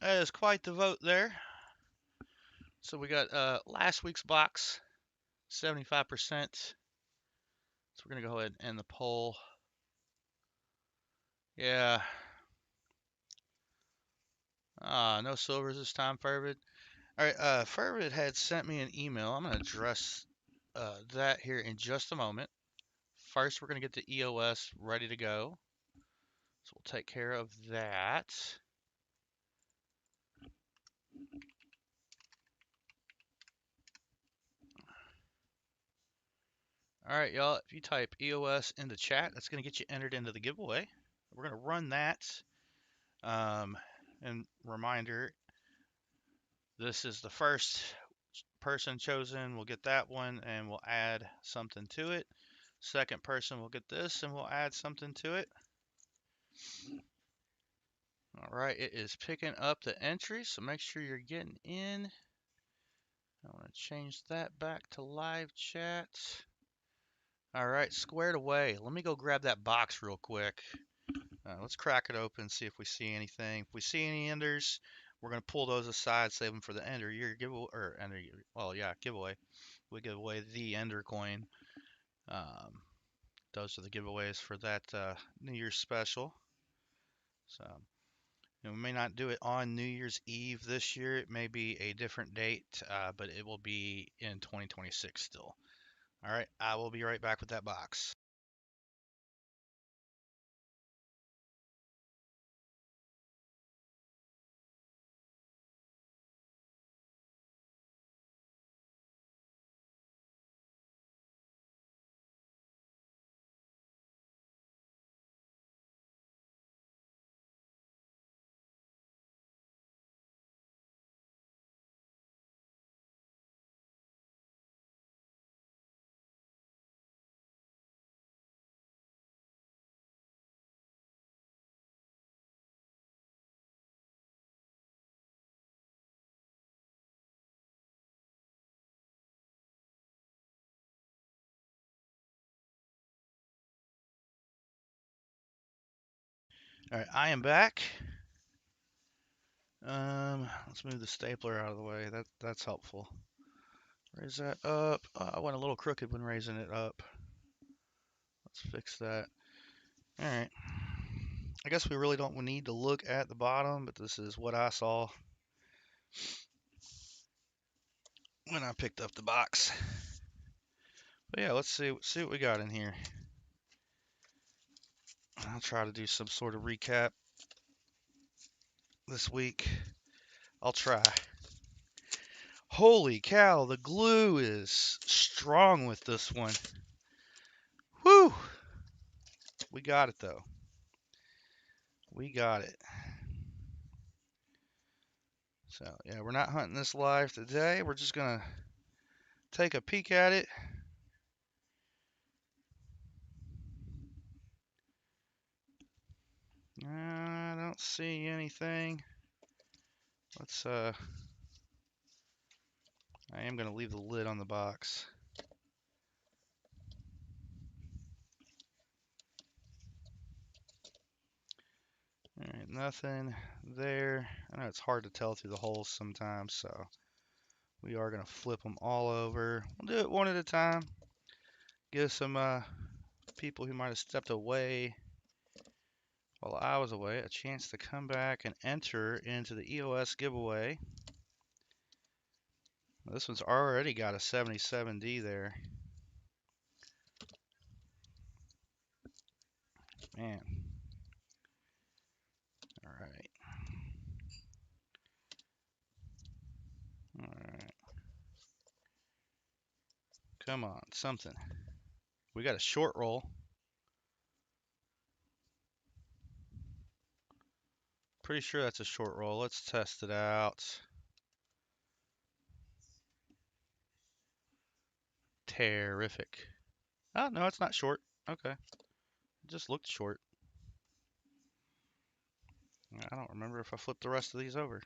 That is quite the vote there. So we got last week's box, 75%. So we're going to go ahead and end the poll. Yeah. No silvers this time, Fervid. All right, Fervid had sent me an email. I'm going to address that here in just a moment. First, we're going to get the EOS ready to go. So we'll take care of that. All right, y'all, if you type EOS in the chat, that's going to get you entered into the giveaway. We're going to run that. And reminder, this is the first person chosen. We'll get that one and we'll add something to it. Second person will get this and we'll add something to it. All right, it is picking up the entry, so make sure you're getting in. I want to change that back to live chat. All right, squared away. Let me go grab that box real quick. Let's crack it open, see if we see anything. If we see any enders, we're gonna pull those aside, save them for the end of year giveaway, or end of year, well, yeah, giveaway. We give away the ender coin. Those are the giveaways for that New Year's special. So we may not do it on New Year's Eve this year. It may be a different date, but it will be in 2026 still. All right, I will be right back with that box. All right, I am back. Let's move the stapler out of the way. That's helpful. Raise that up. I went a little crooked when raising it up. Let's fix that. All right. I guess we really don't need to look at the bottom, but this is what I saw when I picked up the box. But yeah, let's see what we got in here. I'll try to do some sort of recap this week. I'll try. Holy cow, the glue is strong with this one. Whew! We got it though. We got it. So yeah, we're not hunting this live today. We're just gonna take a peek at it. I don't see anything. Let's I am gonna leave the lid on the box. All right, nothing there. I know it's hard to tell through the holes sometimes, so we are gonna flip them all over. We'll do it one at a time. Give some people who might have stepped away while I was away a chance to come back and enter into the EOS giveaway. This one's already got a 77D there. Man. All right. All right. Come on, something. We got a short roll. Pretty sure that's a short roll. Let's test it out. Terrific. Oh, no, it's not short. Okay. It just looked short. I don't remember if I flipped the rest of these over.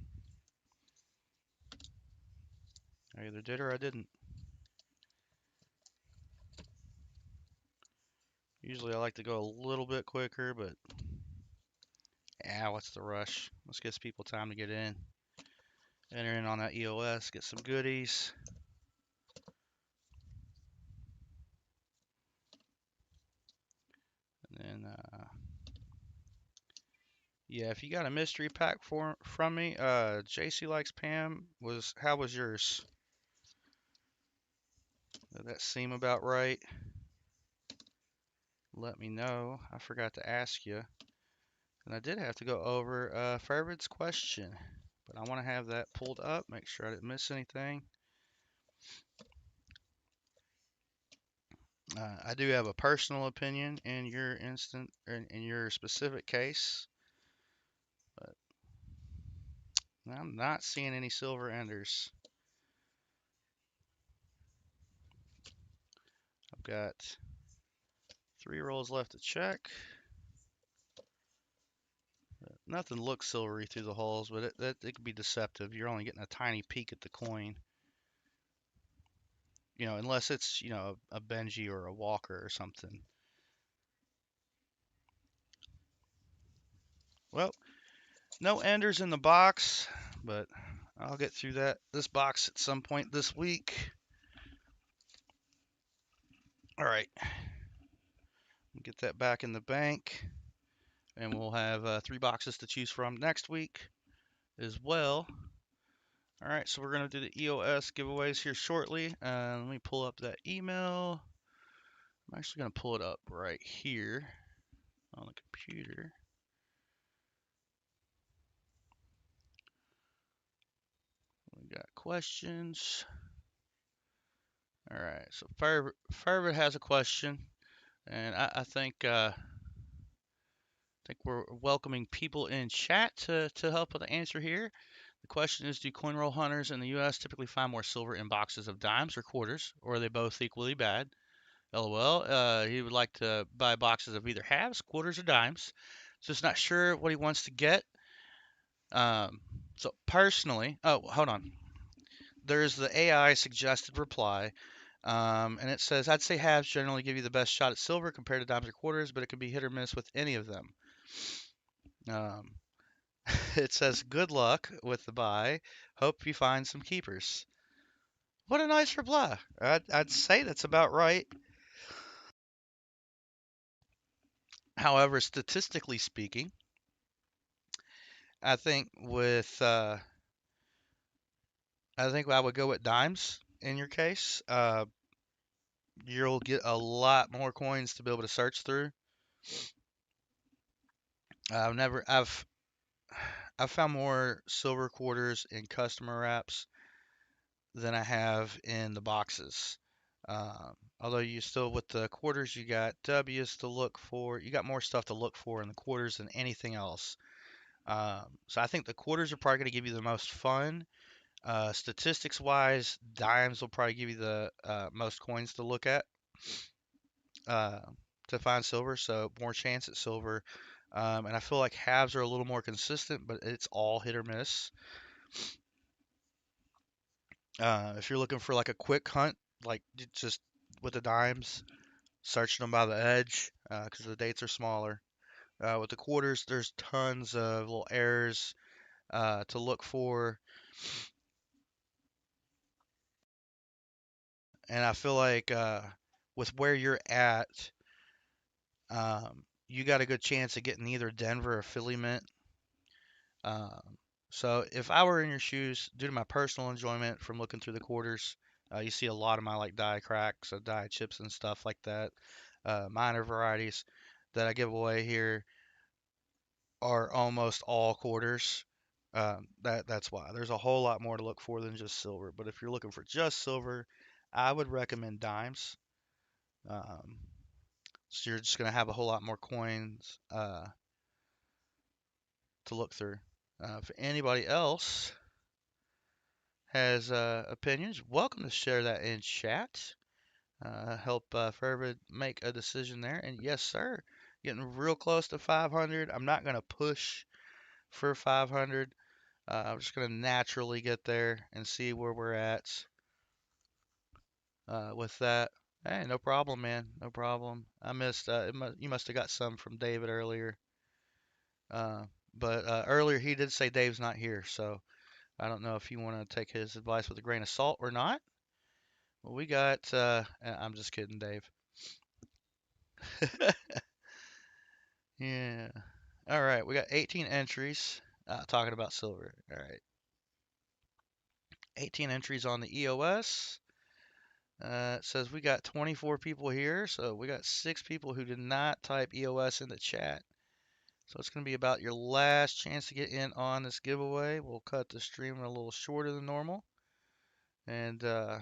I either did or I didn't. Usually I like to go a little bit quicker, but Yeah, what's the rush? Let's give people time to get in. Enter in on that EOS, get some goodies. And then, yeah, if you got a mystery pack from me, JC likes Pam. How was yours? Did that seem about right? Let me know. I forgot to ask you. And I did have to go over Fairwood's question, but I want to have that pulled up, make sure I didn't miss anything. I do have a personal opinion in your in your specific case, but I'm not seeing any silver enders. I've got 3 rolls left to check. Nothing looks silvery through the holes, but it could be deceptive. You're only getting a tiny peek at the coin. You know, unless it's, you know, a Benji or a Walker or something. Well, no enders in the box, but I'll get through this box at some point this week. All right. Get that back in the bank, and we'll have 3 boxes to choose from next week as well. All right, so we're going to do the EOS giveaways here shortly. Let me pull up that email. I'm actually going to pull it up right here on the computer. We got questions. All right, so Firebird has a question, and I think we're welcoming people in chat to help with the answer here. The question is, do coin roll hunters in the U.S. typically find more silver in boxes of dimes or quarters, or are they both equally bad? LOL. He would like to buy boxes of either halves, quarters, or dimes. Just not sure what he wants to get. So personally, oh, hold on. There's the AI suggested reply, and it says, I'd say halves generally give you the best shot at silver compared to dimes or quarters, but it can be hit or miss with any of them. Um, it says, good luck with the buy. Hope you find some keepers. What a nice reply. I'd say that's about right. However, statistically speaking, I think I think I would go with dimes in your case. You'll get a lot more coins to be able to search through. I've found more silver quarters in customer wraps than I have in the boxes. Although you still with the quarters, you got W's to look for. You got more stuff to look for in the quarters than anything else. So I think the quarters are probably going to give you the most fun. Statistics wise, dimes will probably give you the most coins to look at uh, to find silver, so more chance at silver. And I feel like halves are a little more consistent, but it's all hit or miss. If you're looking for like a quick hunt, like just with the dimes, searching them by the edge because the dates are smaller. With the quarters, there's tons of little errors to look for. And I feel like with where you're at, you got a good chance of getting either Denver or Philly Mint. So if I were in your shoes, due to my personal enjoyment from looking through the quarters, you see a lot of my like die cracks, die chips and stuff like that. Minor varieties that I give away here are almost all quarters. That's why there's a whole lot more to look for than just silver. But if you're looking for just silver, I would recommend dimes. Um, so you're just gonna have a whole lot more coins to look through. If anybody else has opinions, welcome to share that in chat. Help Fervid make a decision there. And yes, sir, getting real close to 500. I'm not going to push for 500. I'm just going to naturally get there and see where we're at with that. Hey, no problem, man. No problem. I missed. You must have got some from David earlier. But earlier he did say Dave's not here, so I don't know if you want to take his advice with a grain of salt or not. Well, we got. I'm just kidding, Dave. Yeah. All right, we got 18 entries. Talking about silver. All right, 18 entries on the EOS. It says we got 24 people here, so we got 6 people who did not type EOS in the chat. So it's going to be about your last chance to get in on this giveaway. We'll cut the stream a little shorter than normal and go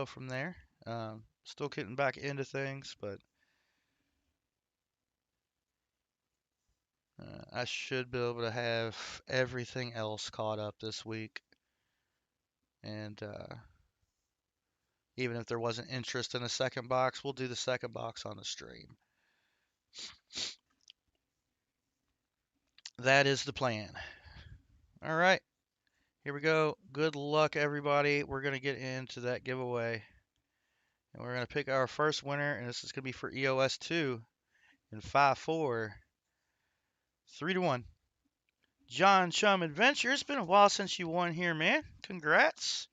from there. Still getting back into things, but I should be able to have everything else caught up this week. And even if there wasn't interest in the second box, we'll do the second box on the stream. That is the plan. All right, here we go. Good luck, everybody. We're going to get into that giveaway. And we're going to pick our first winner, and this is going to be for EOS 2 in 5-4, 3-1. John Chum Adventure. It's been a while since you won here, man. Congrats.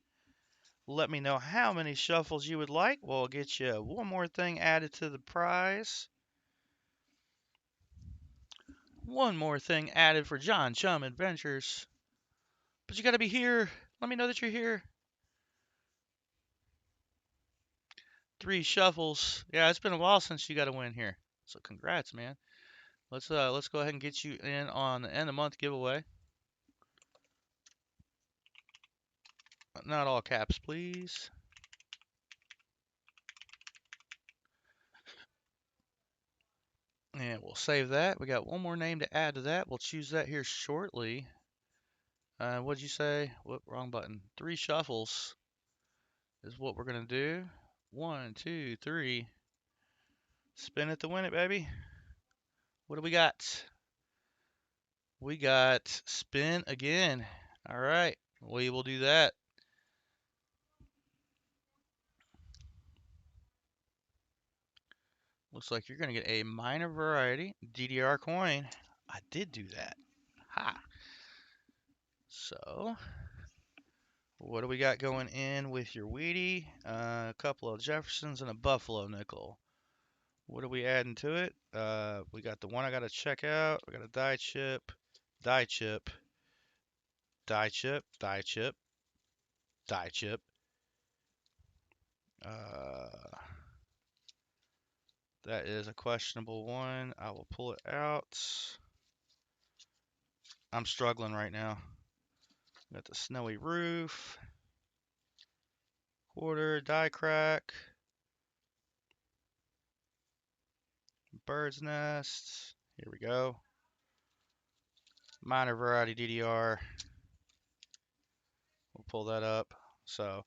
Let me know how many shuffles you would like. We'll get you one more thing added to the prize. One more thing added for John Chum Adventures. But you got to be here. Let me know that you're here. 3 shuffles. Yeah, it's been a while since you got a win here. So congrats, man. Let's go ahead and get you in on the end of the month giveaway. Not all caps, please. And we'll save that. We got one more name to add to that. We'll choose that here shortly. What'd you say? Whoop, wrong button. 3 shuffles is what we're going to do. 1, 2, 3. Spin it to win it, baby. What do we got? We got spin again. All right. We will do that. Looks like you're going to get a minor variety DDR coin. I did do that. Ha. So, what do we got going in with your Wheatie? A couple of Jeffersons and a Buffalo nickel. What are we adding to it? We got the one I got to check out. We got a die chip, die chip, die chip, die chip, die chip. That is a questionable one. I will pull it out. I'm struggling right now. Got the snowy roof, quarter, die crack, bird's nest. Here we go. Minor variety DDR. We'll pull that up. So,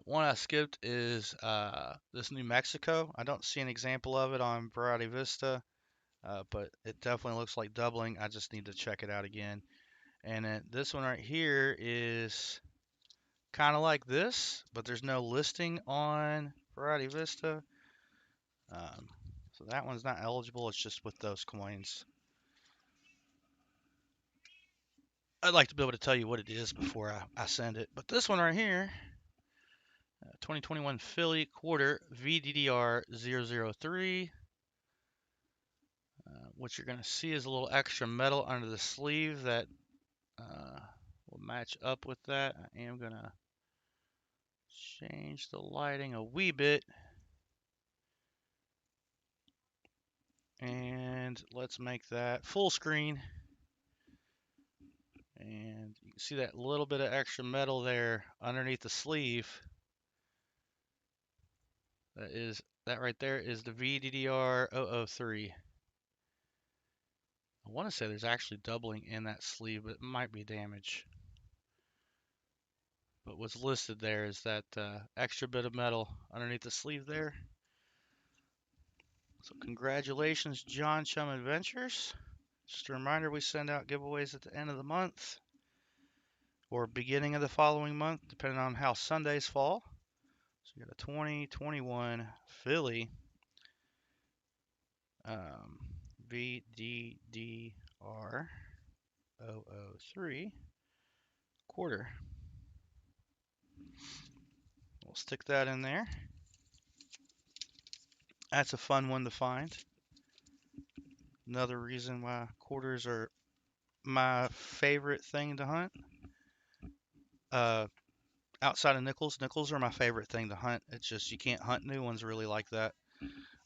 one I skipped is this New Mexico. I don't see an example of it on Variety Vista, but it definitely looks like doubling. I just need to check it out again. And then this one right here is kind of like this, but there's no listing on Variety Vista. So that one's not eligible. It's just with those coins. I'd like to be able to tell you what it is before I send it. But this one right here, 2021 Philly quarter VDDR 003. What you're going to see is a little extra metal under the sleeve that will match up with that. I am going to change the lighting a wee bit. And let's make that full screen. And you can see that little bit of extra metal there underneath the sleeve. That right there is the VDDR 003. I want to say there's actually doubling in that sleeve, but it might be damage. But what's listed there is that extra bit of metal underneath the sleeve there. So congratulations, John Chum Adventures. Just a reminder, we send out giveaways at the end of the month or beginning of the following month, depending on how Sundays fall. So you got a 2021 Philly BDDR003 quarter. We'll stick that in there. That's a fun one to find. Another reason why quarters are my favorite thing to hunt. Outside of nickels, nickels are my favorite thing to hunt. It's just you can't hunt new ones really like that.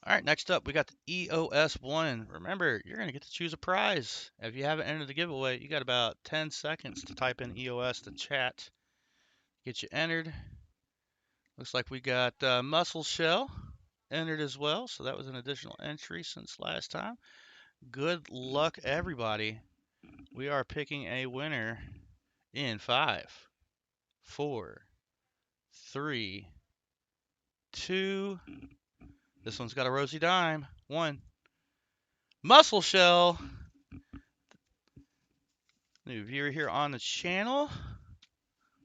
All right, next up we got the EOS 1. Remember, you're going to get to choose a prize. If you haven't entered the giveaway, you got about 10 seconds to type in EOS to chat. Get you entered. Looks like we got mussel shell entered as well, so that was an additional entry since last time. Good luck, everybody. We are picking a winner in 5, 4, 3, 2. This one's got a rosy dime. 1. Mussel shell. New viewer here on the channel.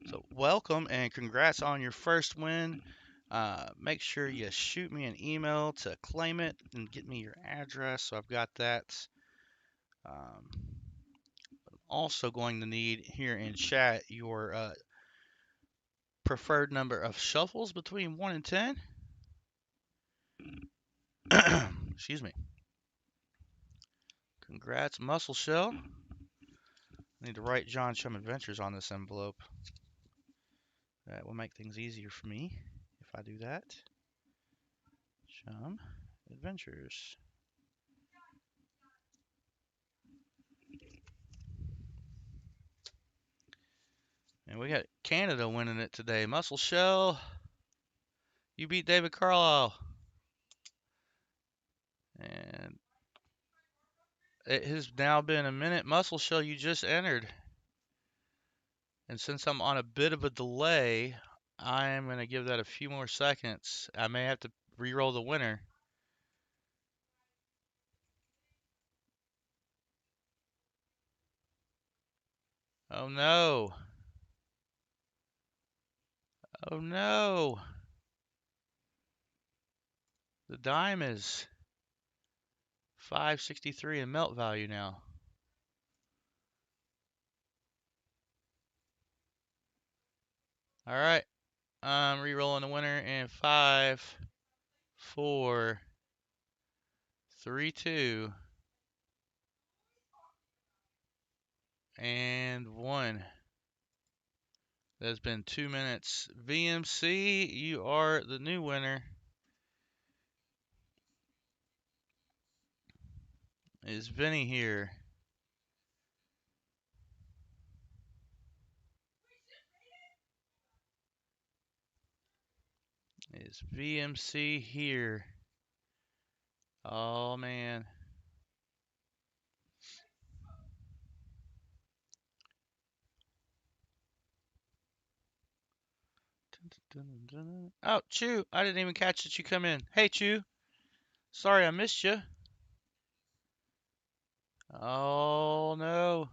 So welcome and congrats on your first win. Make sure you shoot me an email to claim it and get me your address. So I've got that. I'm also going to need here in chat your preferred number of shuffles between 1 and 10. Excuse me. Congrats, Mussel Shell. I need to write John Chum Adventures on this envelope. That will make things easier for me if I do that. Chum Adventures. And we got Canada winning it today. Mussel Shell, you beat David Carlisle. And it has now been a minute. Mussel Shell, you just entered. And since I'm on a bit of a delay, I am going to give that a few more seconds. I may have to re-roll the winner. Oh no. Oh no. The dime is 563 in melt value now. All right. I'm re-rolling the winner in 5, 4, 3, 2, and 1. That's been 2 minutes. VMC, you are the new winner. Is Vinny here? Is VMC here? Oh man. Oh, Chew, I didn't even catch that you come in. Hey, Chew. Sorry I missed you. Oh no.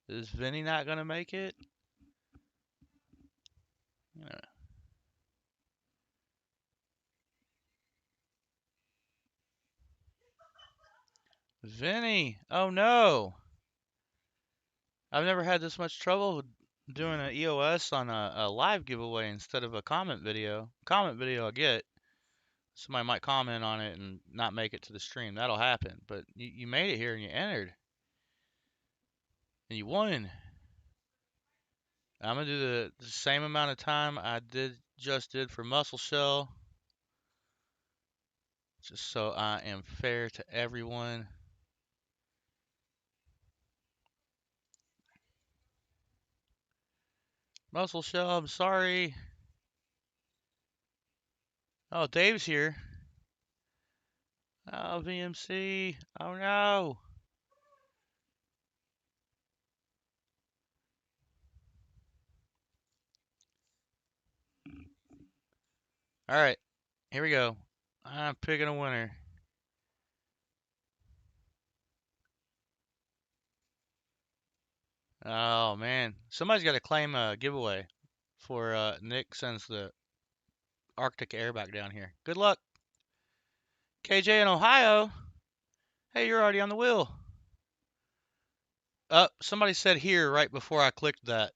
Is Vinny not gonna make it? Yeah. Vinny, oh no. I've never had this much trouble with doing an EOS on a live giveaway instead of a comment video. Comment video I get. Somebody might comment on it and not make it to the stream. That'll happen. But you made it here and you entered. And you won. I'm going to do the same amount of time I just did for Mussel Shell. Just so I am fair to everyone. Mussel Shell, I'm sorry. Oh, Dave's here. Oh, VMC. Oh, no. All right. Here we go. I'm picking a winner. Oh, man. Somebody's got to claim a giveaway for Nick sends the Arctic air back down here. Good luck. KJ in Ohio. Hey, you're already on the wheel. Somebody said here right before I clicked that.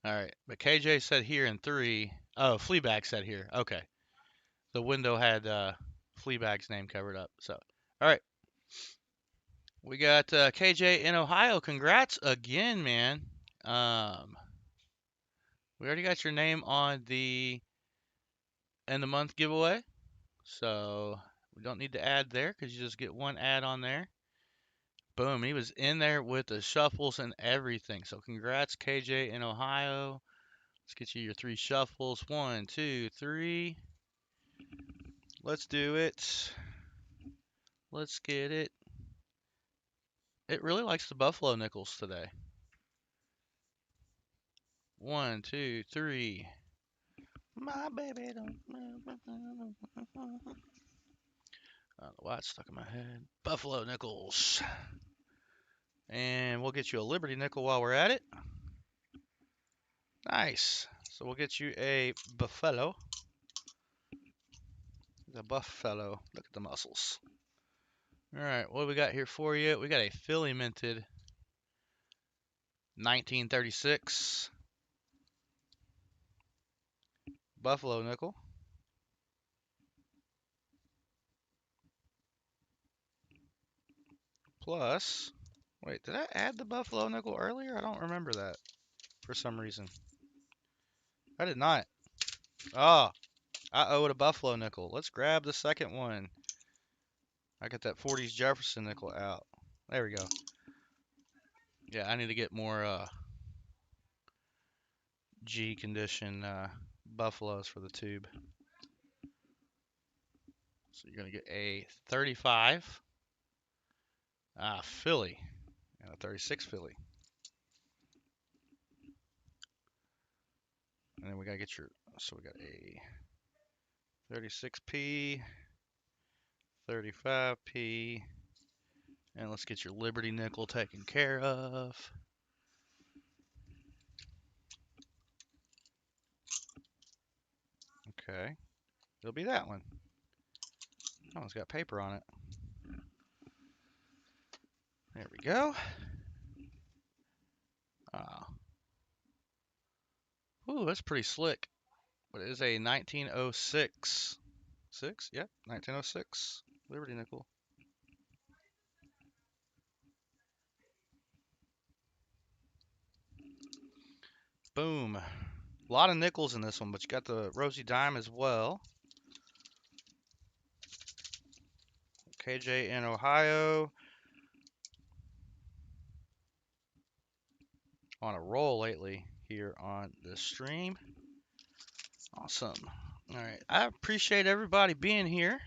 All right, but KJ said here in 3. Oh, Fleabag said here. Okay. The window had Fleabag's name covered up. So, all right. We got KJ in Ohio. Congrats again, man. We already got your name on the end of month giveaway. So, we don't need to add there because you just get one ad on there. Boom, he was in there with the shuffles and everything. So congrats, KJ in Ohio. Let's get you your 3 shuffles. 1, 2, 3. Let's do it. Let's get it. It really likes the Buffalo nickels today. 1, 2, 3. My baby don't. I don't know why it's stuck in my head. Buffalo nickels. And we'll get you a Liberty nickel while we're at it. Nice. So we'll get you a Buffalo. The Buffalo. Look at the muscles. All right, what do we got here for you? We got a Philly minted 1936 Buffalo nickel. Plus, wait, did I add the Buffalo nickel earlier? I don't remember that for some reason. I did not. Oh, I owe it a Buffalo nickel. Let's grab the second one. I got that 40s Jefferson nickel out. There we go. Yeah, I need to get more G condition Buffaloes for the tube. So you're going to get a 35 Philly and a 36 Philly. And then we got to get your, so we got a 36p, 35p, and let's get your Liberty nickel taken care of. Okay, it'll be that one. Oh, it's got paper on it. There we go. Ooh, that's pretty slick. But it is a 1906. 6? Yep, 1906 Liberty nickel. Boom. A lot of nickels in this one, but you got the Rosie Dime as well. KJ in Ohio. On a roll lately here on the stream. Awesome. All right. I appreciate everybody being here.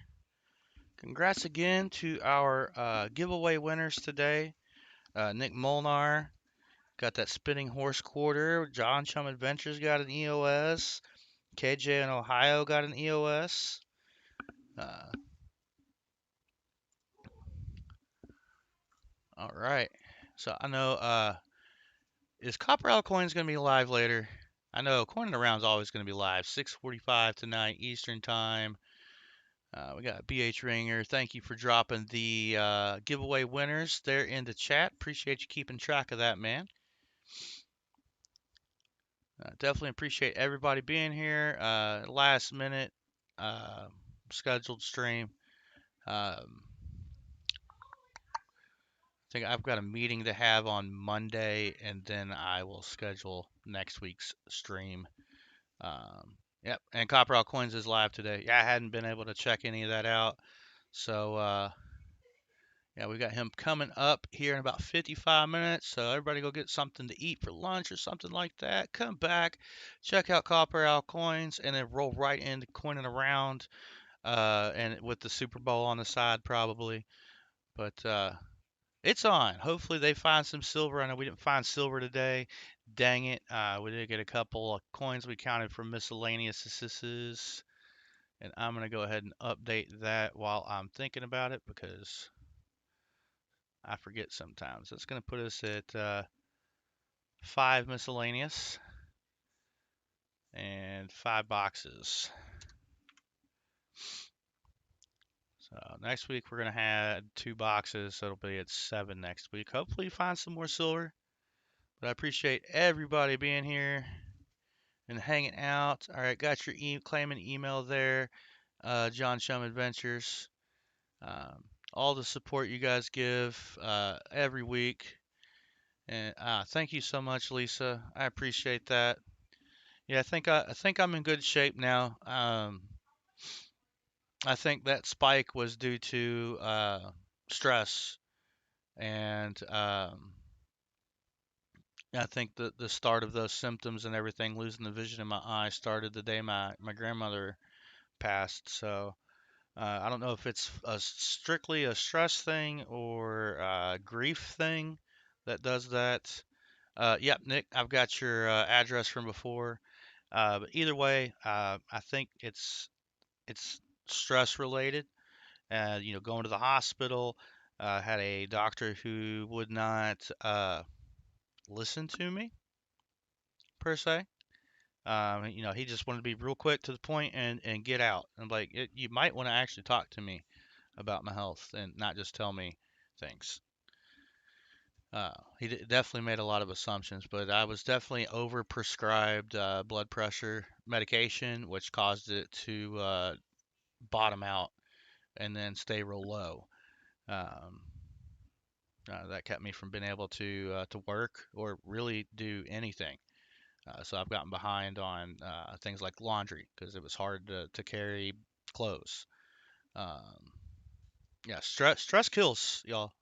Congrats again to our giveaway winners today. Nick Molnar got that spinning horse quarter. John Chum Adventures got an EOS. KJ in Ohio got an EOS. All right. So I know, is Copper Out Coins going to be live later? I know Coin Around is always going to be live, 6:45 tonight Eastern Time. We got BH Ringer. Thank you for dropping the giveaway winners there in the chat. Appreciate you keeping track of that, man. Definitely appreciate everybody being here. Last minute scheduled stream. I think I've got a meeting to have on Monday, and then I will schedule next week's stream. Yep, and Copper Out Coins is live today. Yeah, I hadn't been able to check any of that out. So, yeah, we got him coming up here in about 55 minutes. So everybody go get something to eat for lunch or something like that. Come back, check out Copper Out Coins, and then roll right into Coining Around, and with the Super Bowl on the side probably. But it's on. Hopefully they find some silver. I know we didn't find silver today. Dang it. We did get a couple of coins we counted for miscellaneous assists. And I'm going to go ahead and update that while I'm thinking about it because I forget sometimes. That's going to put us at 5 miscellaneous and 5 boxes. So next week we're gonna have 2 boxes, so it'll be at 7 next week. Hopefully find some more silver. But I appreciate everybody being here and hanging out. All right, got your claim and email there, John Shum Adventures. Um, all the support you guys give every week, and thank you so much, Lisa. I appreciate that. Yeah, I think I'm in good shape now. I think that spike was due to stress, and I think the start of those symptoms and everything, losing the vision in my eye, started the day my grandmother passed. So I don't know if it's strictly a stress thing or a grief thing that does that. Yep, Nick, I've got your address from before. But either way, I think it's stress related. Going to the hospital, had a doctor who would not listen to me per se. He just wanted to be real quick to the point and get out. I'm like, you might want to actually talk to me about my health and not just tell me things. He definitely made a lot of assumptions, but I was definitely overprescribed blood pressure medication, which caused it to bottom out and then stay real low. Um, that kept me from being able to work or really do anything. So I've gotten behind on things like laundry because it was hard to carry clothes. Um, yeah, stress kills, y'all.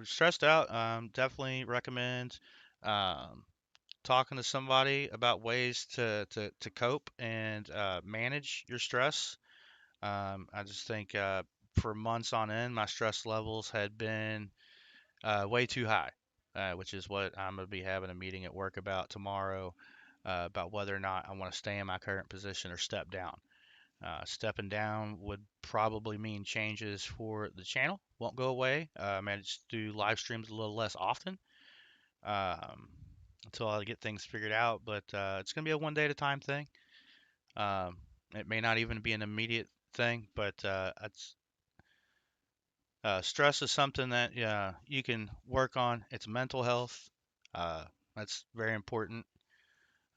Stressed out. Definitely recommend um, talking to somebody about ways to cope and manage your stress. I just think for months on end, my stress levels had been way too high, which is what I'm going to be having a meeting at work about tomorrow about whether or not I want to stay in my current position or step down. Stepping down would probably mean changes for the channel. Won't go away. I managed to do live streams a little less often um, until I get things figured out, but it's going to be a one day at a time thing. Um, it may not even be an immediate thing, but stress is something that you can work on. It's mental health. Uh, that's very important.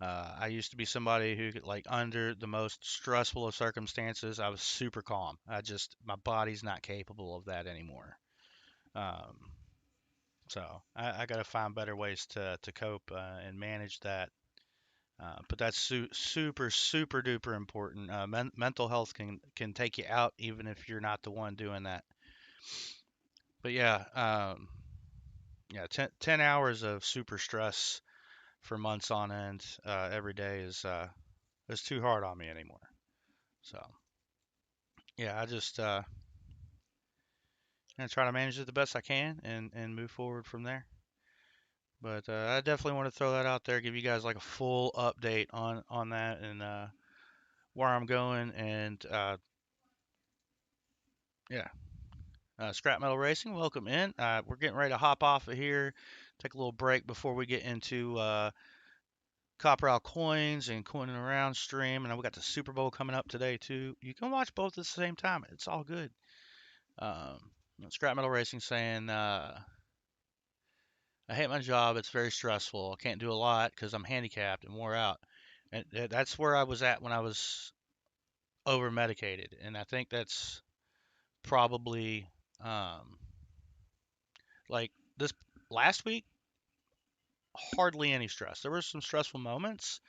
I used to be somebody who could, like, under the most stressful of circumstances, I was super calm. My body's not capable of that anymore. Um, so I got to find better ways to cope and manage that. But that's super, super duper important. Mental health can take you out even if you're not the one doing that. But yeah, yeah, 10 hours of super stress for months on end every day is too hard on me anymore. So yeah, I just gonna try to manage it the best I can and move forward from there. But I definitely want to throw that out there, give you guys like a full update on that and where I'm going and yeah. Scrap Metal Racing, welcome in. We're getting ready to hop off of here, take a little break before we get into Copper Out Coins and Coining Around stream. And we got the Super Bowl coming up today, too. You can watch both at the same time. It's all good. Um, Scrap Metal Racing saying, I hate my job. It's very stressful. I can't do a lot because I'm handicapped and wore out. And that's where I was at when I was over medicated. And I think that's probably um, like this last week, hardly any stress. There were some stressful moments,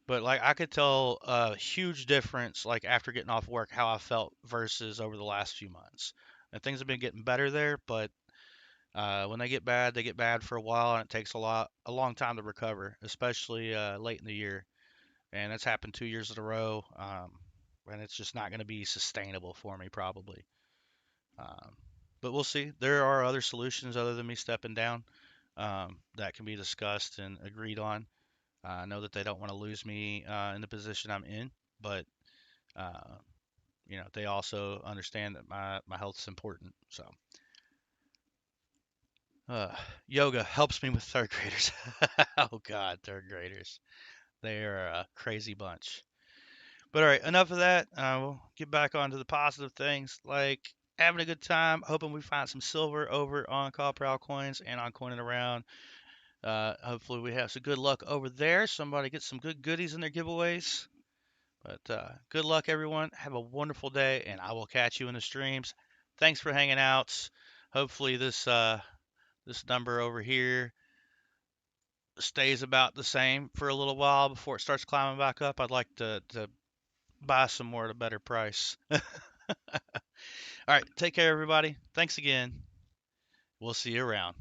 but like I could tell a huge difference like after getting off work how I felt versus over the last few months. And things have been getting better there, but when they get bad for a while, and it takes a long time to recover, especially late in the year. And that's happened 2 years in a row, and it's just not going to be sustainable for me probably. Um, but we'll see. There are other solutions other than me stepping down that can be discussed and agreed on. I know that they don't want to lose me in the position I'm in, but uh, they also understand that my health is important. So uh, yoga helps me with third graders. Oh God, third graders, they are a crazy bunch. But all right, enough of that. We'll get back onto the positive things, like having a good time. Hoping we find some silver over on Call Prowl Coins and on Coining Around. Hopefully we have some good luck over there. Somebody gets some good goodies in their giveaways. But good luck, everyone. Have a wonderful day, and I will catch you in the streams. Thanks for hanging out. Hopefully this number over here stays about the same for a little while before it starts climbing back up. I'd like to buy some more at a better price. All right, take care, everybody. Thanks again. We'll see you around.